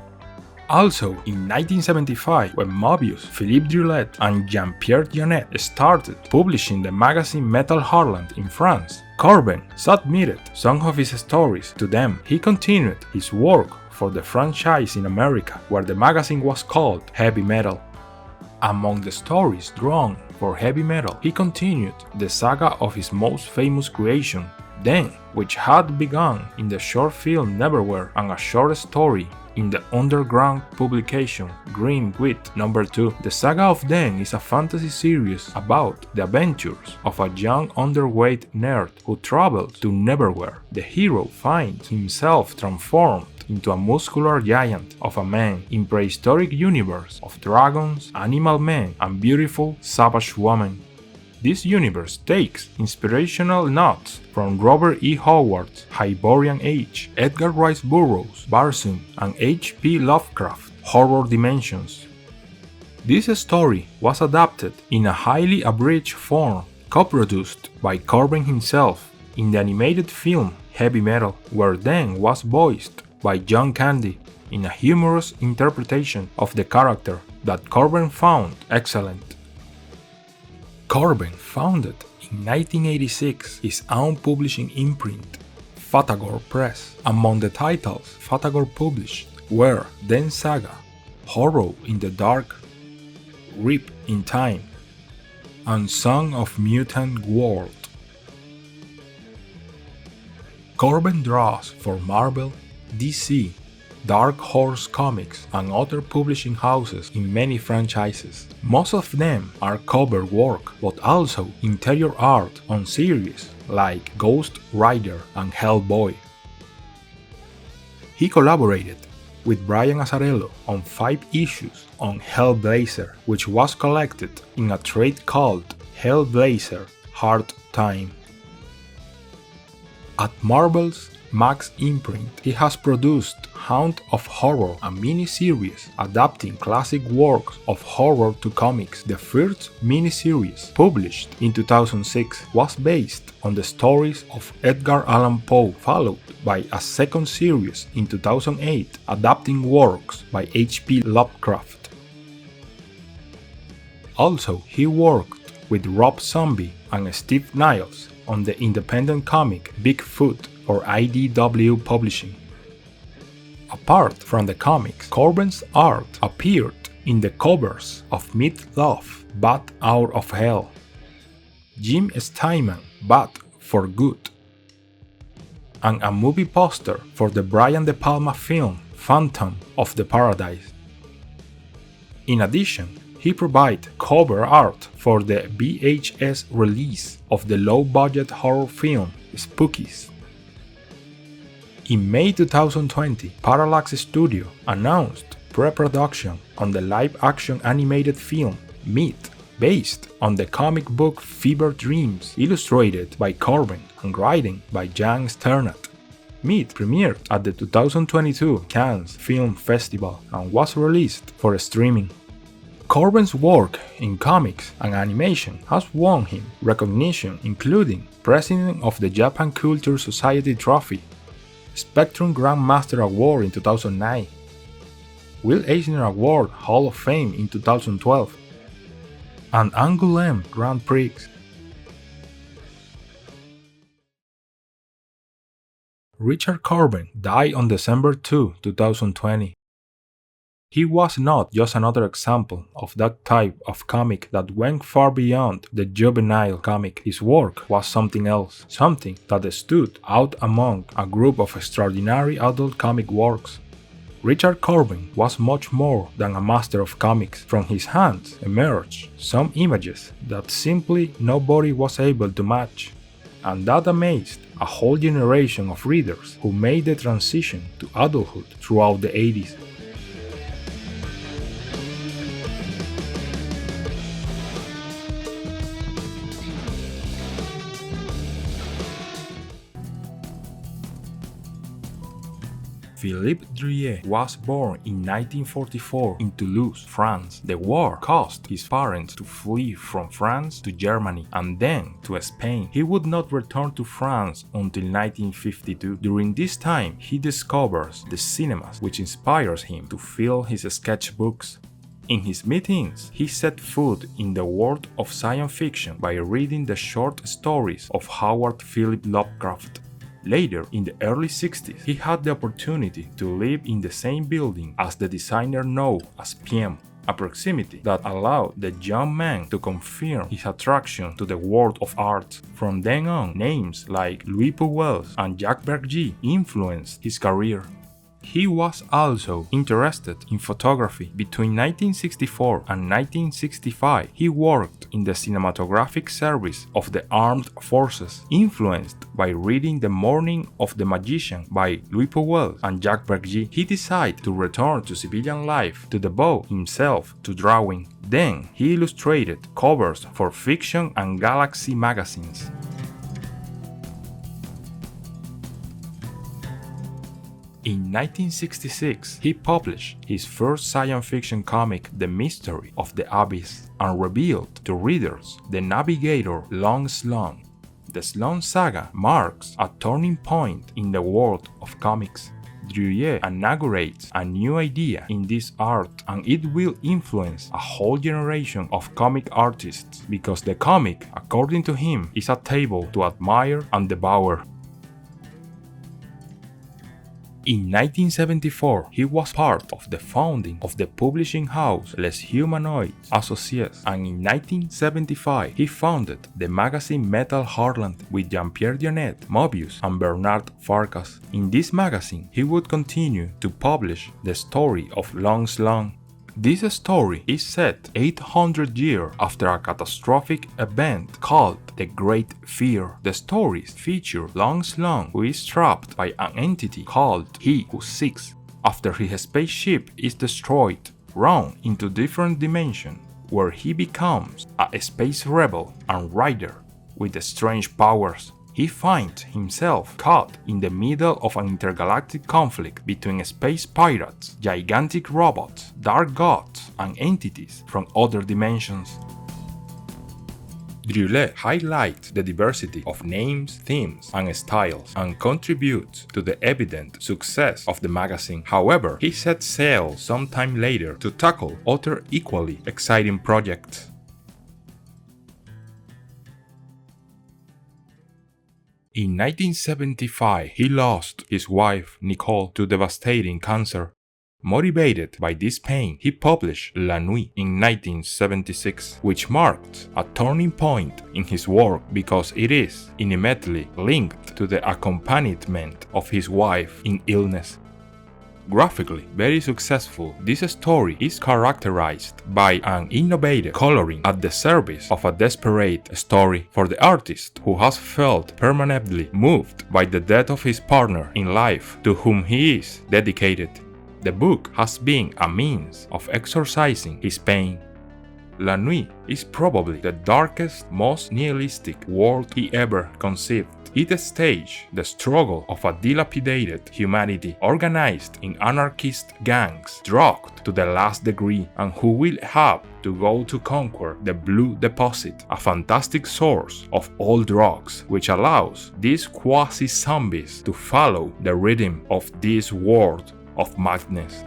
Also, in 1975, when Mœbius, Philippe Druillet, and Jean-Pierre Jeunet started publishing the magazine Metal Heartland in France, Corben submitted some of his stories to them. He continued his work for the franchise in America, where the magazine was called Heavy Metal. Among the stories drawn for Heavy Metal, he continued the saga of his most famous creation, Den, which had begun in the short film Neverwhere and a short story in the underground publication Green Wheat No. 2. The saga of Den is a fantasy series about the adventures of a young underweight nerd who travels to Neverwhere. The hero finds himself transformed into a muscular giant of a man in prehistoric universe of dragons, animal men, and beautiful savage women. This universe takes inspirational notes from Robert E. Howard's Hyborian Age, Edgar Rice Burroughs' Barsoom, and H.P. Lovecraft's Horror Dimensions. This story was adapted in a highly abridged form, co-produced by Corben himself in the animated film Heavy Metal, where Den was voiced by John Candy in a humorous interpretation of the character that Corben found excellent. Corben founded in 1986 his own publishing imprint, Fatagor Press. Among the titles Fatagor published were Den Saga, Horror in the Dark, Rip in Time, and Song of Mutant World. Corben draws for Marvel, DC, Dark Horse Comics, and other publishing houses in many franchises. Most of them are cover work, but also interior art on series like Ghost Rider and Hellboy. He collaborated with Brian Azzarello on 5 issues on Hellblazer, which was collected in a trade called Hellblazer Hard Time. At Marvel's Max imprint, he has produced Haunt of Horror, a mini-series adapting classic works of horror to comics. The first mini-series, published in 2006, was based on the stories of Edgar Allan Poe, followed by a second series in 2008 adapting works by H.P. Lovecraft. Also, he worked with Rob Zombie and Steve Niles on the independent comic Bigfoot for IDW Publishing. Apart from the comics, Corben's art appeared in the covers of Meat Loaf, Bat Out of Hell, Jim Steinman, Bat for Good, and a movie poster for the Brian De Palma film Phantom of the Paradise. In addition, he provided cover art for the VHS release of the low-budget horror film Spookies. In May 2020, Parallax Studio announced pre-production on the live-action animated film Meat, based on the comic book Fever Dreams, illustrated by Corben and writing by Jan Sternat. Meat premiered at the 2022 Cannes Film Festival and was released for streaming. Corben's work in comics and animation has won him recognition, including President of the Japan Culture Society Trophy, Spectrum Grandmaster Award in 2009, Will Eisner Award Hall of Fame in 2012, and Angoulême Grand Prix. Richard Corben died on December 2, 2020. He was not just another example of that type of comic that went far beyond the juvenile comic. His work was something else, something that stood out among a group of extraordinary adult comic works. Richard Corben was much more than a master of comics. From his hands emerged some images that simply nobody was able to match. and that amazed a whole generation of readers who made the transition to adulthood throughout the 80s. Philippe Druillet was born in 1944 in Toulouse, France. The war caused his parents to flee from France to Germany and then to Spain. He would not return to France until 1952. During this time, he discovers the cinemas, which inspires him to fill his sketchbooks. In his meetings, he set foot in the world of science fiction by reading the short stories of Howard Philip Lovecraft. Later, in the early 60s, he had the opportunity to live in the same building as the designer known as PM, a proximity that allowed the young man to confirm his attraction to the world of art. From then on, names like Louis Pujols and Jacques Bergier influenced his career. He was also interested in photography. Between 1964 and 1965, he worked in the cinematographic service of the armed forces. Influenced by reading The Morning of the Magician by Louis Pujols and Jacques Bergier, he decided to return to civilian life to devote himself to drawing. Then, he illustrated covers for Fiction and Galaxy magazines. In 1966, he published his first science fiction comic, The Mystery of the Abyss, and revealed to readers the navigator Long Slung. The Slung saga marks a turning point in the world of comics. Druillet inaugurates a new idea in this art, and it will influence a whole generation of comic artists because the comic, according to him, is a table to admire and devour. In 1974, he was part of the founding of the publishing house Les Humanoids Associés, and in 1975 he founded the magazine Metal Heartland with Jean-Pierre Dionnet, Mœbius, and Bernard Farkas. In this magazine, he would continue to publish the story of Long Slung. This story is set 800 years after a catastrophic event called the Great Fear. The stories feature Long Slung, who is trapped by an entity called He Who Seeks. After his spaceship is destroyed, run into different dimensions, where he becomes a space rebel and rider with strange powers. He finds himself caught in the middle of an intergalactic conflict between space pirates, gigantic robots, dark gods, and entities from other dimensions. Druillet highlights the diversity of names, themes, and styles, and contributes to the evident success of the magazine. However, he set sail sometime later to tackle other equally exciting projects. In 1975, he lost his wife, Nicole, to devastating cancer. Motivated by this pain, he published La Nuit in 1976, which marked a turning point in his work because it is intimately linked to the accompaniment of his wife in illness. Graphically very successful, this story is characterized by an innovative coloring at the service of a desperate story for the artist who has felt permanently moved by the death of his partner in life to whom he is dedicated. The book has been a means of exorcising his pain. La Nuit is probably the darkest, most nihilistic world he ever conceived. It staged the struggle of a dilapidated humanity organized in anarchist gangs, drugged to the last degree, and who will have to go to conquer the Blue Deposit, a fantastic source of all drugs, which allows these quasi-zombies to follow the rhythm of this world of madness.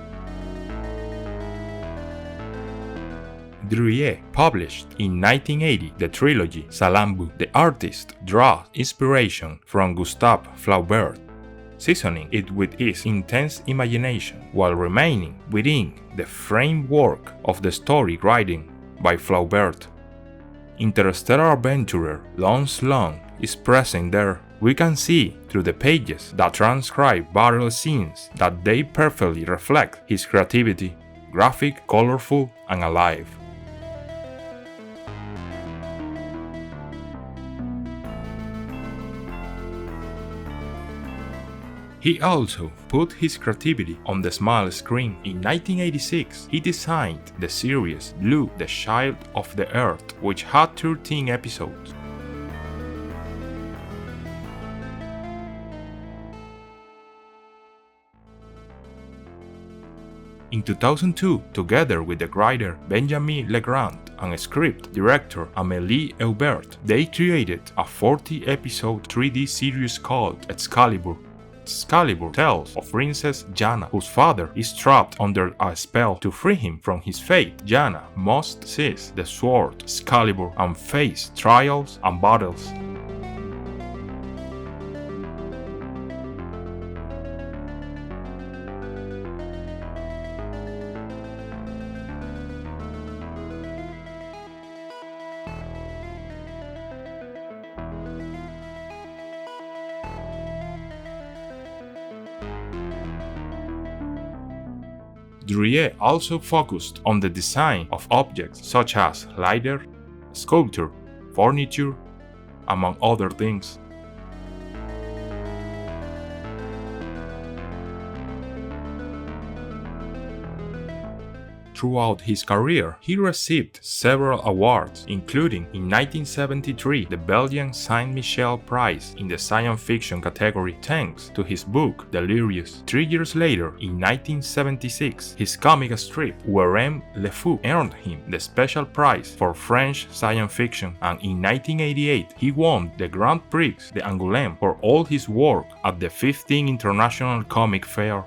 Druillet published in 1980 the trilogy Salammbô. The artist draws inspiration from Gustave Flaubert, seasoning it with his intense imagination while remaining within the framework of the story writing by Flaubert. Interstellar adventurer Long Slung is present there. We can see through the pages that transcribe battle scenes that they perfectly reflect his creativity, graphic, colorful, and alive. He also put his creativity on the small screen. In 1986, he designed the series Blue, the Child of the Earth, which had 13 episodes. In 2002, together with the writer Benjamin Legrand and script director Amélie Eubert, they created a 40-episode 3D series called Excalibur. Excalibur tells of Princess Jana, whose father is trapped under a spell. To free him from his fate, Jana must seize the sword Excalibur and face trials and battles. Druillet also focused on the design of objects such as leather, sculpture, furniture, among other things. Throughout his career, he received several awards, including in 1973 the Belgian Saint-Michel Prize in the science fiction category thanks to his book Delirious. 3 years later, in 1976, his comic strip Ouerem Le Fou earned him the special prize for French science fiction, and in 1988 he won the Grand Prix d'Angoulême for all his work at the 15th International Comic Fair.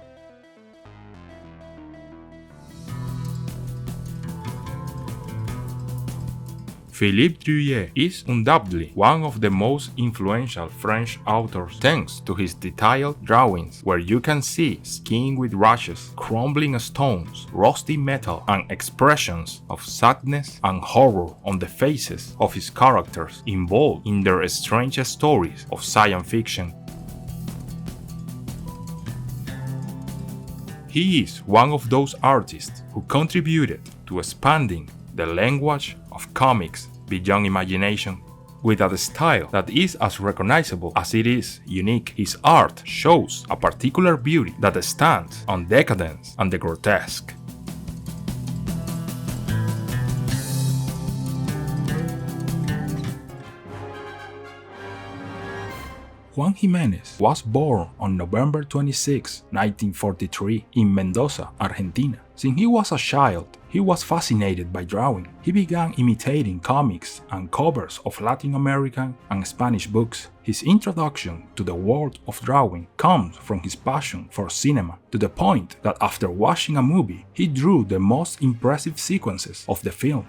Philippe Druillet is undoubtedly one of the most influential French authors thanks to his detailed drawings where you can see skin with rashes, crumbling stones, rusty metal, and expressions of sadness and horror on the faces of his characters involved in their strange stories of science fiction. He is one of those artists who contributed to expanding the language of comics beyond imagination. With a style that is as recognizable as it is unique, his art shows a particular beauty that stands on decadence and the grotesque. Juan Giménez was born on November 26, 1943, in Mendoza, Argentina. Since he was a child, he was fascinated by drawing. He began imitating comics and covers of Latin American and Spanish books. His introduction to the world of drawing comes from his passion for cinema, to the point that after watching a movie, he drew the most impressive sequences of the film.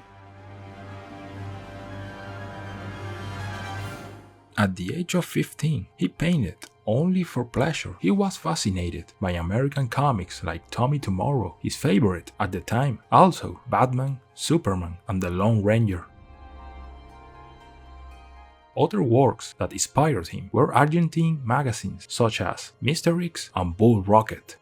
At the age of 15, he painted only for pleasure. He was fascinated by American comics like Tommy Tomorrow, his favorite at the time, also Batman, Superman, and the Lone Ranger. Other works that inspired him were Argentine magazines such as Mr. X and Bull Rocket.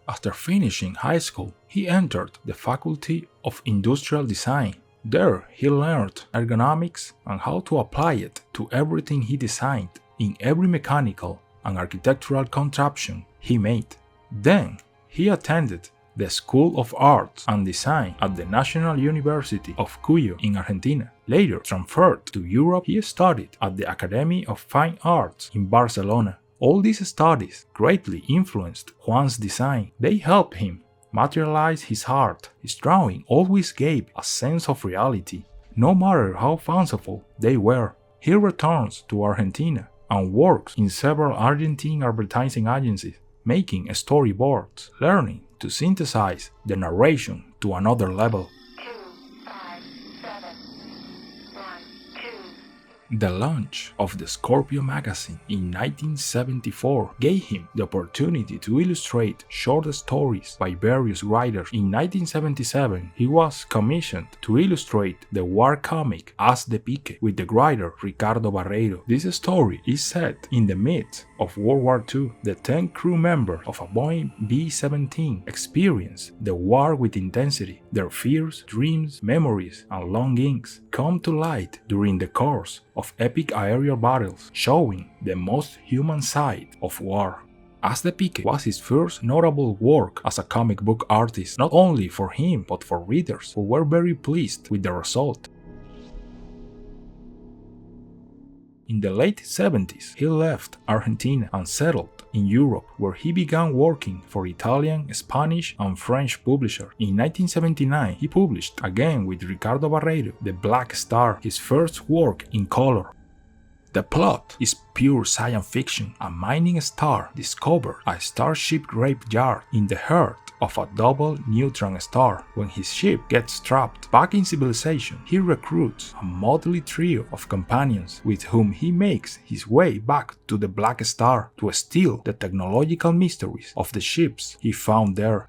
After finishing high school, he entered the Faculty of Industrial Design. There, he learned ergonomics and how to apply it to everything he designed in every mechanical and architectural contraption he made. Then, he attended the School of Arts and Design at the National University of Cuyo in Argentina. Later transferred to Europe, he studied at the Academy of Fine Arts in Barcelona. All these studies greatly influenced Juan's design. They helped him materialize his art. His drawing always gave a sense of reality, no matter how fanciful they were. He returns to Argentina and works in several Argentine advertising agencies, making storyboards, learning to synthesize the narration to another level. The launch of the Scorpio magazine in 1974 gave him the opportunity to illustrate short stories by various writers. In 1977, he was commissioned to illustrate the war comic As de Pique with the writer Ricardo Barreiro. This story is set in the midst of World War II, the 10 crew members of a Boeing B-17 experience the war with intensity. Their fears, dreams, memories, and longings come to light during the course of epic aerial battles, showing the most human side of war. As the Pique was his first notable work as a comic book artist, not only for him but for readers who were very pleased with the result. In the late 70s, he left Argentina and settled in Europe, where he began working for Italian, Spanish, and French publishers. In 1979, he published, again with Ricardo Barreiro, The Black Star, his first work in color. The plot is pure science fiction. A mining star discovers a starship graveyard in the heart of a double neutron star. When his ship gets trapped back in civilization, he recruits a motley trio of companions with whom he makes his way back to the Black Star to steal the technological mysteries of the ships he found there.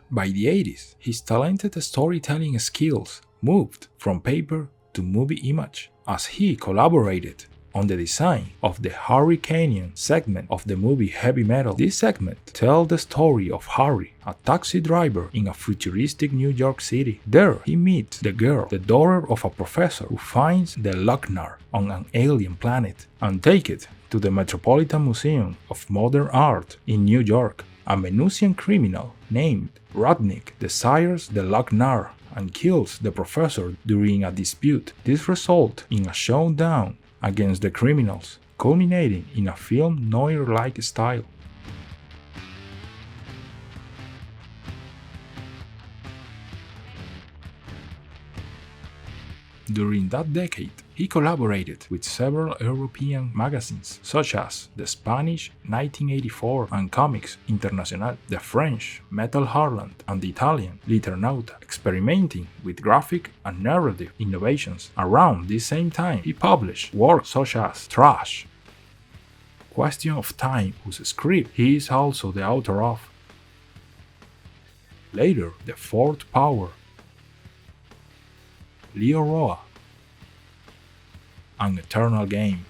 By the 80s, his talented storytelling skills moved from paper to movie image, as he collaborated on the design of the Harry Canyon segment of the movie Heavy Metal. This segment tells the story of Harry, a taxi driver in a futuristic New York City. There, he meets the girl, the daughter of a professor, who finds the Lochnar on an alien planet and takes it to the Metropolitan Museum of Modern Art in New York. A Venusian criminal named Rudnick desires the Lochnar and kills the professor during a dispute. This results in a showdown against the criminals, culminating in a film noir-like style. During that decade, he collaborated with several European magazines such as the Spanish 1984 and Comics International, the French Metal Harland, and the Italian Liternauta, experimenting with graphic and narrative innovations. Around this same time, he published works such as Trash, Question of Time, whose script he is also the author of. Later, The Fourth Power, Leo Roa, and Eternal Game.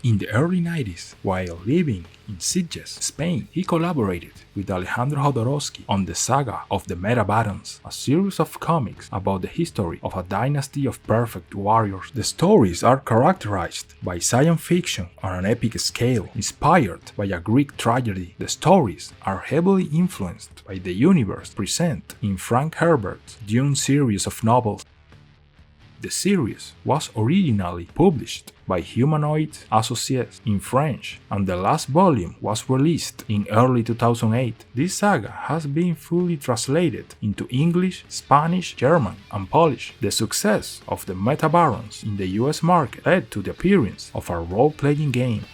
In the early 90s, while living in Sitges, Spain, he collaborated with Alejandro Jodorowsky on the Saga of the Metabarons, a series of comics about the history of a dynasty of perfect warriors. The stories are characterized by science fiction on an epic scale, inspired by a Greek tragedy. The stories are heavily influenced by the universe present in Frank Herbert's Dune series of novels. The series was originally published by Humanoid Associates in French, and the last volume was released in early 2008. This saga has been fully translated into English, Spanish, German, and Polish. The success of the Metabarons in the US market led to the appearance of a role-playing game.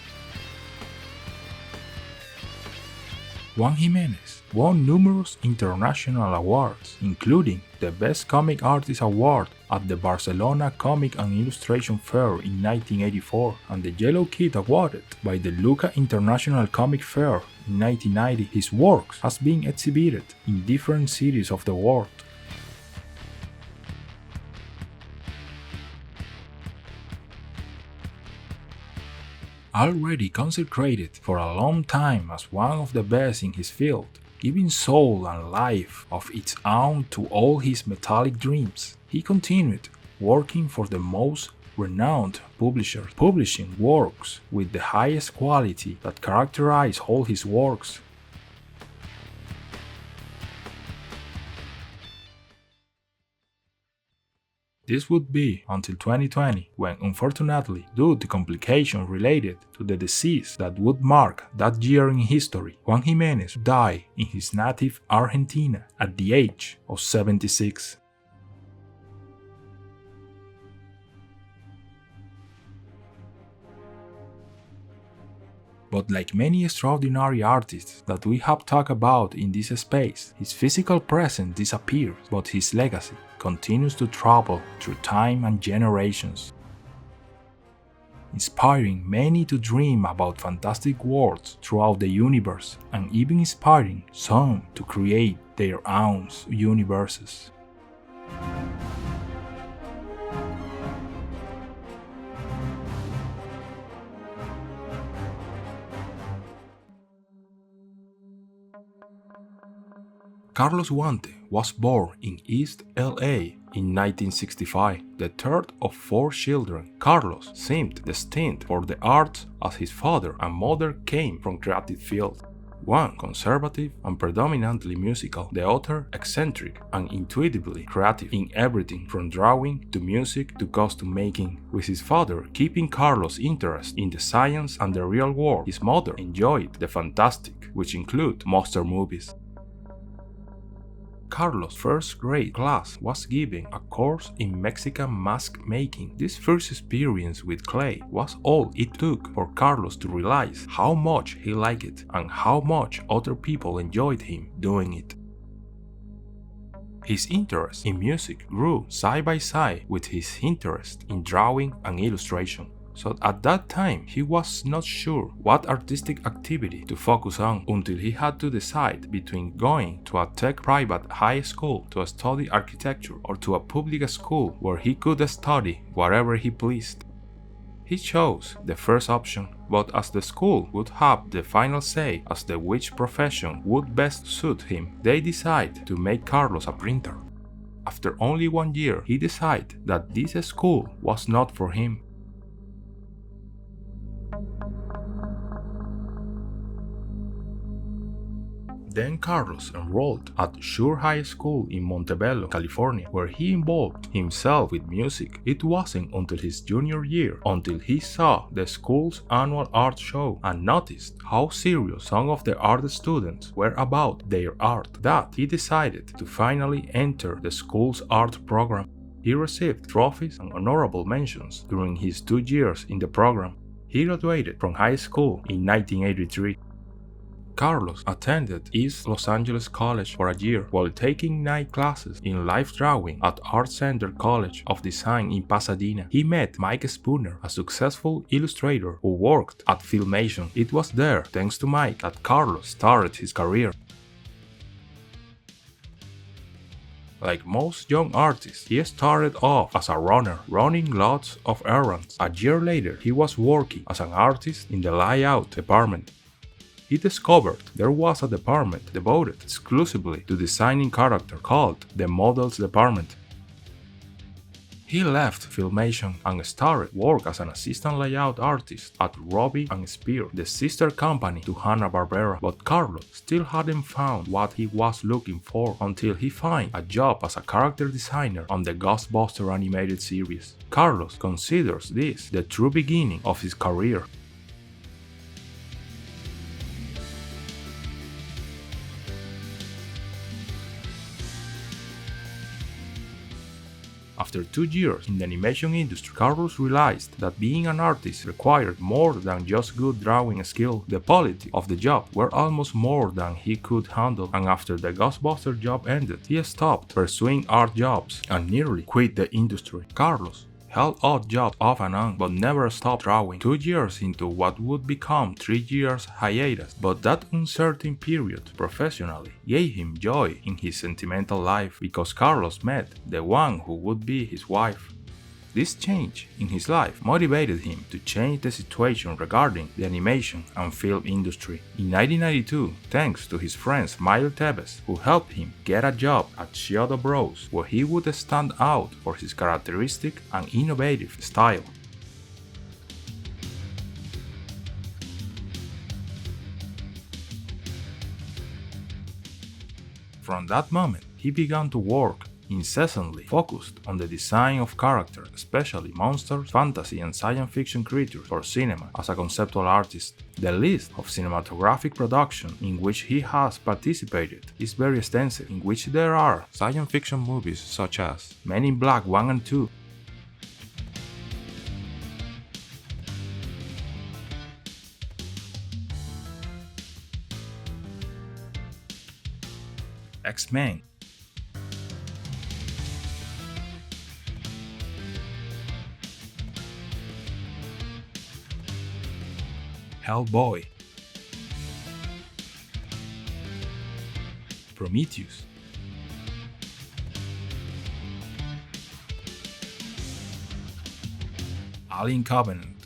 Juan Giménez won numerous international awards, including the Best Comic Artist Award at the Barcelona Comic and Illustration Fair in 1984 and the Yellow Kid awarded by the Lucca International Comic Fair in 1990. His works has been exhibited in different cities of the world. Already consecrated for a long time as one of the best in his field, giving soul and life of its own to all his metallic dreams, he continued working for the most renowned publishers, publishing works with the highest quality that characterize all his works. This would be until 2020, when unfortunately, due to complications related to the disease that would mark that year in history, Juan Giménez died in his native Argentina at the age of 76. But like many extraordinary artists that we have talked about in this space, his physical presence disappears, but his legacy continues to travel through time and generations, inspiring many to dream about fantastic worlds throughout the universe, and even inspiring some to create their own universes. Carlos Huante was born in East LA in 1965, the third of 4 children. Carlos seemed destined for the arts as his father and mother came from creative fields. One conservative and predominantly musical, the other eccentric and intuitively creative in everything from drawing to music to costume making, with his father keeping Carlos' interest in the science and the real world. His mother enjoyed the fantastic, which include monster movies. Carlos' first grade class was given a course in Mexican mask making. This first experience with clay was all it took for Carlos to realize how much he liked it and how much other people enjoyed him doing it. His interest in music grew side by side with his interest in drawing and illustration. So at that time, he was not sure what artistic activity to focus on until he had to decide between going to a tech private high school to study architecture or to a public school where he could study whatever he pleased. He chose the first option, but as the school would have the final say as to which profession would best suit him, they decided to make Carlos a printer. After only 1 year, he decided that this school was not for him. Then Carlos enrolled at Shore High School in Montebello, California, where he involved himself with music. It wasn't until his junior year until he saw the school's annual art show and noticed how serious some of the art students were about their art that he decided to finally enter the school's art program. He received trophies and honorable mentions during his 2 years in the program. He graduated from high school in 1983. Carlos attended East Los Angeles College for a year while taking night classes in life drawing at Art Center College of Design in Pasadena. He met Mike Spooner, a successful illustrator who worked at Filmation. It was there, thanks to Mike, that Carlos started his career. Like most young artists, he started off as a runner, running lots of errands. A year later, he was working as an artist in the layout department. He discovered there was a department devoted exclusively to designing characters called the Models Department. He left Filmation and started work as an assistant layout artist at Robbie and Spear, the sister company to Hanna-Barbera, but Carlos still hadn't found what he was looking for until he found a job as a character designer on the Ghostbusters animated series. Carlos considers this the true beginning of his career. After 2 years in the animation industry, Carlos realized that being an artist required more than just good drawing skill. The politics of the job were almost more than he could handle, and after the Ghostbusters job ended, he stopped pursuing art jobs and nearly quit the industry. Carlos held odd jobs off and on, but never stopped drawing. 2 years into what would become 3 years hiatus, but that uncertain period professionally gave him joy in his sentimental life because Carlos met the one who would be his wife. This change in his life motivated him to change the situation regarding the animation and film industry. In 1992, thanks to his friends Milo Tevez, who helped him get a job at Shadow Bros, where he would stand out for his characteristic and innovative style. From that moment, he began to work incessantly focused on the design of characters, especially monsters, fantasy and science fiction creatures for cinema as a conceptual artist. The list of cinematographic production in which he has participated is very extensive, in which there are science fiction movies such as Men in Black 1 and 2, X-Men, Hellboy, Prometheus, Alien Covenant,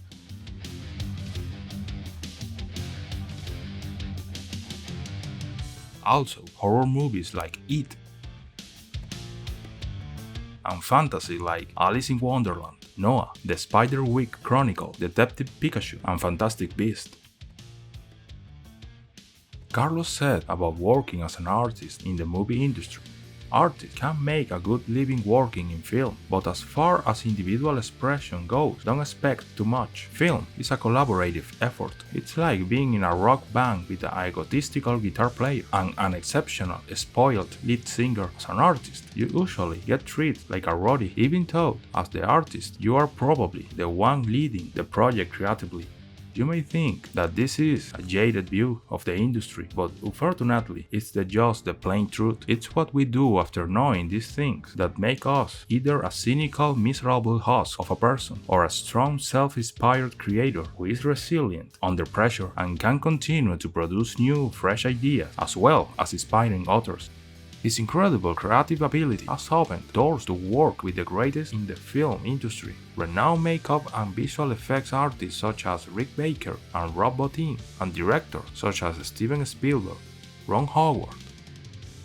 Also, horror movies like It, and fantasy like Alice in Wonderland, Noah, The Spiderwick Chronicle, Detective Pikachu, and Fantastic Beasts. Carlos said about working as an artist in the movie industry. Artists can make a good living working in film, but as far as individual expression goes, don't expect too much. Film is a collaborative effort. It's like being in a rock band with an egotistical guitar player and an exceptional, spoiled lead singer. As an artist, you usually get treated like a roadie, even though, as the artist, you are probably the one leading the project creatively. You may think that this is a jaded view of the industry, but unfortunately, it's just the plain truth. It's what we do after knowing these things that make us either a cynical, miserable husk of a person or a strong, self-inspired creator who is resilient under pressure and can continue to produce new, fresh ideas as well as inspiring others. His incredible creative ability has opened doors to work with the greatest in the film industry, renowned makeup and visual effects artists such as Rick Baker and Rob Bottin, and directors such as Steven Spielberg, Ron Howard,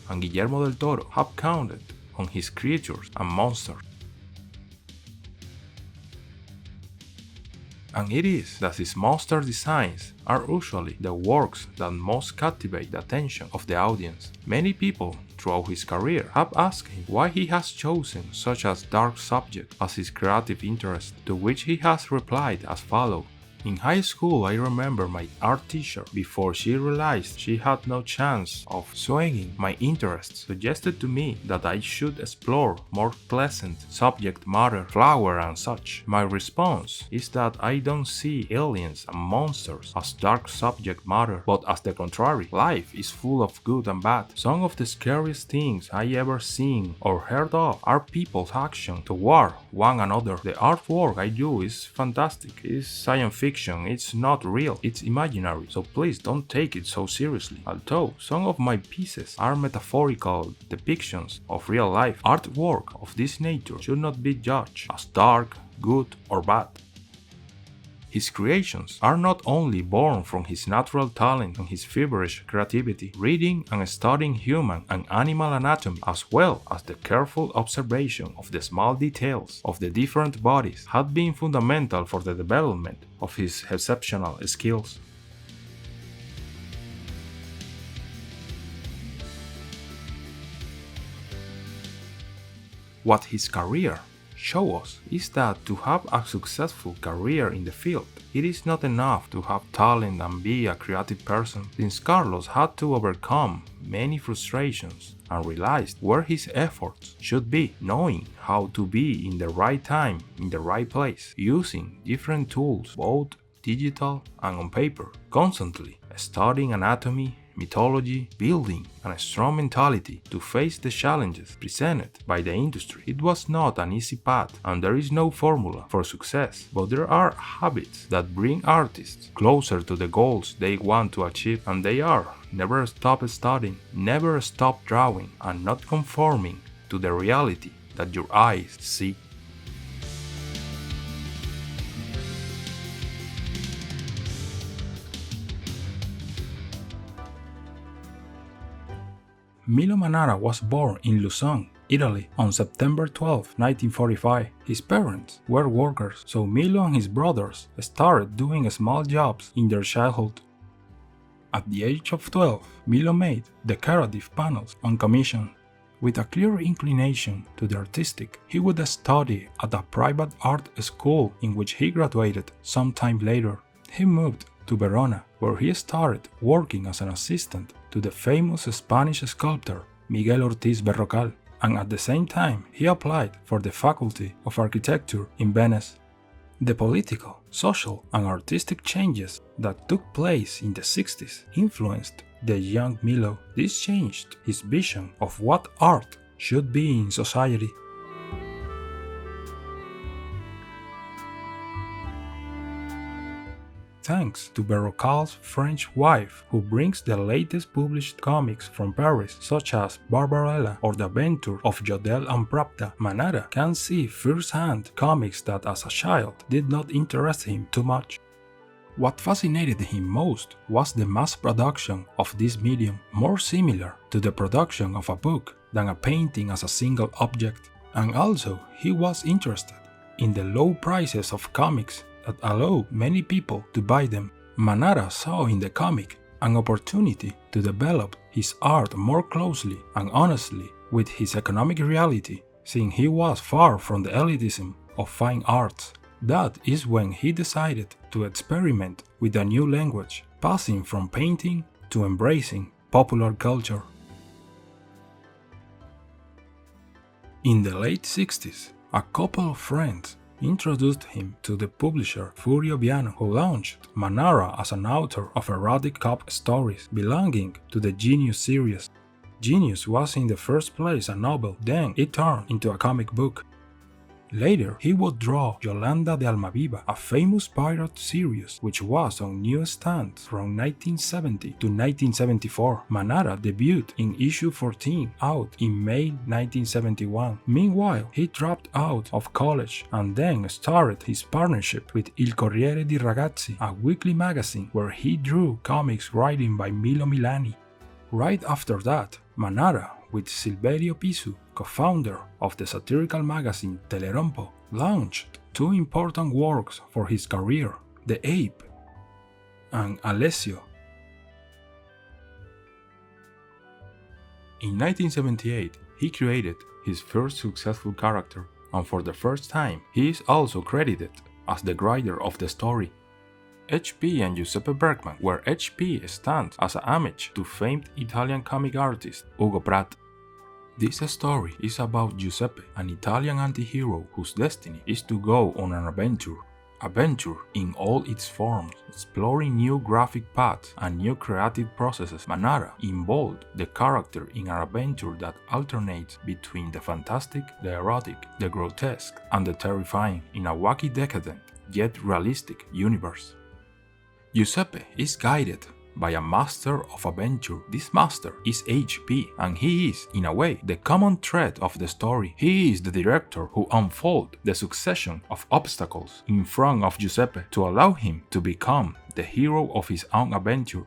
and Guillermo del Toro have counted on his creatures and monsters. And it is that his monster designs are usually the works that most captivate the attention of the audience. Many people throughout his career have asked him why he has chosen such a dark subject as his creative interest, to which he has replied as follows. In high school, I remember my art teacher, before she realized she had no chance of swaying my interests, suggested to me that I should explore more pleasant subject matter, flower and such. My response is that I don't see aliens and monsters as dark subject matter, but as the contrary. Life is full of good and bad. Some of the scariest things I ever seen or heard of are people's action toward one another. The artwork I do is fantastic, it's science fiction. It's not real, it's imaginary, so please don't take it so seriously. Although some of my pieces are metaphorical depictions of real life, artwork of this nature should not be judged as dark, good, or bad. His creations are not only born from his natural talent and his feverish creativity, reading and studying human and animal anatomy, as well as the careful observation of the small details of the different bodies, had been fundamental for the development of his exceptional skills. What his career show us is that to have a successful career in the field, it is not enough to have talent and be a creative person, since Carlos had to overcome many frustrations and realized where his efforts should be, knowing how to be in the right time, in the right place, using different tools, both digital and on paper, constantly studying anatomy, mythology, building, and a strong mentality to face the challenges presented by the industry. It was not an easy path, and there is no formula for success, but there are habits that bring artists closer to the goals they want to achieve, and they are never stop studying, never stop drawing, and not conforming to the reality that your eyes see. Milo Manara was born in Luzon, Italy on September 12, 1945. His parents were workers, so Milo and his brothers started doing small jobs in their childhood. At the age of 12, Milo made decorative panels on commission. With a clear inclination to the artistic, he would study at a private art school in which he graduated some time later. He moved to Verona, where he started working as an assistant to the famous Spanish sculptor Miguel Ortiz Berrocal, and at the same time he applied for the Faculty of Architecture in Venice. The political, social, and artistic changes that took place in the 60s influenced the young Milo. This changed his vision of what art should be in society. Thanks to Berrocal's French wife, who brings the latest published comics from Paris, such as Barbarella or The Adventure of Jodelle and Pravda, Manara can see firsthand comics that as a child did not interest him too much. What fascinated him most was the mass production of this medium, more similar to the production of a book than a painting as a single object. And also, he was interested in the low prices of comics that allow many people to buy them. Manara saw in the comic an opportunity to develop his art more closely and honestly with his economic reality, since he was far from the elitism of fine arts. That is when he decided to experiment with a new language, passing from painting to embracing popular culture. In the late 60s, a couple of friends introduced him to the publisher Furio Biano, who launched Manara as an author of erotic cop stories belonging to the Genius series. Genius was in the first place a novel, then it turned into a comic book. Later, he would draw Yolanda de Almaviva, a famous pirate series which was on newsstands from 1970 to 1974. Manara debuted in issue 14, out in May 1971. Meanwhile, he dropped out of college and then started his partnership with Il Corriere di Ragazzi, a weekly magazine where he drew comics written by Milo Milani. Right after that, Manara, with Silverio Pisu, co-founder of the satirical magazine Telerompo, launched two important works for his career, The Ape and Alessio. In 1978, he created his first successful character, and for the first time, he is also credited as the writer of the story. HP and Giuseppe Bergman, where HP stands as a homage to famed Italian comic artist Ugo Pratt. This story is about Giuseppe, an Italian anti-hero whose destiny is to go on an adventure in all its forms, exploring new graphic paths and new creative processes. Manara involved the character in an adventure that alternates between the fantastic, the erotic, the grotesque, and the terrifying in a wacky, decadent, yet realistic universe. Giuseppe is guided by a master of adventure. This master is HP, and he is, in a way, the common thread of the story. He is the director who unfolds the succession of obstacles in front of Giuseppe to allow him to become the hero of his own adventure.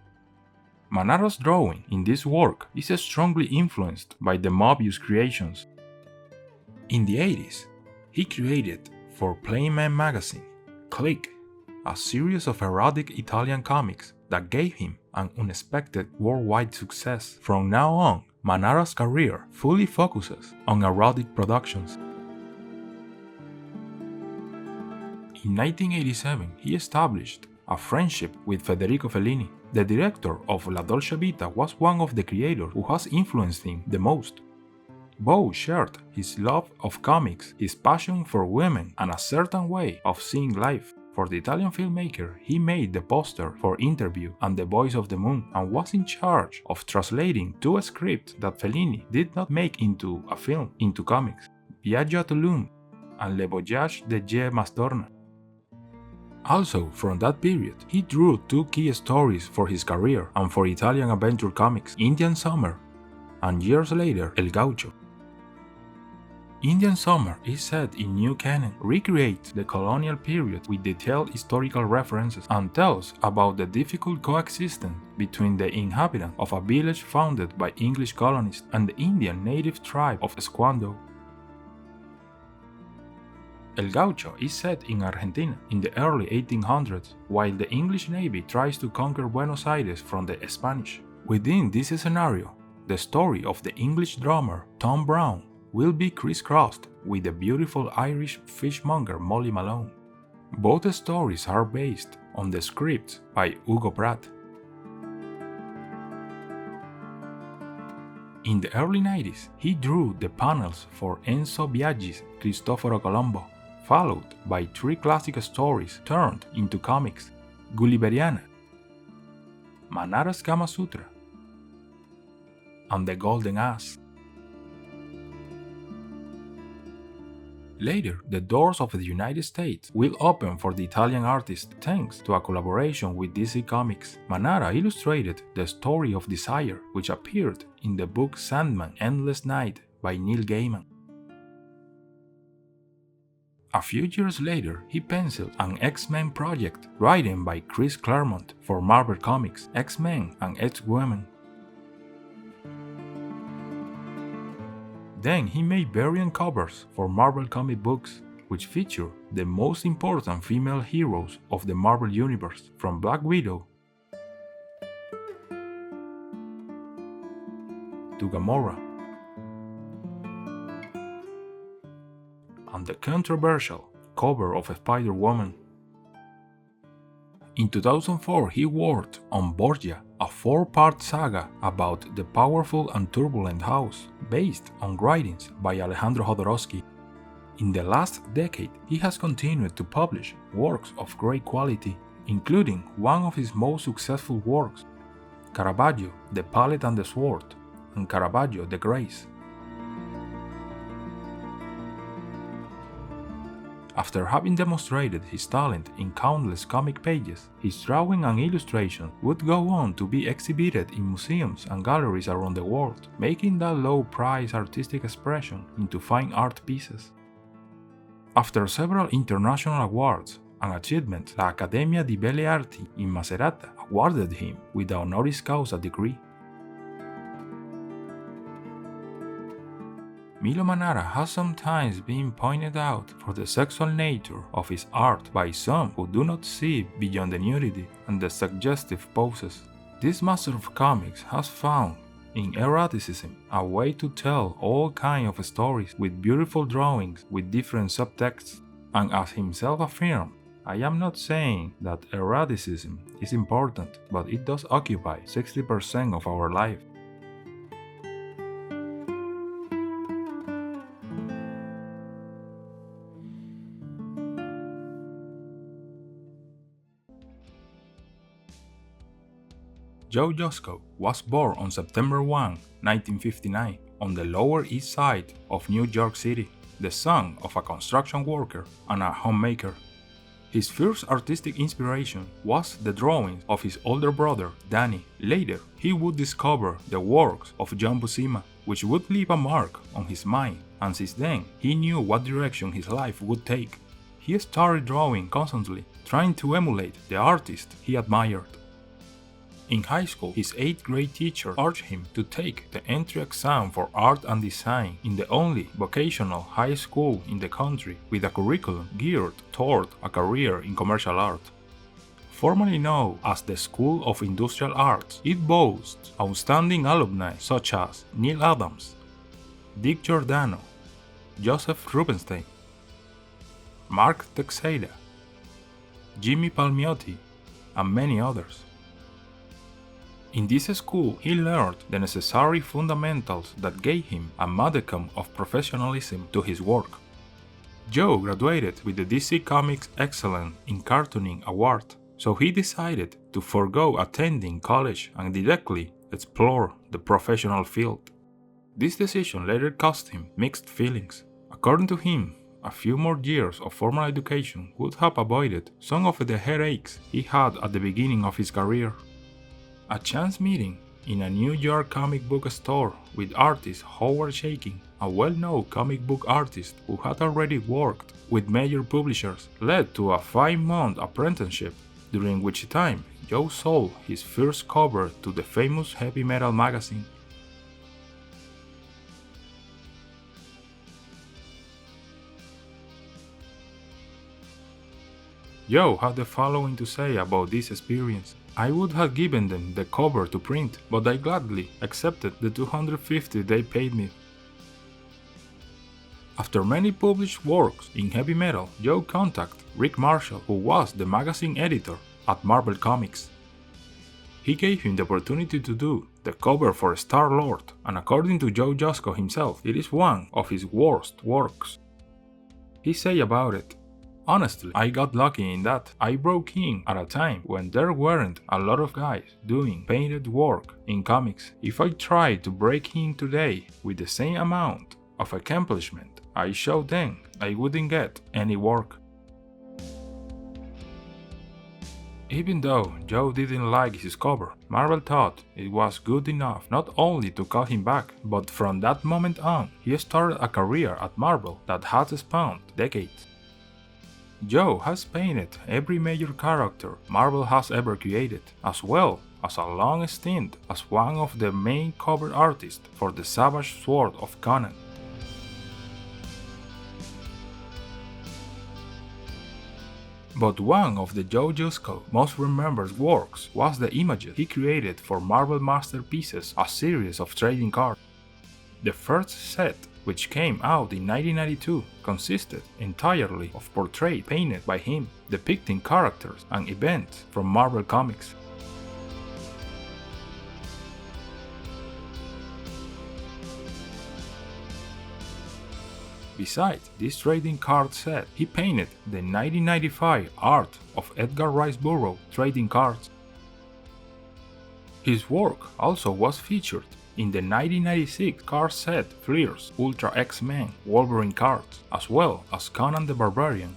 Manara's drawing in this work is strongly influenced by the Mœbius creations. In the 80s, he created for Playman magazine, Click, a series of erotic Italian comics that gave him an unexpected worldwide success. From now on, Manara's career fully focuses on erotic productions. In 1987, he established a friendship with Federico Fellini. The director of La Dolce Vita was one of the creators who has influenced him the most. Both shared his love of comics, his passion for women, and a certain way of seeing life. For the Italian filmmaker, he made the poster for Interview and The Voice of the Moon, and was in charge of translating two scripts that Fellini did not make into a film into comics, Viaggio a Tulum and Le Voyage de G. Masdorna. Also, from that period, he drew two key stories for his career and for Italian adventure comics, Indian Summer and years later, El Gaucho. Indian Summer is set in New Canaan, recreates the colonial period with detailed historical references, and tells about the difficult coexistence between the inhabitants of a village founded by English colonists and the Indian native tribe of Esquando. El Gaucho is set in Argentina in the early 1800s, while the English Navy tries to conquer Buenos Aires from the Spanish. Within this scenario, the story of the English drummer Tom Brown will be crisscrossed with the beautiful Irish fishmonger Molly Malone. Both stories are based on the scripts by Ugo Pratt. In the early 90s, he drew the panels for Enzo Biaggi's Cristoforo Colombo, followed by three classic stories turned into comics: Gulliveriana, Manara's Kama Sutra, and The Golden Ass. Later, the doors of the United States will open for the Italian artist thanks to a collaboration with DC Comics. Manara illustrated The Story of Desire, which appeared in the book Sandman: Endless Night by Neil Gaiman. A few years later, he penciled an X-Men project written by Chris Claremont for Marvel Comics, X-Men and X-Women. Then he made variant covers for Marvel comic books, which feature the most important female heroes of the Marvel Universe, from Black Widow to Gamora, and the controversial cover of Spider-Woman. In 2004, he worked on Borgia, a 4-part saga about the powerful and turbulent house, based on writings by Alejandro Jodorowsky. In the last decade, he has continued to publish works of great quality, including one of his most successful works, Caravaggio, The Palette and the Sword, and Caravaggio, The Grace. After having demonstrated his talent in countless comic pages, his drawing and illustration would go on to be exhibited in museums and galleries around the world, making that low-price artistic expression into fine art pieces. After several international awards and achievements, la Accademia di Belle Arti in Macerata awarded him with the honoris causa degree. Milo Manara has sometimes been pointed out for the sexual nature of his art by some who do not see beyond the nudity and the suggestive poses. This master of comics has found in eroticism a way to tell all kinds of stories with beautiful drawings with different subtexts, and as himself affirmed, I am not saying that eroticism is important, but it does occupy 60% of our life. Joe Jusko was born on September 1, 1959, on the Lower East Side of New York City, the son of a construction worker and a homemaker. His first artistic inspiration was the drawings of his older brother, Danny. Later, he would discover the works of John Buscema, which would leave a mark on his mind, and since then, he knew what direction his life would take. He started drawing constantly, trying to emulate the artist he admired. In high school, his 8th grade teacher urged him to take the entry exam for art and design in the only vocational high school in the country with a curriculum geared toward a career in commercial art. Formerly known as the School of Industrial Arts, it boasts outstanding alumni such as Neil Adams, Dick Giordano, Joseph Rubinstein, Mark Teixeira, Jimmy Palmiotti, and many others. In this school, he learned the necessary fundamentals that gave him a modicum of professionalism to his work. Joe graduated with the DC Comics Excellence in Cartooning Award, so he decided to forego attending college and directly explore the professional field. This decision later cost him mixed feelings. According to him, a few more years of formal education would have avoided some of the headaches he had at the beginning of his career. A chance meeting in a New York comic book store with artist Howard Chaykin, a well-known comic book artist who had already worked with major publishers, led to a 5-month apprenticeship, during which time Joe sold his first cover to the famous heavy metal magazine. Joe had the following to say about this experience. I would have given them the cover to print, but I gladly accepted the $250 they paid me. After many published works in heavy metal, Joe contacted Rick Marshall, who was the magazine editor at Marvel Comics. He gave him the opportunity to do the cover for Star-Lord, and according to Joe Jusko himself, it is one of his worst works. He said about it, "Honestly, I got lucky in that I broke in at a time when there weren't a lot of guys doing painted work in comics. If I tried to break in today with the same amount of accomplishment I showed then, I wouldn't get any work." Even though Joe didn't like his cover, Marvel thought it was good enough not only to call him back, but from that moment on, he started a career at Marvel that has spanned decades. Joe has painted every major character Marvel has ever created, as well as a long stint as one of the main cover artists for the Savage Sword of Conan. But one of the Jusko most remembered works was the images he created for Marvel Masterpieces, a series of trading cards. The first set, which came out in 1992, consisted entirely of portraits painted by him, depicting characters and events from Marvel Comics. Besides this trading card set, he painted the 1995 art of Edgar Rice Burroughs trading cards. His work also was featured in the 1996 card set Fleer's Ultra X-Men Wolverine cards, as well as Conan the Barbarian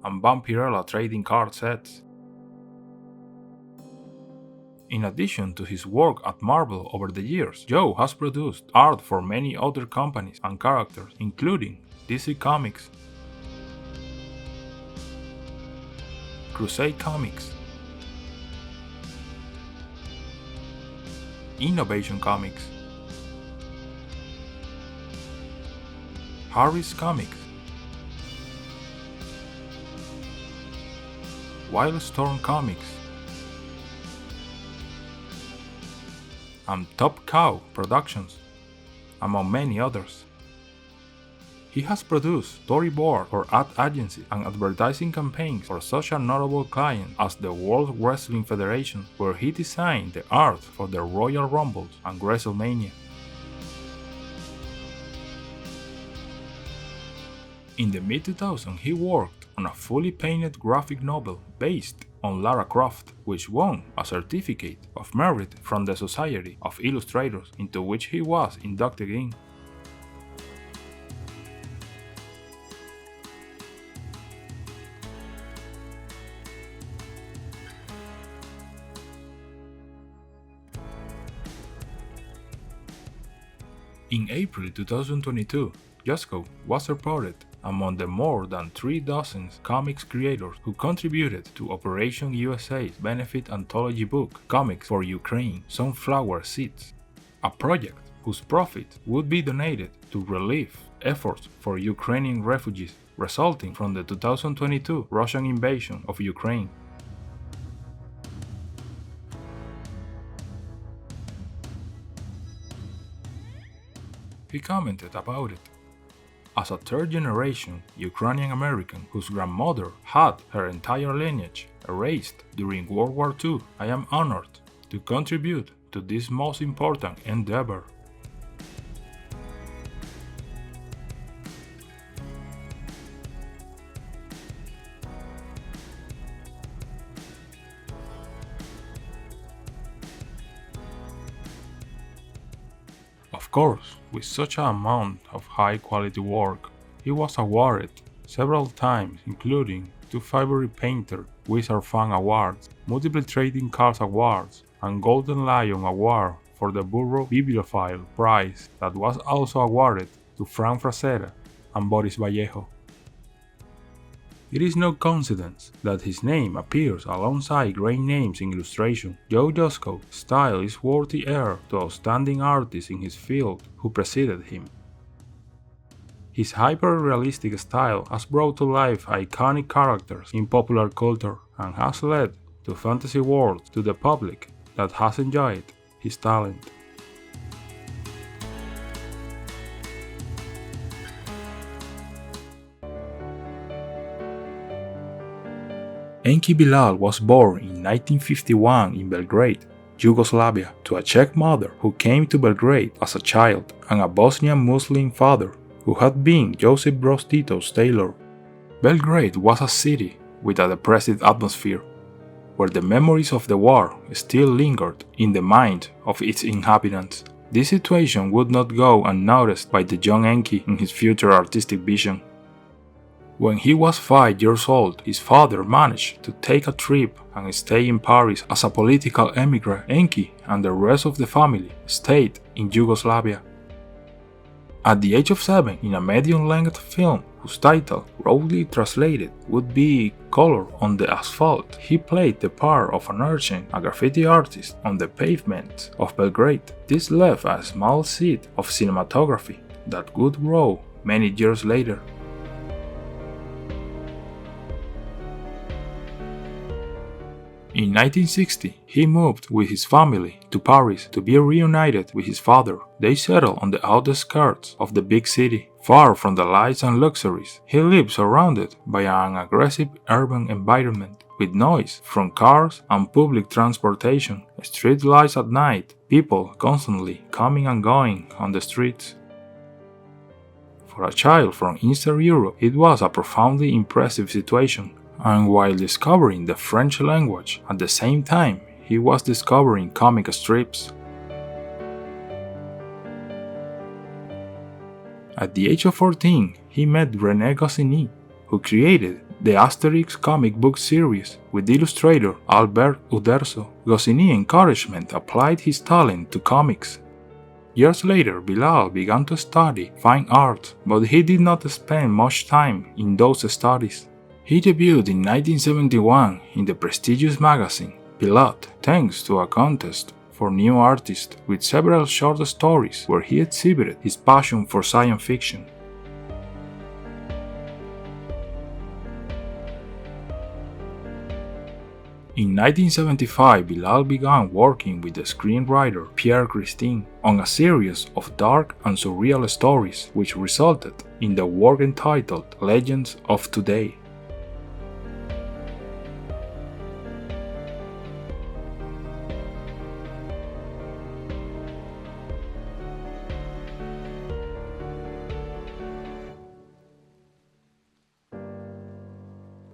and Vampirella trading card sets. In addition to his work at Marvel over the years, Joe has produced art for many other companies and characters, including DC Comics, Crusade Comics, Innovation Comics, Harris Comics, Wildstorm Comics, and Top Cow Productions, among many others. He has produced storyboards for ad agencies and advertising campaigns for such a notable client as the World Wrestling Federation, where he designed the art for the Royal Rumbles and WrestleMania. In the mid-2000s, he worked on a fully painted graphic novel based on Lara Croft, which won a certificate of merit from the Society of Illustrators, into which he was inducted in. In April 2022, Jusko was reported among the more than 3 dozen comics creators who contributed to Operation USA's benefit anthology book, Comics for Ukraine Sunflower Seeds, a project whose profit would be donated to relief efforts for Ukrainian refugees resulting from the 2022 Russian invasion of Ukraine. He commented about it. As a third-generation Ukrainian American whose grandmother had her entire lineage erased during World War II, I am honored to contribute to this most important endeavor. Of course, with such an amount of high-quality work, he was awarded several times, including 2 Favorite Painter Wizard Fan Awards, multiple Trading Cards Awards, and Golden Lion Award for the Burroughs Bibliophile Prize that was also awarded to Frank Frazetta and Boris Vallejo. It is no coincidence that his name appears alongside great names in illustration. Joe Jusko's style is worthy heir to outstanding artists in his field who preceded him. His hyper-realistic style has brought to life iconic characters in popular culture and has led to fantasy worlds to the public that has enjoyed his talent. Enki Bilal was born in 1951 in Belgrade, Yugoslavia, to a Czech mother who came to Belgrade as a child and a Bosnian Muslim father who had been Josip Broz Tito's tailor. Belgrade was a city with a depressive atmosphere, where the memories of the war still lingered in the mind of its inhabitants. This situation would not go unnoticed by the young Enki in his future artistic vision. When he was 5 years old, his father managed to take a trip and stay in Paris as a political emigre. Enki and the rest of the family stayed in Yugoslavia. At the age of 7, in a medium-length film whose title, roughly translated, would be Color on the Asphalt, he played the part of an urchin, a graffiti artist, on the pavement of Belgrade. This left a small seed of cinematography that would grow many years later. In 1960, he moved with his family to Paris to be reunited with his father. They settled on the outskirts of the big city, far from the lights and luxuries. He lived surrounded by an aggressive urban environment, with noise from cars and public transportation, street lights at night, people constantly coming and going on the streets. For a child from Eastern Europe, it was a profoundly impressive situation. And while discovering the French language, at the same time, he was discovering comic strips. At the age of 14, he met René Goscinny, who created the Asterix comic book series with illustrator Albert Uderzo. Goscinny's encouragement applied his talent to comics. Years later, Bilal began to study fine art, but he did not spend much time in those studies. He debuted in 1971 in the prestigious magazine Pilot, thanks to a contest for new artists with several short stories where he exhibited his passion for science fiction. In 1975, Bilal began working with the screenwriter Pierre Christine on a series of dark and surreal stories, which resulted in the work entitled Legends of Today.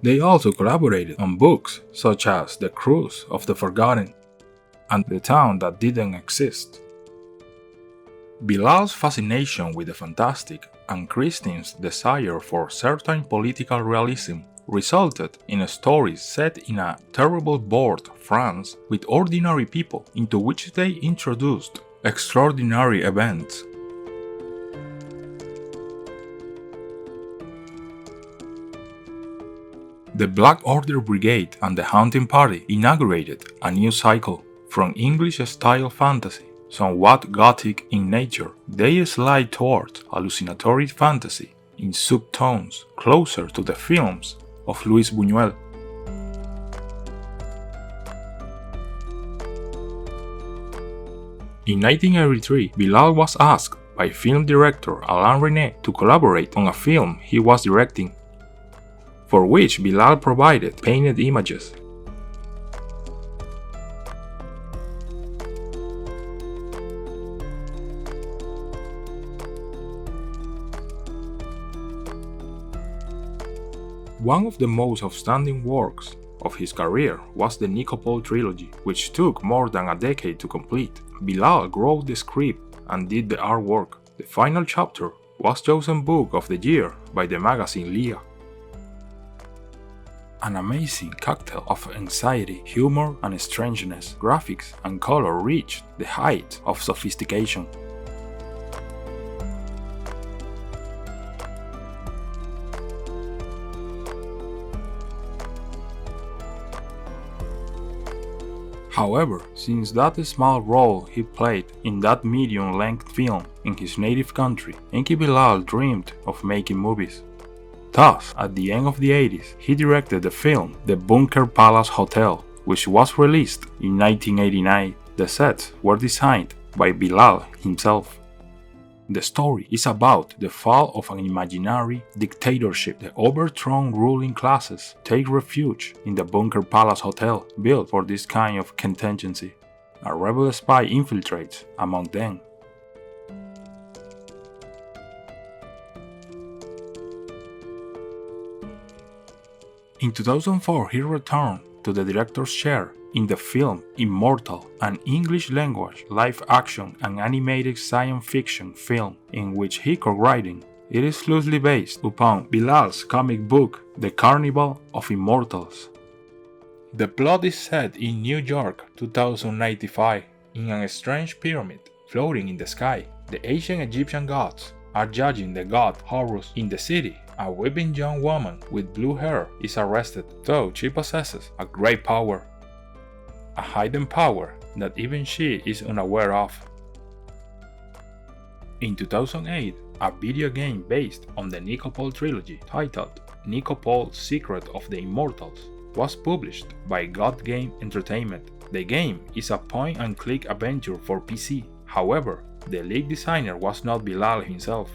They also collaborated on books such as The Cruise of the Forgotten and The Town That Didn't Exist. Bilal's fascination with the fantastic and Christine's desire for certain political realism resulted in stories set in a terrible bored France with ordinary people into which they introduced extraordinary events. The Black Order Brigade and the Hunting Party inaugurated a new cycle. From English-style fantasy, somewhat gothic in nature, they slide towards hallucinatory fantasy in subtones closer to the films of Luis Buñuel. In 1983, Bilal was asked by film director Alain Resnais to collaborate on a film he was directing, for which Bilal provided painted images. One of the most outstanding works of his career was the Nicopol trilogy, which took more than a decade to complete. Bilal wrote the script and did the artwork. The final chapter was chosen Book of the Year by the magazine Lia. An amazing cocktail of anxiety, humor, and strangeness, graphics and color reached the height of sophistication. However, since that small role he played in that medium-length film in his native country, Enki Bilal dreamed of making movies. Thus, at the end of the 80s, he directed the film The Bunker Palace Hotel, which was released in 1989. The sets were designed by Bilal himself. The story is about the fall of an imaginary dictatorship. The overthrown ruling classes take refuge in the Bunker Palace Hotel, built for this kind of contingency. A rebel spy infiltrates among them. In 2004, he returned to the director's chair in the film Immortal, an English-language live-action and animated science fiction film in which he co-writing. It is loosely based upon Bilal's comic book The Carnival of Immortals. The plot is set in New York 2095, in a strange pyramid floating in the sky. The ancient Egyptian gods are judging the god Horus in the city. A weeping young woman with blue hair is arrested, though she possesses a great power. A hidden power that even she is unaware of. In 2008, a video game based on the Nikopol trilogy titled Nikopol Secret of the Immortals was published by God Game Entertainment. The game is a point-and-click adventure for PC. However, the lead designer was not Bilal himself.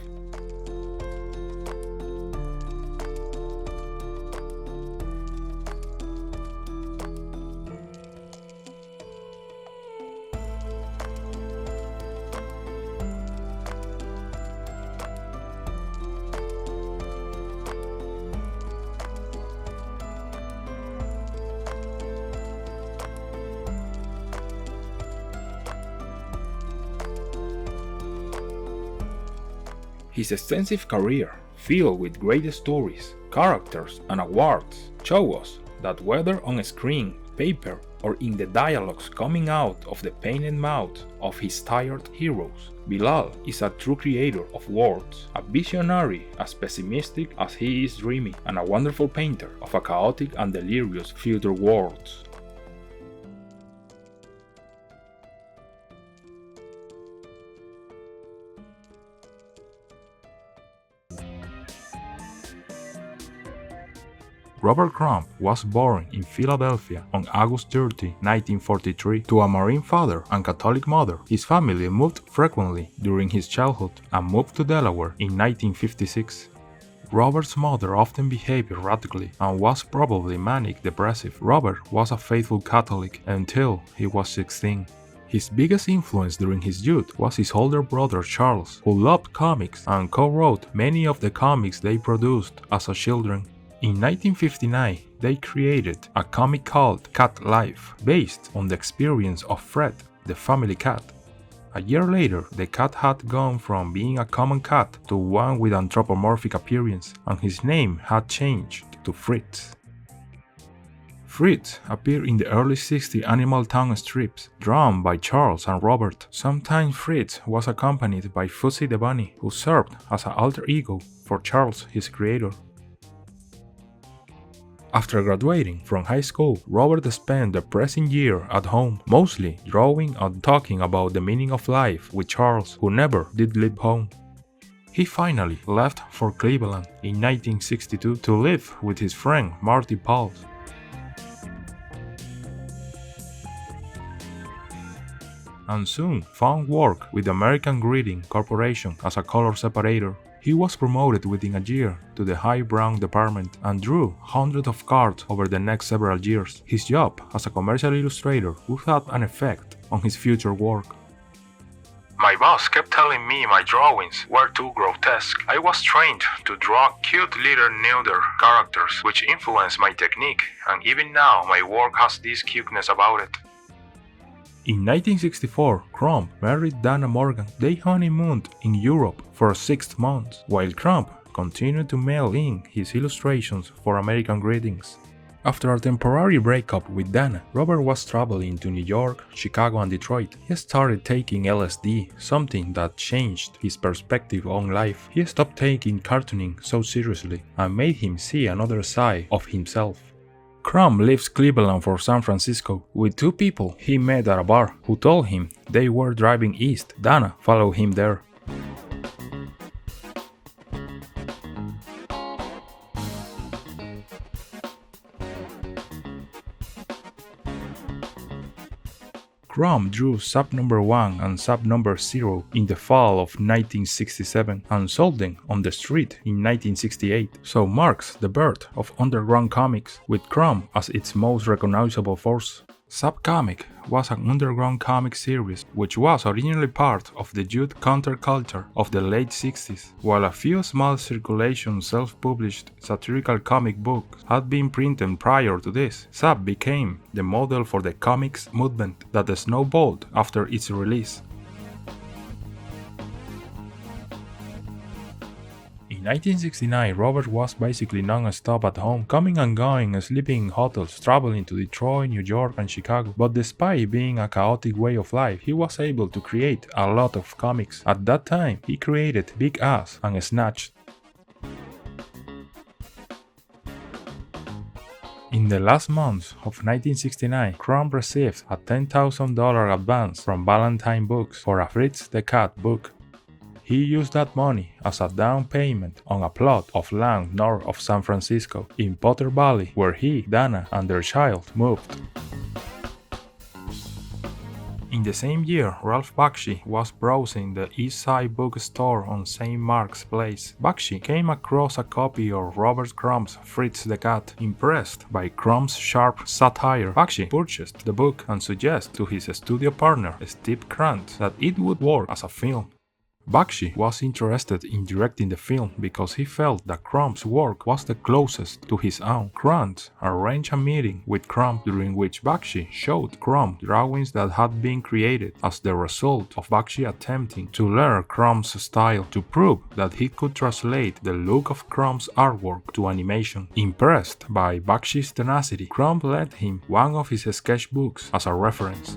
His extensive career, filled with great stories, characters, and awards, show us that whether on screen, paper, or in the dialogues coming out of the painted mouths of his tired heroes, Bilal is a true creator of worlds, a visionary as pessimistic as he is dreamy, and a wonderful painter of a chaotic and delirious future worlds. Robert Crumb was born in Philadelphia on August 30, 1943, to a Marine father and Catholic mother. His family moved frequently during his childhood and moved to Delaware in 1956. Robert's mother often behaved erratically and was probably manic-depressive. Robert was a faithful Catholic until he was 16. His biggest influence during his youth was his older brother Charles, who loved comics and co-wrote many of the comics they produced as a children. In 1959, they created a comic called Cat Life, based on the experience of Fred, the family cat. A year later, the cat had gone from being a common cat to one with anthropomorphic appearance, and his name had changed to Fritz. Fritz appeared in the early 60s Animal Town strips, drawn by Charles and Robert. Sometimes Fritz was accompanied by Fuzzy the Bunny, who served as an alter ego for Charles, his creator. After graduating from high school, Robert spent the present year at home, mostly drawing and talking about the meaning of life with Charles, who never did leave home. He finally left for Cleveland in 1962 to live with his friend Marty Pauls. And soon found work with American Greeting Corporation as a color separator. He was promoted within a year to the High Brown department and drew hundreds of cards over the next several years. His job as a commercial illustrator would have an effect on his future work. My boss kept telling me my drawings were too grotesque. I was trained to draw cute little nude characters, which influenced my technique, and even now my work has this cuteness about it. In 1964, Crumb married Dana Morgan. They honeymooned in Europe for 6 months, while Crumb continued to mail in his illustrations for American Greetings. After a temporary breakup with Dana, Robert was traveling to New York, Chicago, and Detroit. He started taking LSD, something that changed his perspective on life. He stopped taking cartooning so seriously and made him see another side of himself. Crumb leaves Cleveland for San Francisco with 2 people he met at a bar who told him they were driving east. Dana followed him there. Crumb drew Sub Number 1 and Sub Number 0 in the fall of 1967 and sold them on the street in 1968, so marks the birth of underground comics, with Crumb as its most recognizable force. Subcomic was an underground comic series which was originally part of the youth counterculture of the late 60s. While a few small circulation self-published satirical comic books had been printed prior to this, Sub became the model for the comics movement that snowballed after its release. In 1969, Robert was basically non-stop at home, coming and going and sleeping in hotels, traveling to Detroit, New York, and Chicago. But despite being a chaotic way of life, he was able to create a lot of comics. At that time, he created Big Ass and Snatched. In the last months of 1969, Crumb received a $10,000 advance from Ballantine Books for a Fritz the Cat book. He used that money as a down payment on a plot of land north of San Francisco, in Potter Valley, where he, Dana, and their child moved. In the same year, Ralph Bakshi was browsing the East Side bookstore on St. Mark's Place. Bakshi came across a copy of Robert Crumb's Fritz the Cat. Impressed by Crumb's sharp satire, Bakshi purchased the book and suggested to his studio partner, Steve Krantz, that it would work as a film. Bakshi was interested in directing the film because he felt that Crumb's work was the closest to his own. Krantz arranged a meeting with Crumb during which Bakshi showed Crumb drawings that had been created as the result of Bakshi attempting to learn Crumb's style to prove that he could translate the look of Crumb's artwork to animation. Impressed by Bakshi's tenacity, Crumb lent him one of his sketchbooks as a reference.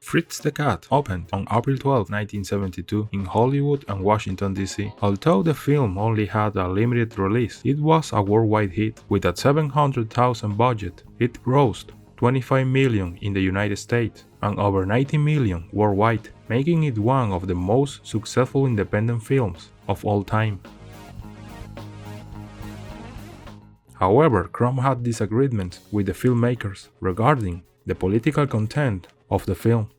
Fritz the Cat opened on April 12, 1972 in Hollywood and Washington, D.C. Although the film only had a limited release, it was a worldwide hit. With a $700,000 budget, it grossed $25 million in the United States and over $90 million worldwide, making it one of the most successful independent films of all time. However, Crumb had disagreements with the filmmakers regarding the political content of the film.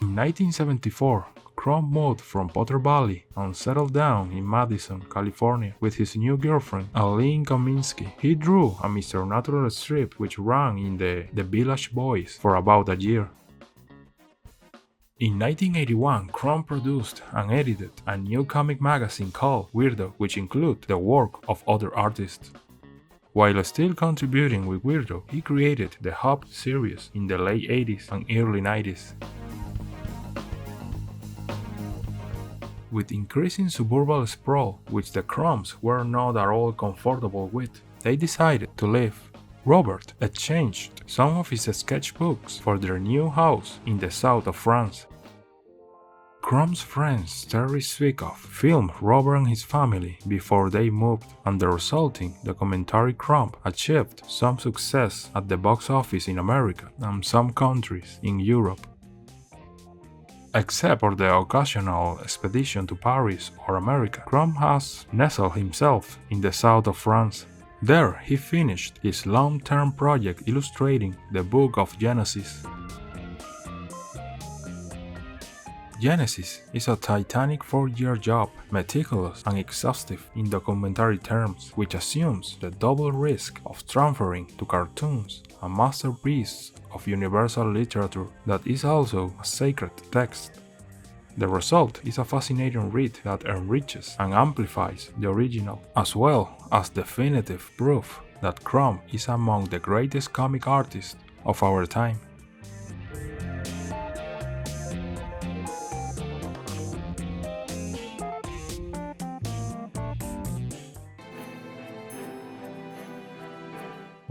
In 1974, Crumb moved from Potter Valley and settled down in Madison, California with his new girlfriend, Aline Kaminsky. He drew a Mr. Natural strip which ran in the Village Voice for about a year. In 1981, Crumb produced and edited a new comic magazine called Weirdo, which included the work of other artists. While still contributing with Weirdo, he created the Hop series in the late 80s and early 90s. With increasing suburban sprawl, which the Crumbs were not at all comfortable with, they decided to leave. Robert exchanged some of his sketchbooks for their new house in the south of France. Crumb's friend Terry Zwickhoff filmed Robert and his family before they moved, and the resulting documentary Crumb achieved some success at the box office in America and some countries in Europe. Except for the occasional expedition to Paris or America, Crumb has nestled himself in the south of France. There he finished his long-term project illustrating the Book of Genesis. Genesis is a titanic 4-year job, meticulous and exhaustive in documentary terms, which assumes the double risk of transferring to cartoons a masterpiece of universal literature that is also a sacred text. The result is a fascinating read that enriches and amplifies the original, as well as definitive proof that Crumb is among the greatest comic artists of our time.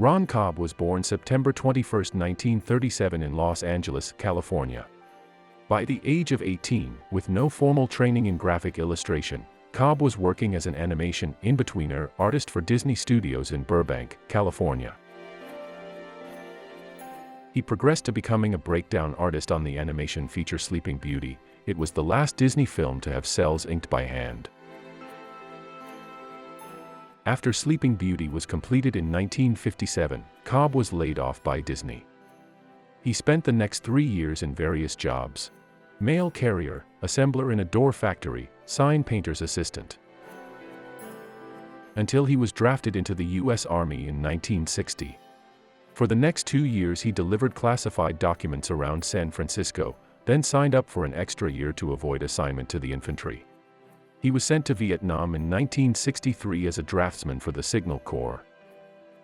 Ron Cobb was born September 21, 1937 in Los Angeles, California. By the age of 18, with no formal training in graphic illustration, Cobb was working as an animation in-betweener artist for Disney Studios in Burbank, California. He progressed to becoming a breakdown artist on the animation feature Sleeping Beauty. It was the last Disney film to have cels inked by hand. After Sleeping Beauty was completed in 1957, Cobb was laid off by Disney. He spent the next 3 years in various jobs: mail carrier, assembler in a door factory, sign painter's assistant, until he was drafted into the U.S. Army in 1960. For the next 2 years he delivered classified documents around San Francisco, then signed up for an extra year to avoid assignment to the infantry. He was sent to Vietnam in 1963 as a draftsman for the Signal Corps.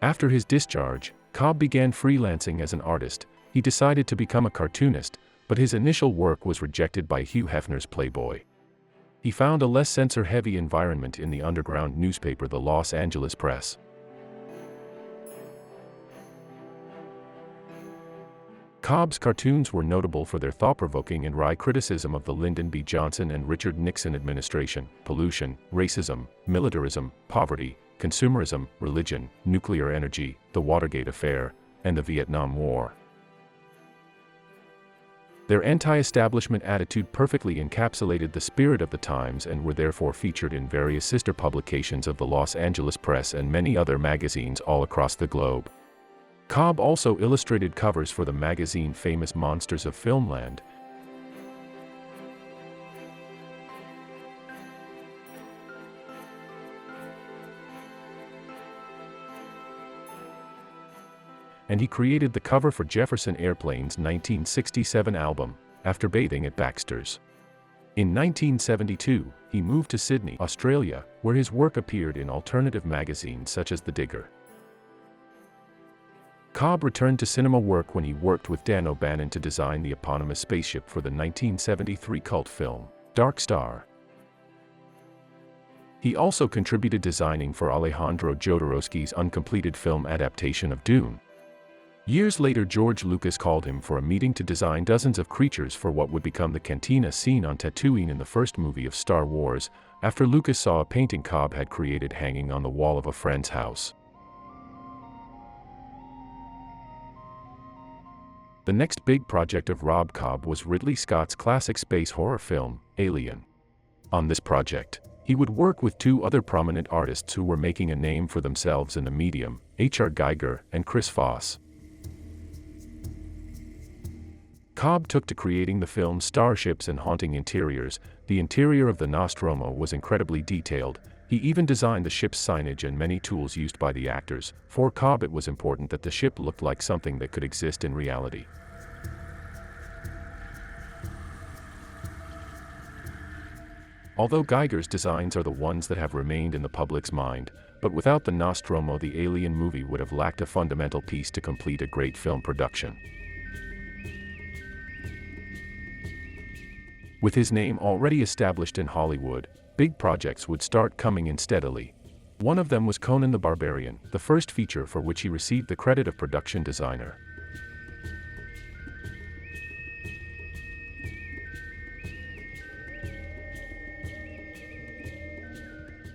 After his discharge, Cobb began freelancing as an artist. He decided to become a cartoonist, but his initial work was rejected by Hugh Hefner's Playboy. He found a less censor-heavy environment in the underground newspaper the Los Angeles Press. Cobb's cartoons were notable for their thought-provoking and wry criticism of the Lyndon B. Johnson and Richard Nixon administration, pollution, racism, militarism, poverty, consumerism, religion, nuclear energy, the Watergate affair, and the Vietnam War. Their anti-establishment attitude perfectly encapsulated the spirit of the times and were therefore featured in various sister publications of the Los Angeles Press and many other magazines all across the globe. Cobb also illustrated covers for the magazine Famous Monsters of Filmland. And he created the cover for Jefferson Airplane's 1967 album, After Bathing at Baxter's. In 1972, he moved to Sydney, Australia, where his work appeared in alternative magazines such as The Digger. Cobb returned to cinema work when he worked with Dan O'Bannon to design the eponymous spaceship for the 1973 cult film, Dark Star. He also contributed designing for Alejandro Jodorowsky's uncompleted film adaptation of Dune. Years later, George Lucas called him for a meeting to design dozens of creatures for what would become the cantina scene on Tatooine in the first movie of Star Wars, after Lucas saw a painting Cobb had created hanging on the wall of a friend's house. The next big project of Rob Cobb was Ridley Scott's classic space horror film, Alien. On this project, he would work with two other prominent artists who were making a name for themselves in the medium, H.R. Giger and Chris Foss. Cobb took to creating the film's starships and haunting interiors. The interior of the Nostromo was incredibly detailed. He even designed the ship's signage and many tools used by the actors. For Cobb, it was important that the ship looked like something that could exist in reality. Although Giger's designs are the ones that have remained in the public's mind, but without the Nostromo, the Alien movie would have lacked a fundamental piece to complete a great film production. With his name already established in Hollywood, big projects would start coming in steadily. One of them was Conan the Barbarian, the first feature for which he received the credit of production designer.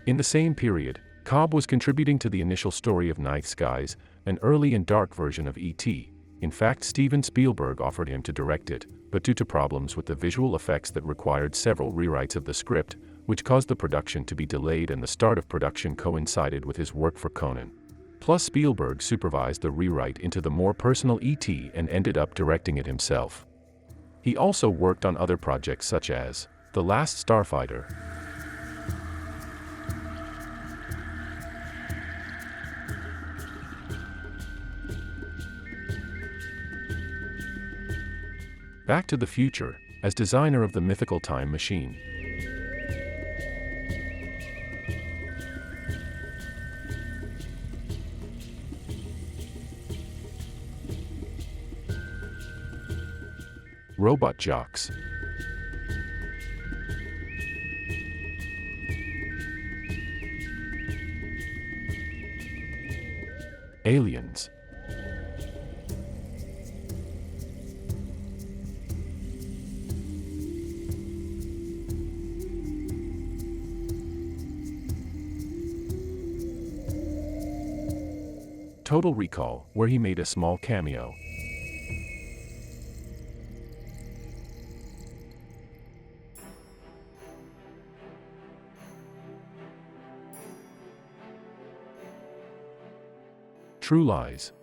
In the same period, Cobb was contributing to the initial story of Night Skies, an early and dark version of E.T. In fact, Steven Spielberg offered him to direct it, but due to problems with the visual effects that required several rewrites of the script, which caused the production to be delayed, and the start of production coincided with his work for Conan. Plus, Spielberg supervised the rewrite into the more personal E.T. and ended up directing it himself. He also worked on other projects such as The Last Starfighter, Back to the Future, as designer of the mythical time machine. Robot Jocks. Aliens. Total Recall, where he made a small cameo. True Lies.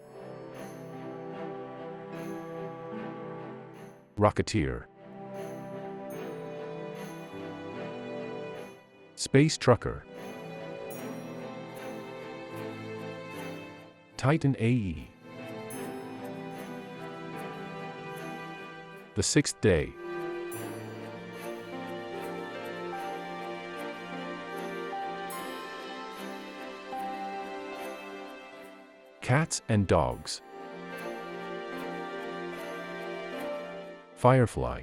Rocketeer. Space Trucker. Titan AE. The Sixth Day. Cats and Dogs. Firefly.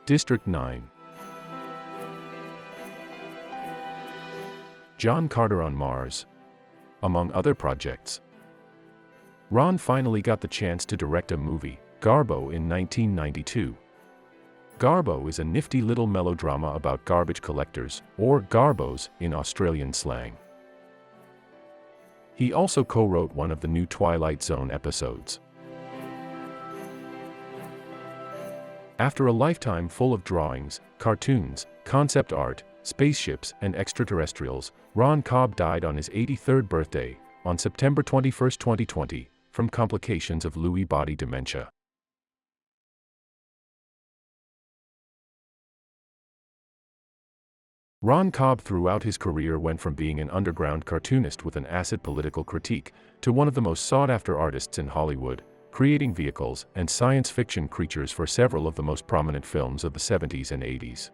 District 9. John Carter on Mars. Among other projects. Ron finally got the chance to direct a movie, Garbo, in 1992. Garbo is a nifty little melodrama about garbage collectors, or garbos in Australian slang. He also co-wrote one of the new Twilight Zone episodes. After a lifetime full of drawings, cartoons, concept art, spaceships, and extraterrestrials, Ron Cobb died on his 83rd birthday, on September 21, 2020, from complications of Lewy body dementia. Ron Cobb throughout his career went from being an underground cartoonist with an acid political critique, to one of the most sought-after artists in Hollywood, creating vehicles and science fiction creatures for several of the most prominent films of the 70s and 80s.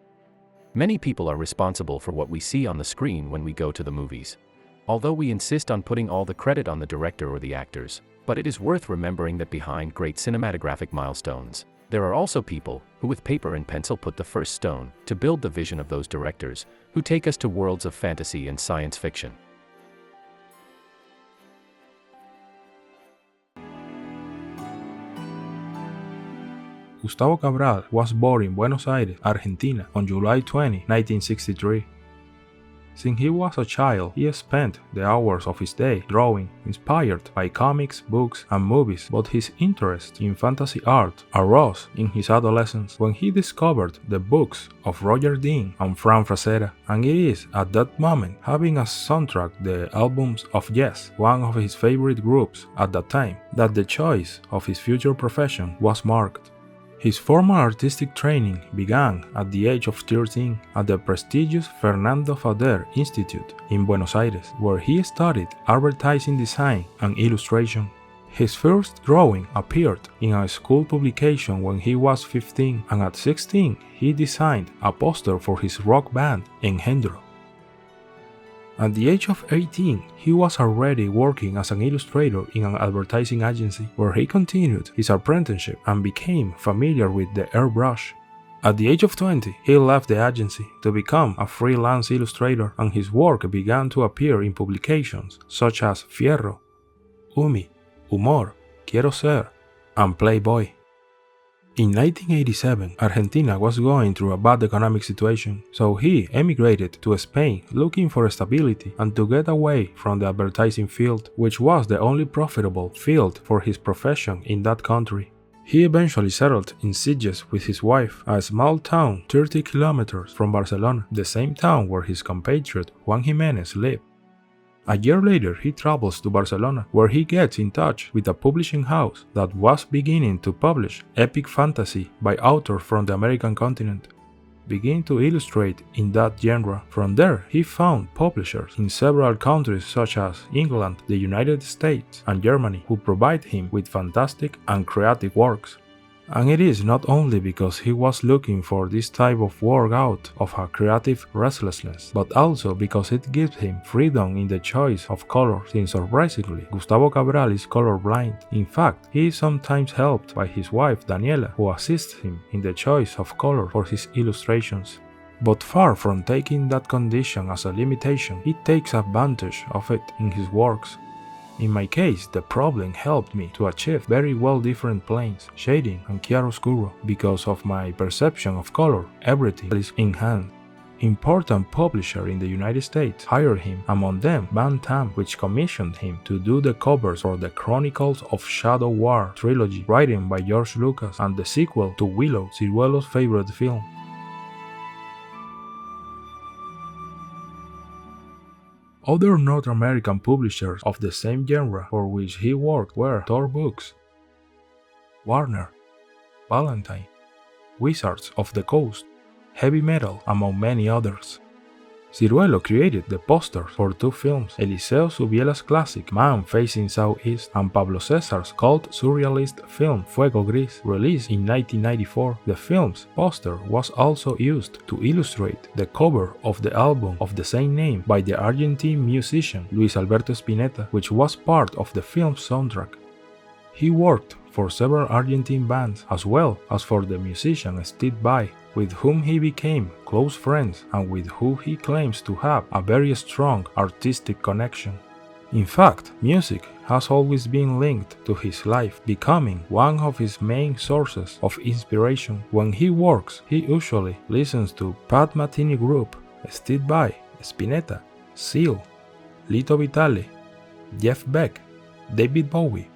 Many people are responsible for what we see on the screen when we go to the movies. Although we insist on putting all the credit on the director or the actors, but it is worth remembering that behind great cinematographic milestones, there are also people who with paper and pencil put the first stone to build the vision of those directors who take us to worlds of fantasy and science fiction. Gustavo Cabral was born in Buenos Aires, Argentina, on July 20, 1963. Since he was a child, he spent the hours of his day drawing, inspired by comics, books, and movies, but his interest in fantasy art arose in his adolescence when he discovered the books of Roger Dean and Frazetta, and it is at that moment, having as soundtrack the albums of Yes, one of his favorite groups at that time, that the choice of his future profession was marked. His formal artistic training began at the age of 13 at the prestigious Fernando Fader Institute in Buenos Aires, where he studied advertising design and illustration. His first drawing appeared in a school publication when he was 15, and at 16 he designed a poster for his rock band Engendro. At the age of 18, he was already working as an illustrator in an advertising agency, where he continued his apprenticeship and became familiar with the airbrush. At the age of 20, he left the agency to become a freelance illustrator, and his work began to appear in publications such as Fierro, Umi, Humor, Quiero Ser, and Playboy. In 1987, Argentina was going through a bad economic situation, so he emigrated to Spain looking for stability and to get away from the advertising field, which was the only profitable field for his profession in that country. He eventually settled in Sitges with his wife, a small town 30 kilometers from Barcelona, the same town where his compatriot Juan Giménez lived. A year later, he travels to Barcelona, where he gets in touch with a publishing house that was beginning to publish epic fantasy by authors from the American continent, beginning to illustrate in that genre. From there, he found publishers in several countries such as England, the United States, and Germany, who provide him with fantastic and creative works. And it is not only because he was looking for this type of work out of a creative restlessness, but also because it gives him freedom in the choice of colors, since surprisingly, Gustavo Cabral is colorblind. In fact, he is sometimes helped by his wife Daniela, who assists him in the choice of color for his illustrations. But far from taking that condition as a limitation, he takes advantage of it in his works. In my case, the problem helped me to achieve very well different planes, shading, and chiaroscuro. Because of my perception of color, everything is in hand. Important publishers in the United States hired him, among them Van Tam, which commissioned him to do the covers for the Chronicles of Shadow War trilogy written by George Lucas and the sequel to Willow, Ciruelo's favorite film. Other North American publishers of the same genre for which he worked were Tor Books, Warner, Valentine, Wizards of the Coast, Heavy Metal, among many others. Ciruelo created the posters for two films, Eliseo Subiela's classic Man Facing Southeast and Pablo Cesar's cult surrealist film Fuego Gris, released in 1994. The film's poster was also used to illustrate the cover of the album of the same name by the Argentine musician Luis Alberto Spinetta, which was part of the film's soundtrack. He worked for several Argentine bands as well as for the musician Steve Vai, with whom he became close friends and with whom he claims to have a very strong artistic connection. In fact, music has always been linked to his life, becoming one of his main sources of inspiration. When he works, he usually listens to Pat Metheny Group, Steve Vai, Spinetta, Seal, Lito Vitale, Jeff Beck, David Bowie,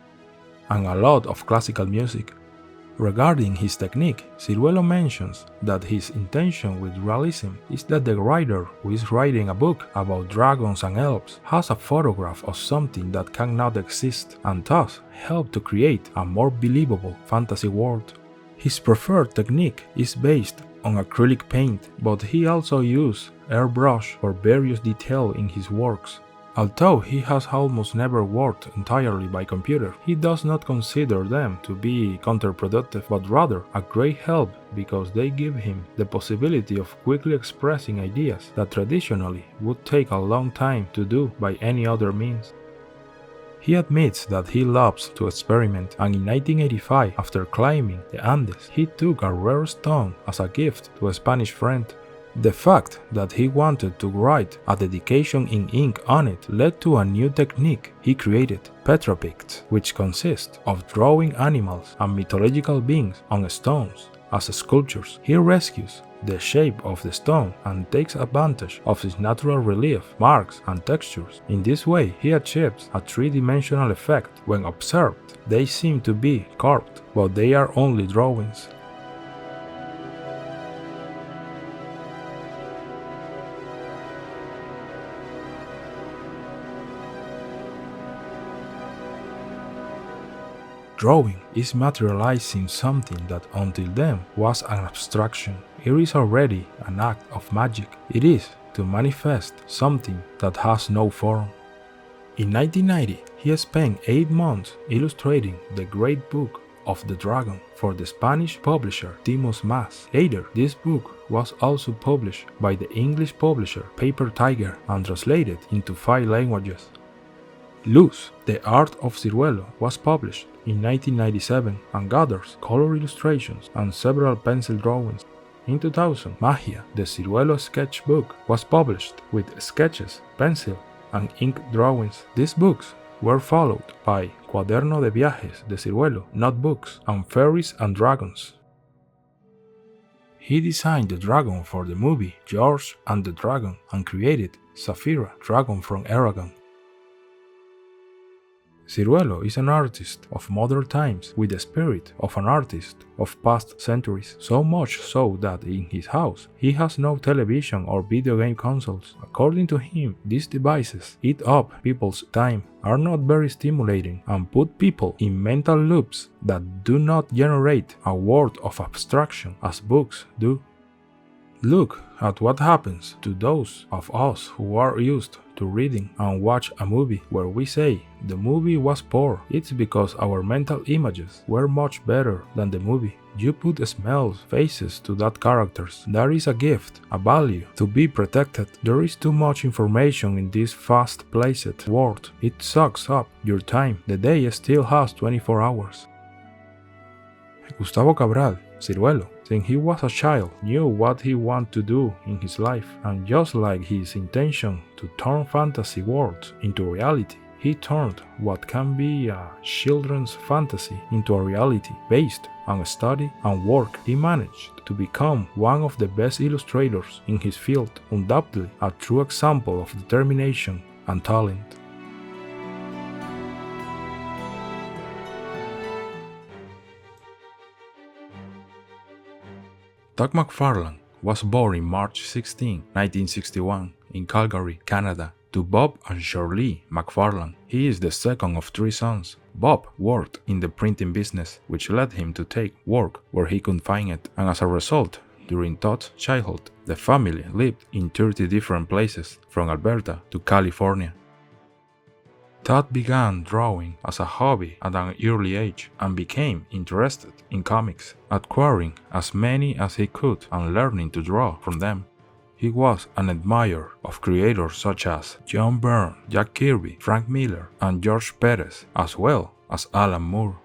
and a lot of classical music. Regarding his technique, Ciruelo mentions that his intention with realism is that the writer who is writing a book about dragons and elves has a photograph of something that cannot exist and thus help to create a more believable fantasy world. His preferred technique is based on acrylic paint, but he also uses airbrush for various details in his works. Although he has almost never worked entirely by computer, he does not consider them to be counterproductive, but rather a great help because they give him the possibility of quickly expressing ideas that traditionally would take a long time to do by any other means. He admits that he loves to experiment, and in 1985, after climbing the Andes, he took a rare stone as a gift to a Spanish friend. The fact that he wanted to write a dedication in ink on it led to a new technique he created, Petropicts, which consists of drawing animals and mythological beings on stones as sculptures. He rescues the shape of the stone and takes advantage of its natural relief, marks, and textures. In this way, he achieves a three-dimensional effect. When observed, they seem to be carved, but they are only drawings. Drawing is materializing something that until then was an abstraction. It is already an act of magic. It is to manifest something that has no form. In 1990, he spent 8 months illustrating the Great Book of the Dragon for the Spanish publisher Timos Mas. Later, this book was also published by the English publisher Paper Tiger and translated into 5 languages. Luz, The Art of Ciruelo, was published in 1997 and gathers color illustrations and several pencil drawings. In 2000, Magia, the Ciruelo sketchbook, was published with sketches, pencil, and ink drawings. These books were followed by Cuaderno de Viajes de Ciruelo, Notebooks, and Fairies and Dragons. He designed the dragon for the movie George and the Dragon and created Saphira, Dragon from Aragon. Ciruelo is an artist of modern times with the spirit of an artist of past centuries, so much so that in his house he has no television or video game consoles. According to him, these devices eat up people's time, are not very stimulating, and put people in mental loops that do not generate a world of abstraction as books do. Look at what happens to those of us who are used to reading and watch a movie where we say the movie was poor. It's because our mental images were much better than the movie. You put smells, faces to that characters. That is a gift, a value to be protected. There is too much information in this fast-paced world. It sucks up your time. The day still has 24 hours. Gustavo Cabral, Ciruelo, since he was a child, knew what he wanted to do in his life, and just like his intention to turn fantasy worlds into reality, he turned what can be a children's fantasy into a reality based on study and work. He managed to become one of the best illustrators in his field, undoubtedly a true example of determination and talent. Doug McFarlane was born on March 16, 1961, in Calgary, Canada, to Bob and Shirley McFarlane. He is the second of 3 sons. Bob worked in the printing business, which led him to take work where he could find it, and as a result, during Todd's childhood, the family lived in 30 different places, from Alberta to California. Todd began drawing as a hobby at an early age and became interested in comics, acquiring as many as he could and learning to draw from them. He was an admirer of creators such as John Byrne, Jack Kirby, Frank Miller, and George Perez, as well as Alan Moore.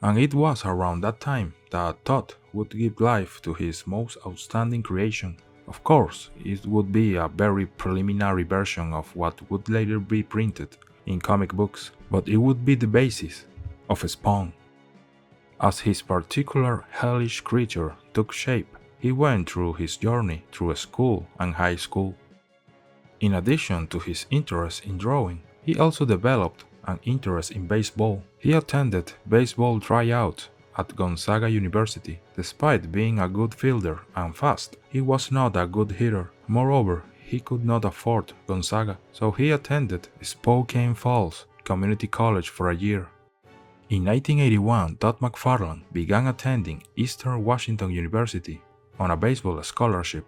And it was around that time that Todd would give life to his most outstanding creation. Of course, it would be a very preliminary version of what would later be printed in comic books, but it would be the basis of Spawn. As his particular hellish creature took shape, he went through his journey through school and high school. In addition to his interest in drawing, he also developed an interest in baseball. He attended baseball tryouts at Gonzaga University. Despite being a good fielder and fast, he was not a good hitter. Moreover, he could not afford Gonzaga, so he attended Spokane Falls Community College for a year. In 1981, Todd McFarlane began attending Eastern Washington University on a baseball scholarship,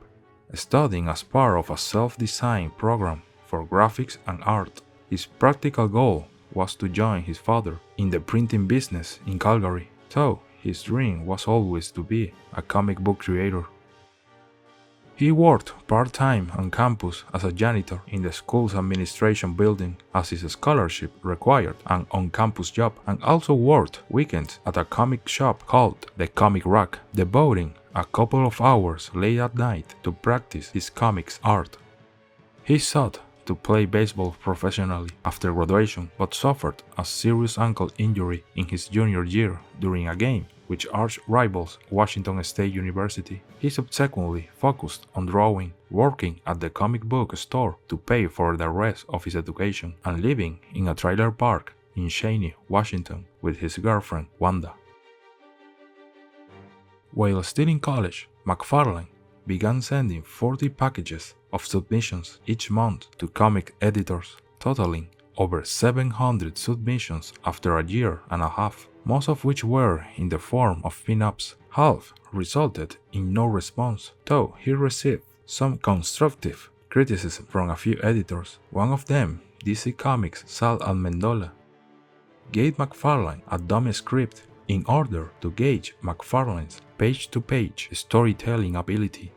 studying as part of a self-designed program for graphics and art. His practical goal was to join his father in the printing business in Calgary, so his dream was always to be a comic book creator. He worked part-time on campus as a janitor in the school's administration building, as his scholarship required an on-campus job, and also worked weekends at a comic shop called The Comic Rack, devoting a couple of hours late at night to practice his comics art. He sought to play baseball professionally after graduation, but suffered a serious ankle injury in his junior year during a game with arch rivals Washington State University. He subsequently focused on drawing, working at the comic book store to pay for the rest of his education, and living in a trailer park in Shawnee, Washington with his girlfriend Wanda. While still in college, McFarlane began sending 40 packages of submissions each month to comic editors, totaling over 700 submissions after a year and a half, most of which were in the form of pin-ups. Half resulted in no response, though he received some constructive criticism from a few editors. One of them, DC Comics' Sal Almendola, gave McFarlane a dummy script in order to gauge McFarlane's page-to-page storytelling ability.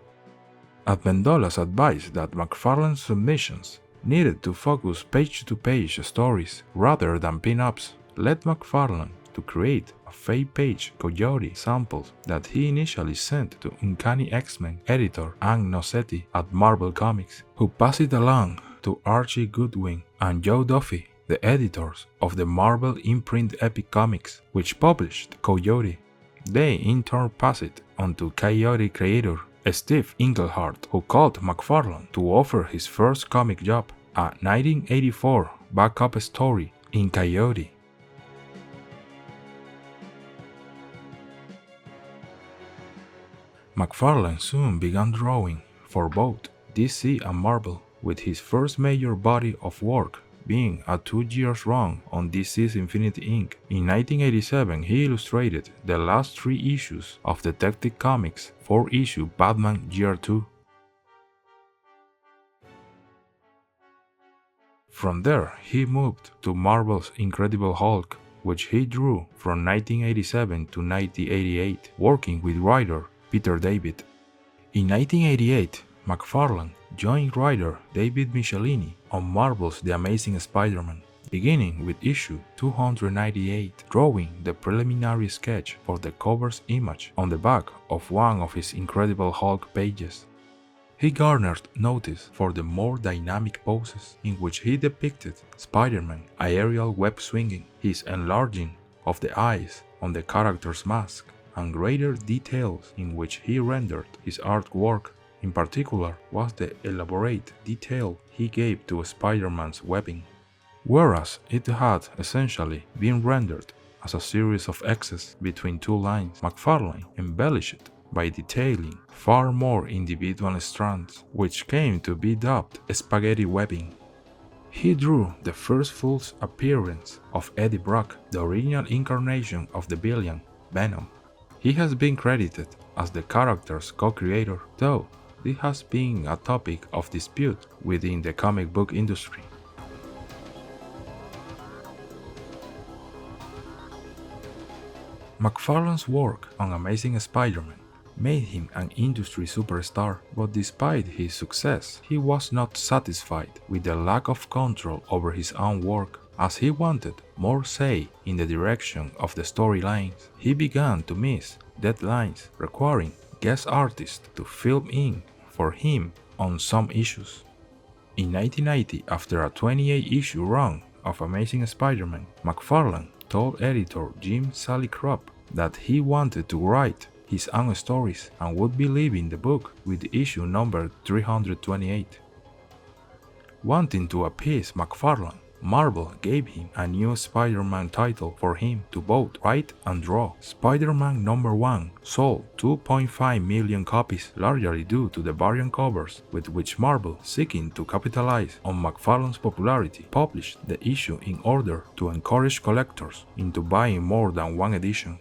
Almendola's advised that McFarlane's submissions needed to focus page-to-page stories rather than pin-ups, led McFarlane to create a fake page Coyote samples that he initially sent to Uncanny X-Men editor Ann Nocenti at Marvel Comics, who passed it along to Archie Goodwin and Joe Duffy, the editors of the Marvel imprint Epic Comics, which published Coyote. They in turn passed it on to Coyote creator Steve Englehart, who called McFarlane to offer his first comic job, a 1984 backup story in Coyote. McFarlane soon began drawing for both DC and Marvel, with his first major body of work being a 2-year run on DC's Infinity Inc. In 1987, he illustrated the last 3 issues of Detective Comics' 4-issue Batman Year 2. From there, he moved to Marvel's Incredible Hulk, which he drew from 1987 to 1988, working with writer Peter David. In 1988, McFarlane joined writer David Michelinie on Marvel's The Amazing Spider-Man, beginning with issue 298, drawing the preliminary sketch for the cover's image on the back of one of his Incredible Hulk pages. He garnered notice for the more dynamic poses in which he depicted Spider-Man aerial web swinging, his enlarging of the eyes on the character's mask, and greater details in which he rendered his artwork. In particular was the elaborate detail he gave to Spider-Man's webbing. Whereas it had essentially been rendered as a series of X's between 2 lines, McFarlane embellished it by detailing far more individual strands, which came to be dubbed spaghetti webbing. He drew the first full appearance of Eddie Brock, the original incarnation of the villain, Venom. He has been credited as the character's co-creator, though this has been a topic of dispute within the comic book industry. McFarlane's work on Amazing Spider-Man made him an industry superstar, but despite his success, he was not satisfied with the lack of control over his own work, as he wanted more say in the direction of the storylines. He began to miss deadlines, requiring guest artists to fill in for him on some issues. In 1990, after a 28-issue run of Amazing Spider-Man, McFarlane told editor Jim Salicrup that he wanted to write his own stories and would be leaving the book with issue number 328. Wanting to appease McFarlane, Marvel gave him a new Spider-Man title for him to both write and draw. Spider-Man number 1 sold 2.5 million copies, largely due to the variant covers with which Marvel, seeking to capitalize on McFarlane's popularity, published the issue in order to encourage collectors into buying more than one edition.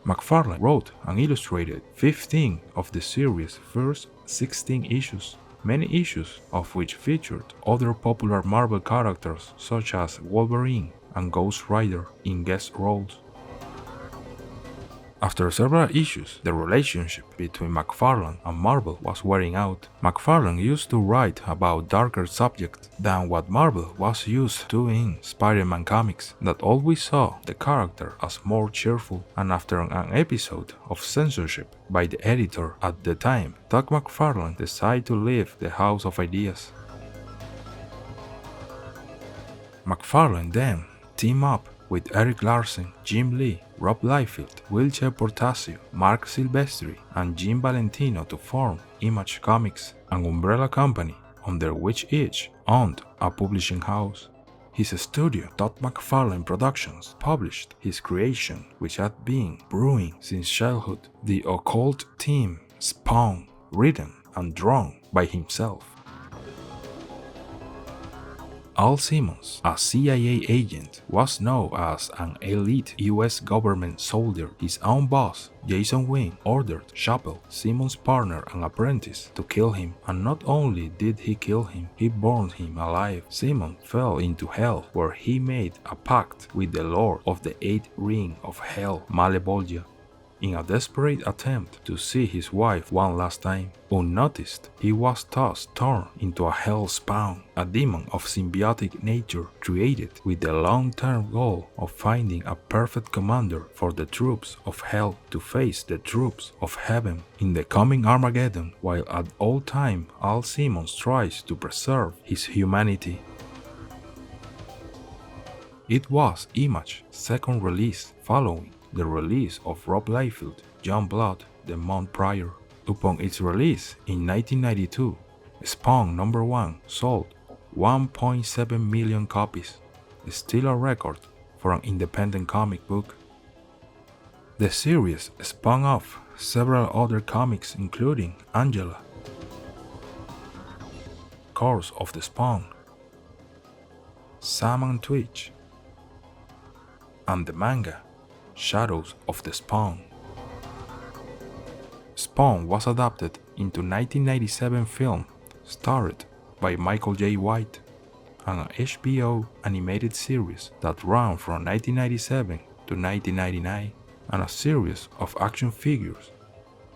McFarlane wrote and illustrated 15 of the series' first 16 issues, many issues of which featured other popular Marvel characters such as Wolverine and Ghost Rider in guest roles. After several issues, the relationship between McFarlane and Marvel was wearing out. McFarlane used to write about darker subjects than what Marvel was used to in Spider-Man comics, that always saw the character as more cheerful, and after an episode of censorship by the editor at the time, Todd McFarlane decided to leave the House of Ideas. McFarlane then teamed up with Eric Larsen, Jim Lee, Rob Liefeld, Wilcher Portacio, Mark Silvestri, and Jim Valentino to form Image Comics, an umbrella company under which each owned a publishing house. His studio, Todd McFarlane Productions, published his creation, which had been brewing since childhood, the occult theme Spawn, written and drawn by himself. Al Simmons, a CIA agent, was known as an elite US government soldier. His own boss, Jason Wynn, ordered Chappell, Simmons' partner and apprentice, to kill him, and not only did he kill him, he burned him alive. Simmons fell into hell, where he made a pact with the Lord of the Eighth Ring of Hell, Malebolgia, in a desperate attempt to see his wife one last time. Unnoticed, he was thus turned into a hell spawn, a demon of symbiotic nature created with the long-term goal of finding a perfect commander for the troops of hell to face the troops of heaven in the coming Armageddon, while at all time Al Simmons tries to preserve his humanity. It was Image's second release following the release of Rob Liefeld, Young Blood the month prior. Upon its release in 1992, Spawn number 1 sold 1.7 million copies, still a record for an independent comic book. The series spun off several other comics including Angela, Curse of the Spawn, Sam and Twitch, and the manga Shadows of the Spawn. Spawn was adapted into 1997 film starred by Michael J. White, and an HBO animated series that ran from 1997 to 1999, and a series of action figures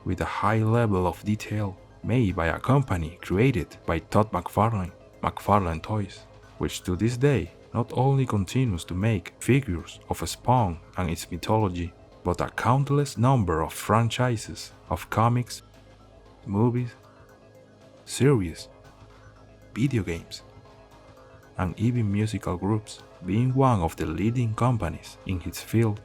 with a high level of detail made by a company created by Todd McFarlane, McFarlane Toys, which to this day not only continues to make figures of Spawn and its mythology, but a countless number of franchises of comics, movies, series, video games, and even musical groups, being one of the leading companies in its field.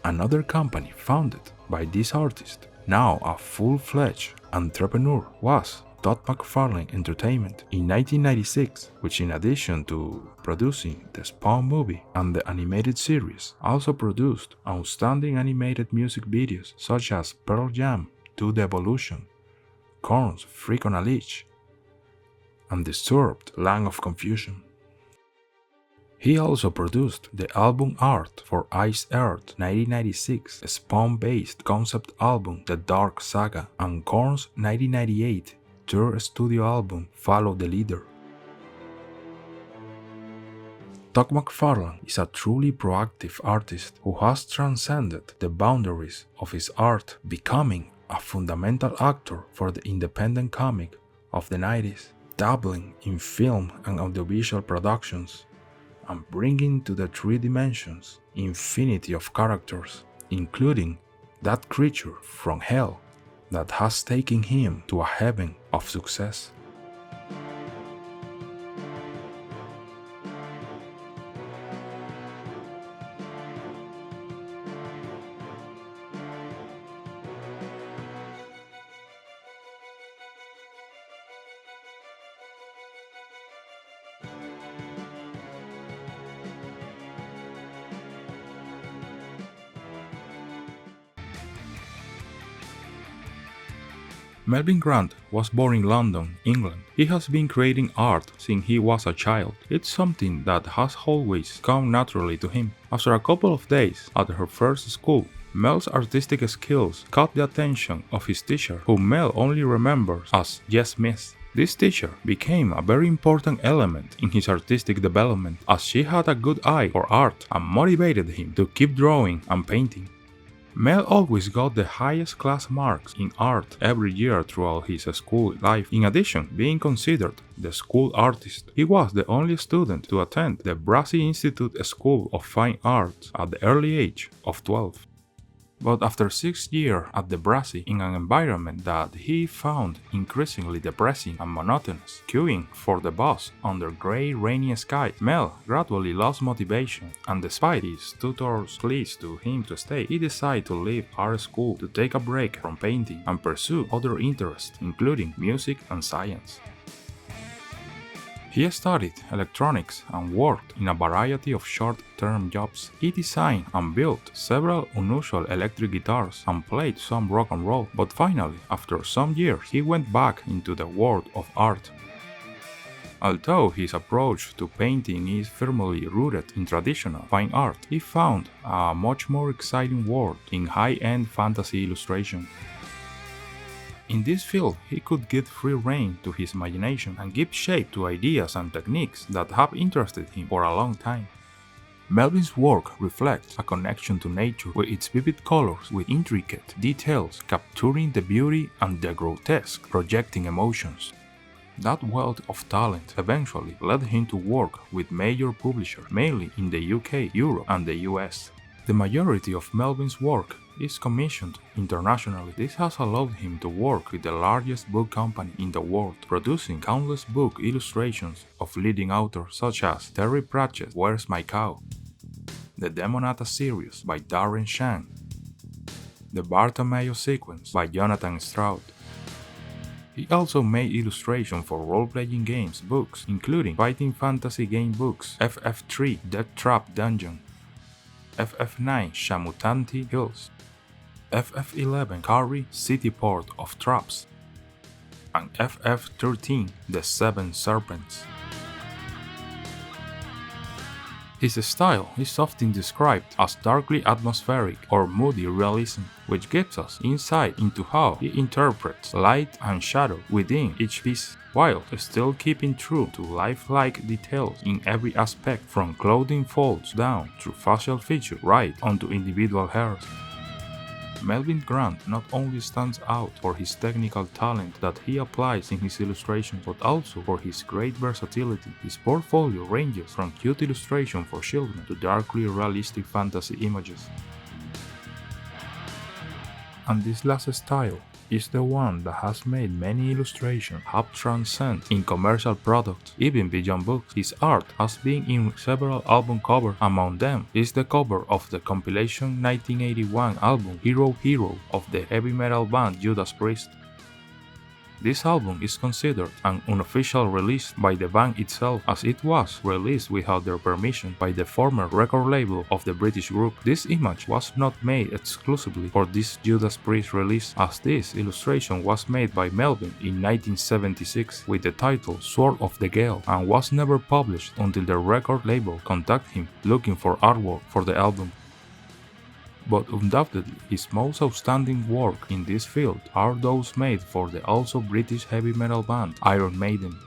Another company founded by this artist, now a full-fledged entrepreneur, was Todd McFarlane Entertainment in 1996, which in addition to producing the Spawn movie and the animated series, also produced outstanding animated music videos such as Pearl Jam 2 The Evolution, Korn's Freak on a Leash, and Disturbed Land of Confusion. He also produced the album art for Ice Earth 1996, a Spawn-based concept album The Dark Saga, and Korn's 1998 third studio album Follow the Leader. Todd McFarlane is a truly proactive artist who has transcended the boundaries of his art, becoming a fundamental actor for the independent comic of the 90s, dabbling in film and audiovisual productions, and bringing to the three dimensions infinity of characters, including that creature from hell that has taken him to a heaven of success. Melvin Grant was born in London, England. He has been creating art since he was a child. It's something that has always come naturally to him. After a couple of days at her first school, Mel's artistic skills caught the attention of his teacher, whom Mel only remembers as Yes Miss. This teacher became a very important element in his artistic development, as she had a good eye for art and motivated him to keep drawing and painting. Mel always got the highest class marks in art every year throughout his school life. In addition, being considered the school artist, he was the only student to attend the Brassey Institute School of Fine Arts at the early age of 12. But after 6 years at the Brassey, in an environment that he found increasingly depressing and monotonous, queuing for the bus under grey, rainy skies, Mel gradually lost motivation, and despite his tutor's pleas to him to stay, he decided to leave art school to take a break from painting and pursue other interests, including music and science. He studied electronics and worked in a variety of short-term jobs. He designed and built several unusual electric guitars and played some rock and roll, but finally, after some years, he went back into the world of art. Although his approach to painting is firmly rooted in traditional fine art, he found a much more exciting world in high-end fantasy illustration. In this field, he could give free rein to his imagination and give shape to ideas and techniques that have interested him for a long time. Melvin's work reflects a connection to nature with its vivid colors, with intricate details capturing the beauty and the grotesque, projecting emotions. That wealth of talent eventually led him to work with major publishers, mainly in the UK, Europe, and the US. The majority of Melvin's work is commissioned internationally. This has allowed him to work with the largest book company in the world, producing countless book illustrations of leading authors such as Terry Pratchett's Where's My Cow?, the Demonata series by Darren Shan, the Bartholomew sequence by Jonathan Stroud. He also made illustrations for role-playing games books, including fighting fantasy game books FF3 Death Trap Dungeon, FF9 Shamutanti Hills, FF11 Carrie City Port of Traps, and FF13 The Seven Serpents. His style is often described as darkly atmospheric or moody realism, which gives us insight into how he interprets light and shadow within each piece, while still keeping true to lifelike details in every aspect, from clothing folds down through facial features right onto individual hairs. Melvin Grant not only stands out for his technical talent that he applies in his illustrations, but also for his great versatility. His portfolio ranges from cute illustration for children to darkly realistic fantasy images. And this last style is the one that has made many illustrations have transcended in commercial products, even beyond books. His art has been in several album covers. Among them is the cover of the compilation 1981 album Hero Hero of the heavy metal band Judas Priest. This album is considered an unofficial release by the band itself, as it was released without their permission by the former record label of the British group. This image was not made exclusively for this Judas Priest release, as this illustration was made by Melvin in 1976 with the title Sword of the Gale, and was never published until the record label contacted him looking for artwork for the album. But undoubtedly his most outstanding work in this field are those made for the also British heavy metal band Iron Maiden.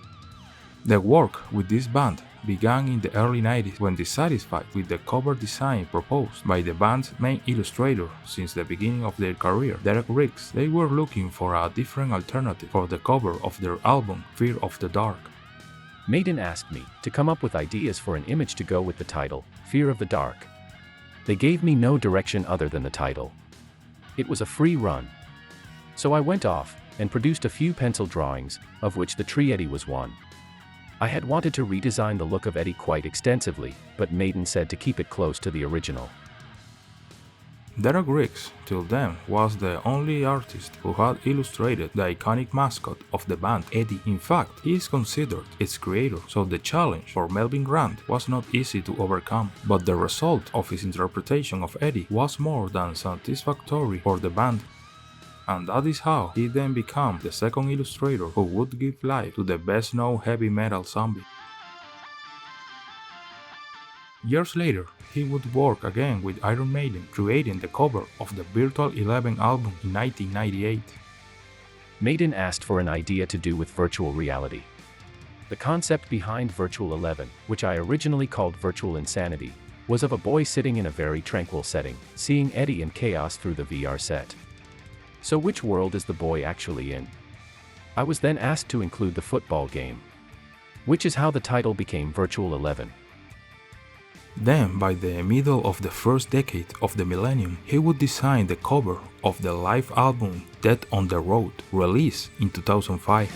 The work with this band began in the early 90s when, dissatisfied with the cover design proposed by the band's main illustrator since the beginning of their career, Derek Riggs, they were looking for a different alternative for the cover of their album Fear of the Dark. Maiden asked me to come up with ideas for an image to go with the title, Fear of the Dark. They gave me no direction other than the title. It was a free run. So I went off and produced a few pencil drawings, of which the tree Eddie was one. I had wanted to redesign the look of Eddie quite extensively, but Maiden said to keep it close to the original. Derek Riggs, till then, was the only artist who had illustrated the iconic mascot of the band, Eddie. In fact, he is considered its creator, so the challenge for Melvin Grant was not easy to overcome, but the result of his interpretation of Eddie was more than satisfactory for the band. And that is how he then became the second illustrator who would give life to the best-known heavy metal zombie. Years later, he would work again with Iron Maiden, creating the cover of the Virtual 11 album in 1998. Maiden asked for an idea to do with virtual reality. The concept behind Virtual 11, which I originally called Virtual Insanity, was of a boy sitting in a very tranquil setting, seeing Eddie and chaos through the VR set. So which world is the boy actually in? I was then asked to include the football game, which is how the title became Virtual 11. Then, by the middle of the first decade of the millennium, he would design the cover of the live album Dead on the Road, released in 2005.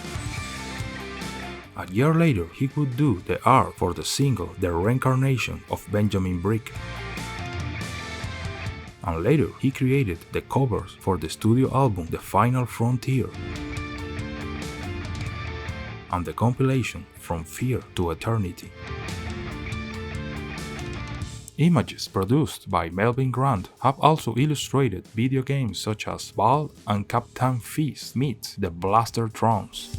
A year later, he would do the art for the single The Reincarnation of Benjamin Brick. And later, he created the covers for the studio album The Final Frontier and the compilation From Fear to Eternity. Images produced by Melvin Grant have also illustrated video games such as Ball and Captain Feast meets the Blaster Thrones.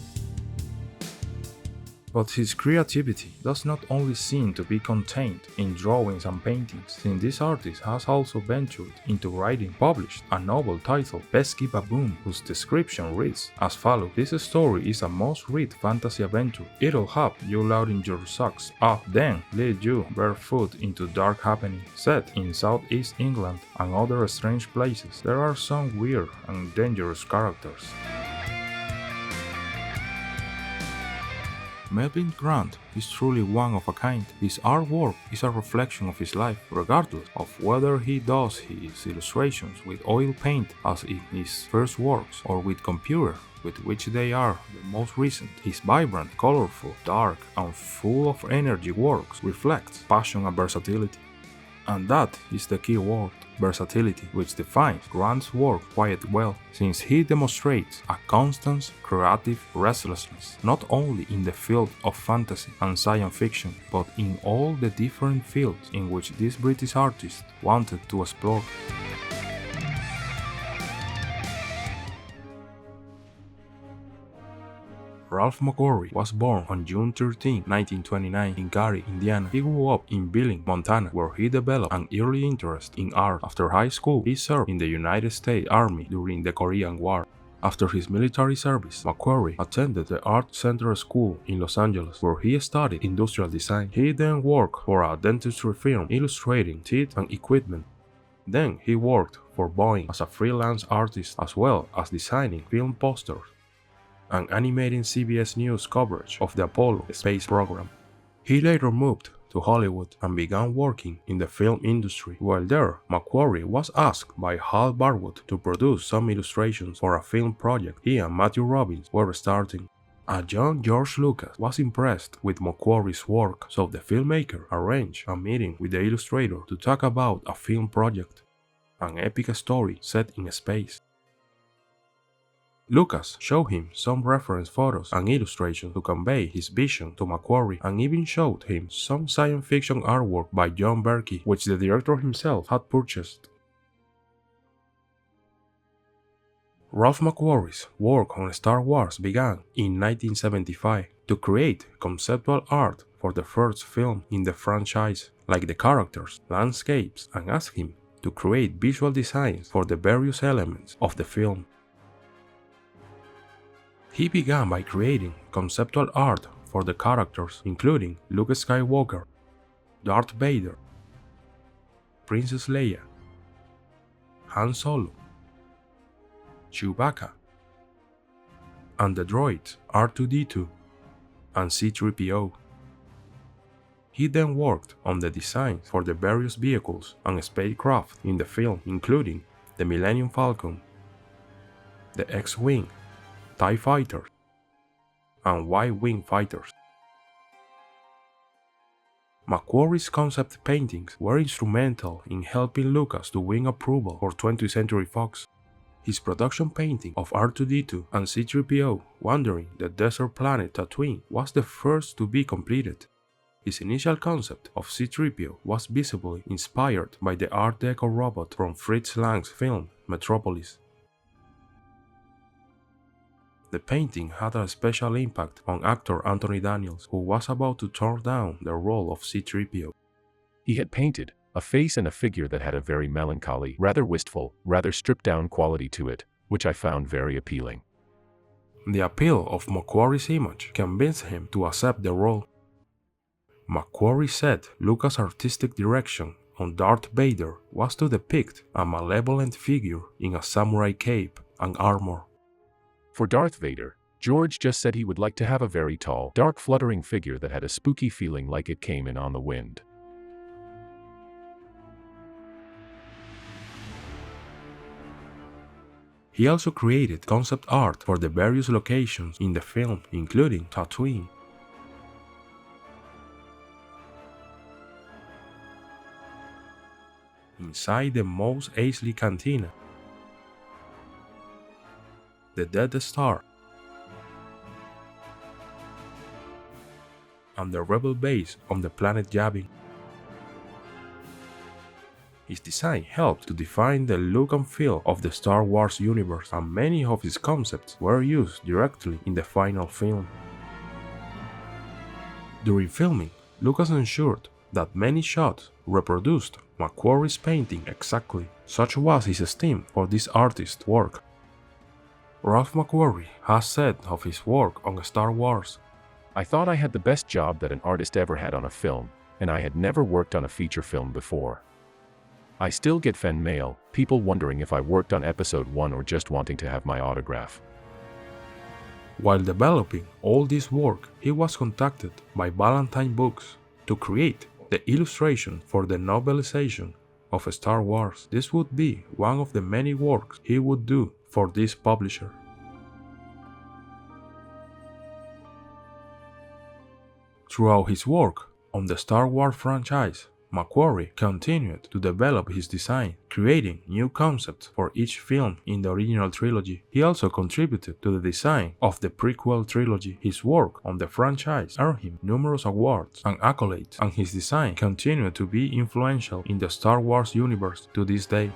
But his creativity does not only seem to be contained in drawings and paintings, since this artist has also ventured into writing, published a novel titled Pesky Baboon, whose description reads as follows: "This story is a must-read fantasy adventure. It'll have you loading your socks up, then lead you barefoot into dark happening, set in southeast England and other strange places. There are some weird and dangerous characters." Melvin Grant is truly one of a kind. His artwork is a reflection of his life, regardless of whether he does his illustrations with oil paint as in his first works or with computer, with which they are the most recent. His vibrant, colorful, dark, and full of energy works reflect passion and versatility. And that is the key word, versatility, which defines Grant's work quite well, since he demonstrates a constant creative restlessness, not only in the field of fantasy and science fiction, but in all the different fields in which this British artist wanted to explore. Ralph McQuarrie was born on June 13, 1929 in Gary, Indiana. He grew up in Billings, Montana, where he developed an early interest in art. After high school, he served in the United States Army during the Korean War. After his military service, McQuarrie attended the Art Center School in Los Angeles, where he studied industrial design. He then worked for a dentistry firm illustrating teeth and equipment. Then he worked for Boeing as a freelance artist, as well as designing film posters and animating CBS News coverage of the Apollo space program. He later moved to Hollywood and began working in the film industry. While there, McQuarrie was asked by Hal Barwood to produce some illustrations for a film project he and Matthew Robbins were starting. A young George Lucas was impressed with McQuarrie's work, so the filmmaker arranged a meeting with the illustrator to talk about a film project, an epic story set in space. Lucas showed him some reference photos and illustrations to convey his vision to McQuarrie, and even showed him some science fiction artwork by John Berkey, which the director himself had purchased. Ralph McQuarrie's work on Star Wars began in 1975 to create conceptual art for the first film in the franchise, like the characters, landscapes, and asked him to create visual designs for the various elements of the film. He began by creating conceptual art for the characters, including Luke Skywalker, Darth Vader, Princess Leia, Han Solo, Chewbacca, and the droids R2-D2 and C-3PO. He then worked on the designs for the various vehicles and spacecraft in the film, including the Millennium Falcon, the X-Wing, TIE Fighters, and Y-Wing fighters. McQuarrie's concept paintings were instrumental in helping Lucas to win approval for 20th Century Fox. His production painting of R2-D2 and C-3PO wandering the desert planet Tatooine was the first to be completed. His initial concept of C-3PO was visibly inspired by the Art Deco robot from Fritz Lang's film Metropolis. The painting had a special impact on actor Anthony Daniels, who was about to turn down the role of C-3PO. He had painted a face and a figure that had a very melancholy, rather wistful, rather stripped-down quality to it, which I found very appealing. The appeal of McQuarrie's image convinced him to accept the role. McQuarrie said Lucas' artistic direction on Darth Vader was to depict a malevolent figure in a samurai cape and armor. For Darth Vader, George just said he would like to have a very tall, dark fluttering figure that had a spooky feeling like it came in on the wind. He also created concept art for the various locations in the film, including Tatooine. Inside the Mos Eisley Cantina, the Death Star, and the Rebel base on the planet Yavin. His design helped to define the look and feel of the Star Wars universe, and many of his concepts were used directly in the final film. During filming, Lucas ensured that many shots reproduced McQuarrie's painting exactly. Such was his esteem for this artist's work. Ralph McQuarrie has said of his work on Star Wars, "I thought I had the best job that an artist ever had on a film, and I had never worked on a feature film before. I still get fan mail, people wondering if I worked on episode 1 or just wanting to have my autograph." While developing all this work, he was contacted by Ballantine Books to create the illustration for the novelization of Star Wars. This would be one of the many works he would do for this publisher. Throughout his work on the Star Wars franchise, McQuarrie continued to develop his design, creating new concepts for each film in the original trilogy. He also contributed to the design of the prequel trilogy. His work on the franchise earned him numerous awards and accolades, and his design continued to be influential in the Star Wars universe to this day.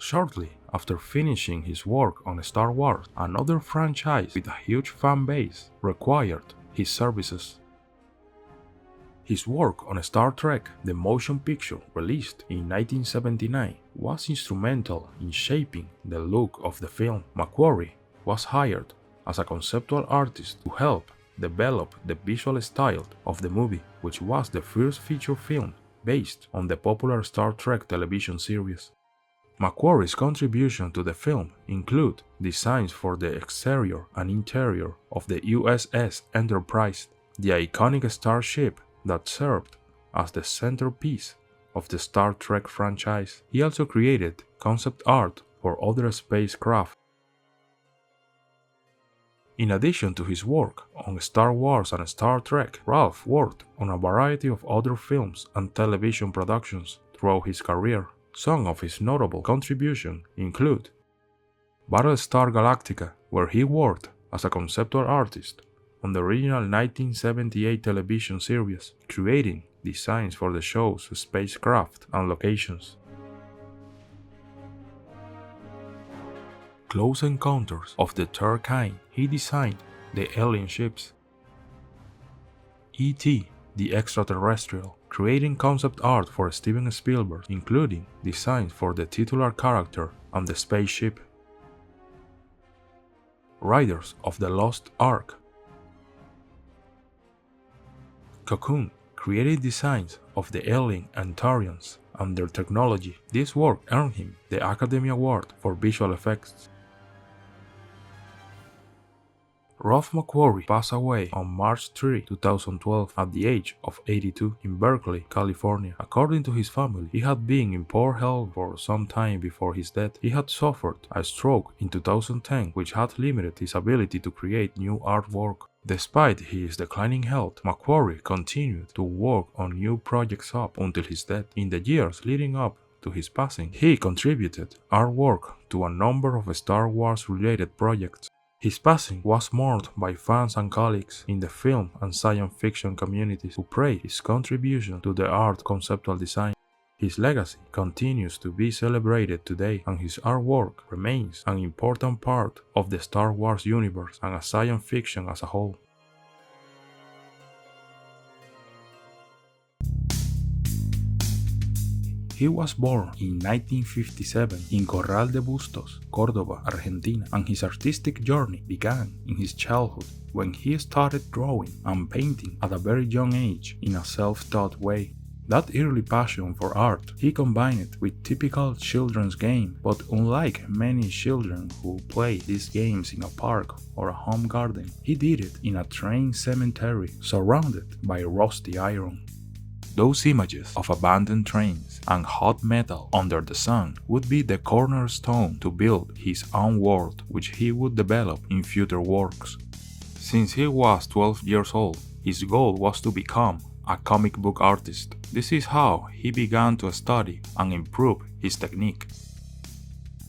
Shortly after finishing his work on Star Wars, another franchise with a huge fan base required his services. His work on Star Trek, the motion picture released in 1979, was instrumental in shaping the look of the film. McQuarrie was hired as a conceptual artist to help develop the visual style of the movie, which was the first feature film based on the popular Star Trek television series. McQuarrie's contribution to the film include designs for the exterior and interior of the USS Enterprise, the iconic starship that served as the centerpiece of the Star Trek franchise. He also created concept art for other spacecraft. In addition to his work on Star Wars and Star Trek, Ralph worked on a variety of other films and television productions throughout his career. Some of his notable contributions include Battlestar Galactica, where he worked as a conceptual artist on the original 1978 television series, creating designs for the show's spacecraft and locations. Close Encounters of the Third Kind, he designed the alien ships. E.T., the Extraterrestrial, creating concept art for Steven Spielberg, including designs for the titular character and the spaceship. Riders of the Lost Ark. Cocoon created designs of the alien Antarians and their technology. This work earned him the Academy Award for Visual Effects. Ralph McQuarrie passed away on March 3, 2012 at the age of 82 in Berkeley, California. According to his family, he had been in poor health for some time before his death. He had suffered a stroke in 2010, which had limited his ability to create new artwork. Despite his declining health, McQuarrie continued to work on new projects up until his death. In the years leading up to his passing, he contributed artwork to a number of Star Wars-related projects. His passing was mourned by fans and colleagues in the film and science fiction communities who praised his contribution to the art conceptual design. His legacy continues to be celebrated today, and his artwork remains an important part of the Star Wars universe and science fiction as a whole. He was born in 1957 in Corral de Bustos, Córdoba, Argentina, and his artistic journey began in his childhood when he started drawing and painting at a very young age in a self-taught way. That early passion for art, he combined it with typical children's game, but unlike many children who play these games in a park or a home garden, he did it in a train cemetery surrounded by rusty iron. Those images of abandoned trains and hot metal under the sun would be the cornerstone to build his own world, which he would develop in future works. Since he was 12 years old, his goal was to become a comic book artist. This is how he began to study and improve his technique.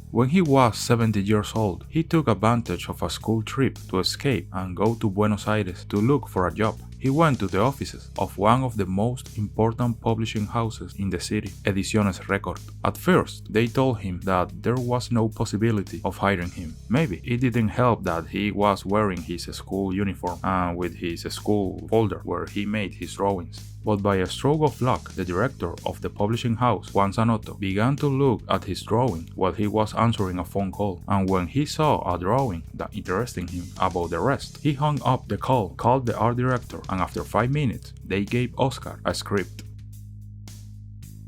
When he was 70 years old, he took advantage of a school trip to escape and go to Buenos Aires to look for a job. He went to the offices of one of the most important publishing houses in the city, Ediciones Record. At first, they told him that there was no possibility of hiring him. Maybe it didn't help that he was wearing his school uniform and with his school folder where he made his drawings. But by a stroke of luck, the director of the publishing house, Juan Giménez, began to look at his drawing while he was answering a phone call, and when he saw a drawing that interested him about the rest, he hung up the call, called the art director, and after 5 minutes, they gave Oscar a script.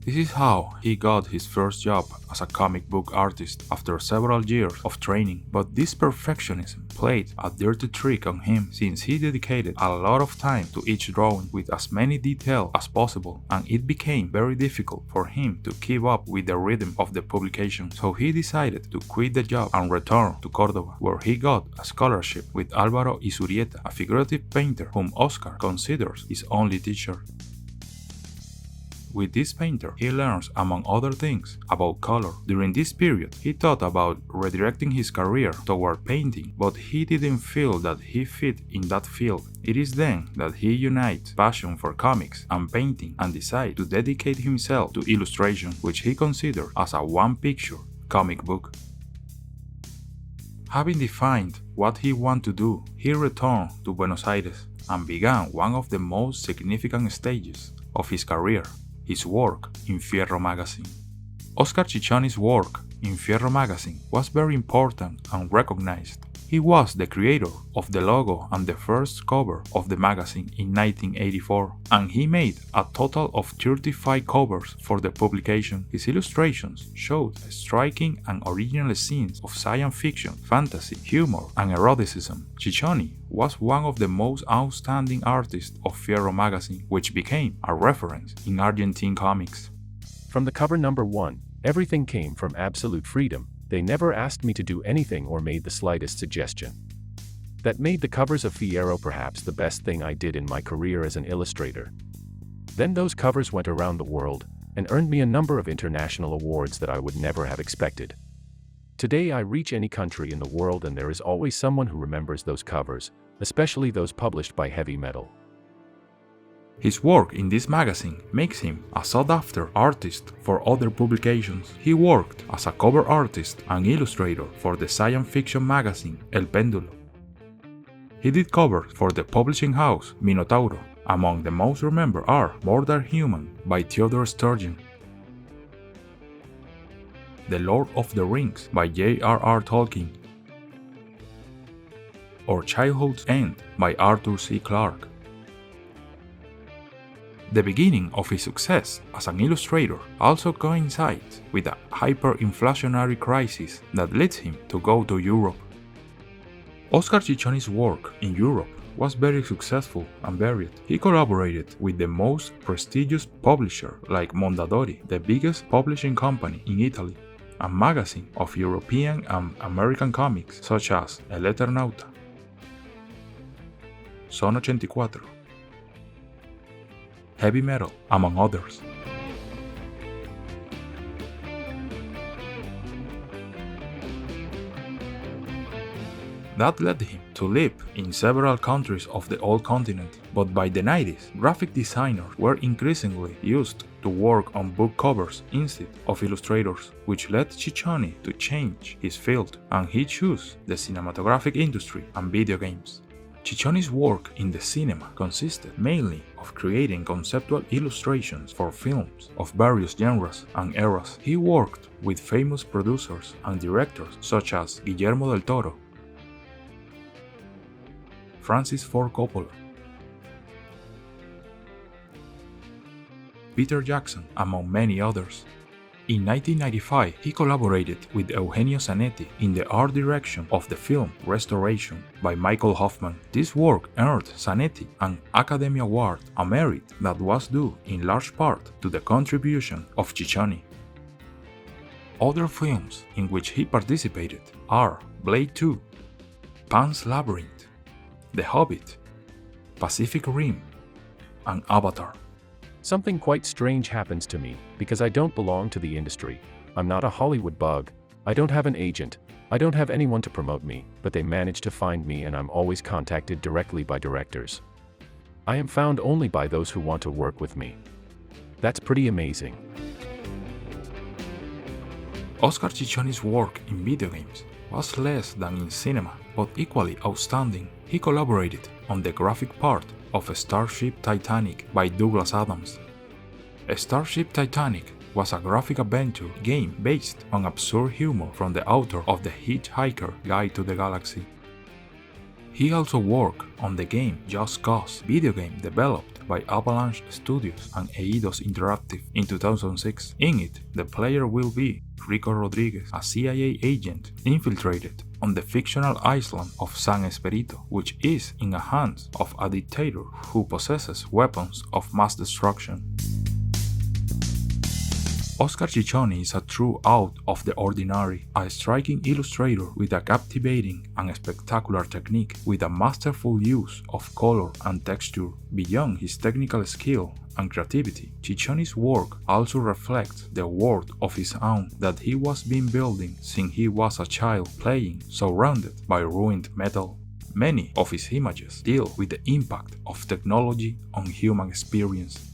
This is how he got his first job as a comic book artist after several years of training, but this perfectionism played a dirty trick on him since he dedicated a lot of time to each drawing with as many details as possible, and it became very difficult for him to keep up with the rhythm of the publication. So he decided to quit the job and return to Córdoba, where he got a scholarship with Álvaro Izurieta, a figurative painter whom Oscar considers his only teacher. With this painter, he learns, among other things, about color. During this period, he thought about redirecting his career toward painting, but he didn't feel that he fit in that field. It is then that he unites passion for comics and painting and decides to dedicate himself to illustration, which he considers as a one-picture comic book. Having defined what he wanted to do, he returned to Buenos Aires and began one of the most significant stages of his career, his work in Fierro magazine. Oscar Chichoni's work in Fierro magazine was very important and recognized. He was the creator of the logo and the first cover of the magazine in 1984, and he made a total of 35 covers for the publication. His illustrations showed striking and original scenes of science fiction, fantasy, humor, and eroticism. Chichoni was one of the most outstanding artists of Fierro magazine, which became a reference in Argentine comics. From the cover number 1, everything came from absolute freedom. They never asked me to do anything or made the slightest suggestion. That made the covers of Fierro perhaps the best thing I did in my career as an illustrator. Then those covers went around the world, and earned me a number of international awards that I would never have expected. Today I reach any country in the world and there is always someone who remembers those covers, especially those published by heavy metal. His work in this magazine makes him a sought-after artist for other publications. He worked as a cover artist and illustrator for the science fiction magazine El Péndulo. He did covers for the publishing house Minotauro. Among the most remembered are More Than Human by Theodore Sturgeon, The Lord of the Rings by J.R.R. Tolkien, or Childhood's End by Arthur C. Clarke. The beginning of his success as an illustrator also coincides with a hyperinflationary crisis that leads him to go to Europe. Oscar Chichoni's work in Europe was very successful and varied. He collaborated with the most prestigious publisher like Mondadori, the biggest publishing company in Italy, a magazine of European and American comics such as El Eternauta, Son 84, Heavy Metal, among others. That led him to live in several countries of the old continent, but by the 90s, graphic designers were increasingly used to work on book covers instead of illustrators, which led Chichoni to change his field, and he chose the cinematographic industry and video games. Chichoni's work in the cinema consisted mainly of creating conceptual illustrations for films of various genres and eras. He worked with famous producers and directors such as Guillermo del Toro, Francis Ford Coppola, Peter Jackson, among many others. In 1995, he collaborated with Eugenio Zanetti in the art direction of the film Restoration by Michael Hoffman. This work earned Zanetti an Academy Award, a merit that was due in large part to the contribution of Chichoni. Other films in which he participated are Blade 2, Pan's Labyrinth, The Hobbit, Pacific Rim, and Avatar. Something quite strange happens to me, because I don't belong to the industry. I'm not a Hollywood bug. I don't have an agent. I don't have anyone to promote me, but they manage to find me and I'm always contacted directly by directors. I am found only by those who want to work with me. That's pretty amazing. Oscar Chichoni's work in video games was less than in cinema, but equally outstanding. He collaborated on the graphic part of Starship Titanic by Douglas Adams. Starship Titanic was a graphic adventure game based on absurd humor from the author of The Hitchhiker Guide to the Galaxy. He also worked on the game Just Cause, video game developed by Avalanche Studios and Eidos Interactive in 2006. In it, the player will be Rico Rodriguez, a CIA agent infiltrated on the fictional island of San Esperito, which is in the hands of a dictator who possesses weapons of mass destruction. Oscar Chichoni is a true out of the ordinary, a striking illustrator with a captivating and spectacular technique, with a masterful use of color and texture. Beyond his technical skill and creativity, Chichoni's work also reflects the world of his own that he was been building since he was a child, playing surrounded by ruined metal. Many of his images deal with the impact of technology on human experience.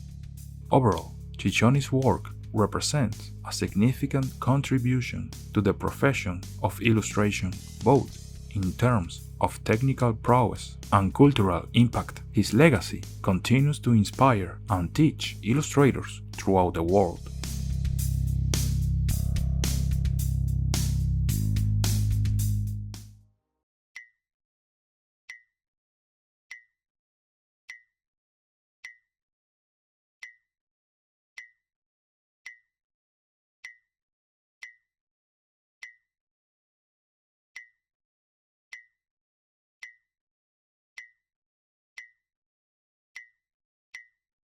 Overall, Chichoni's work represents a significant contribution to the profession of illustration, both in terms of technical prowess and cultural impact. His legacy continues to inspire and teach illustrators throughout the world.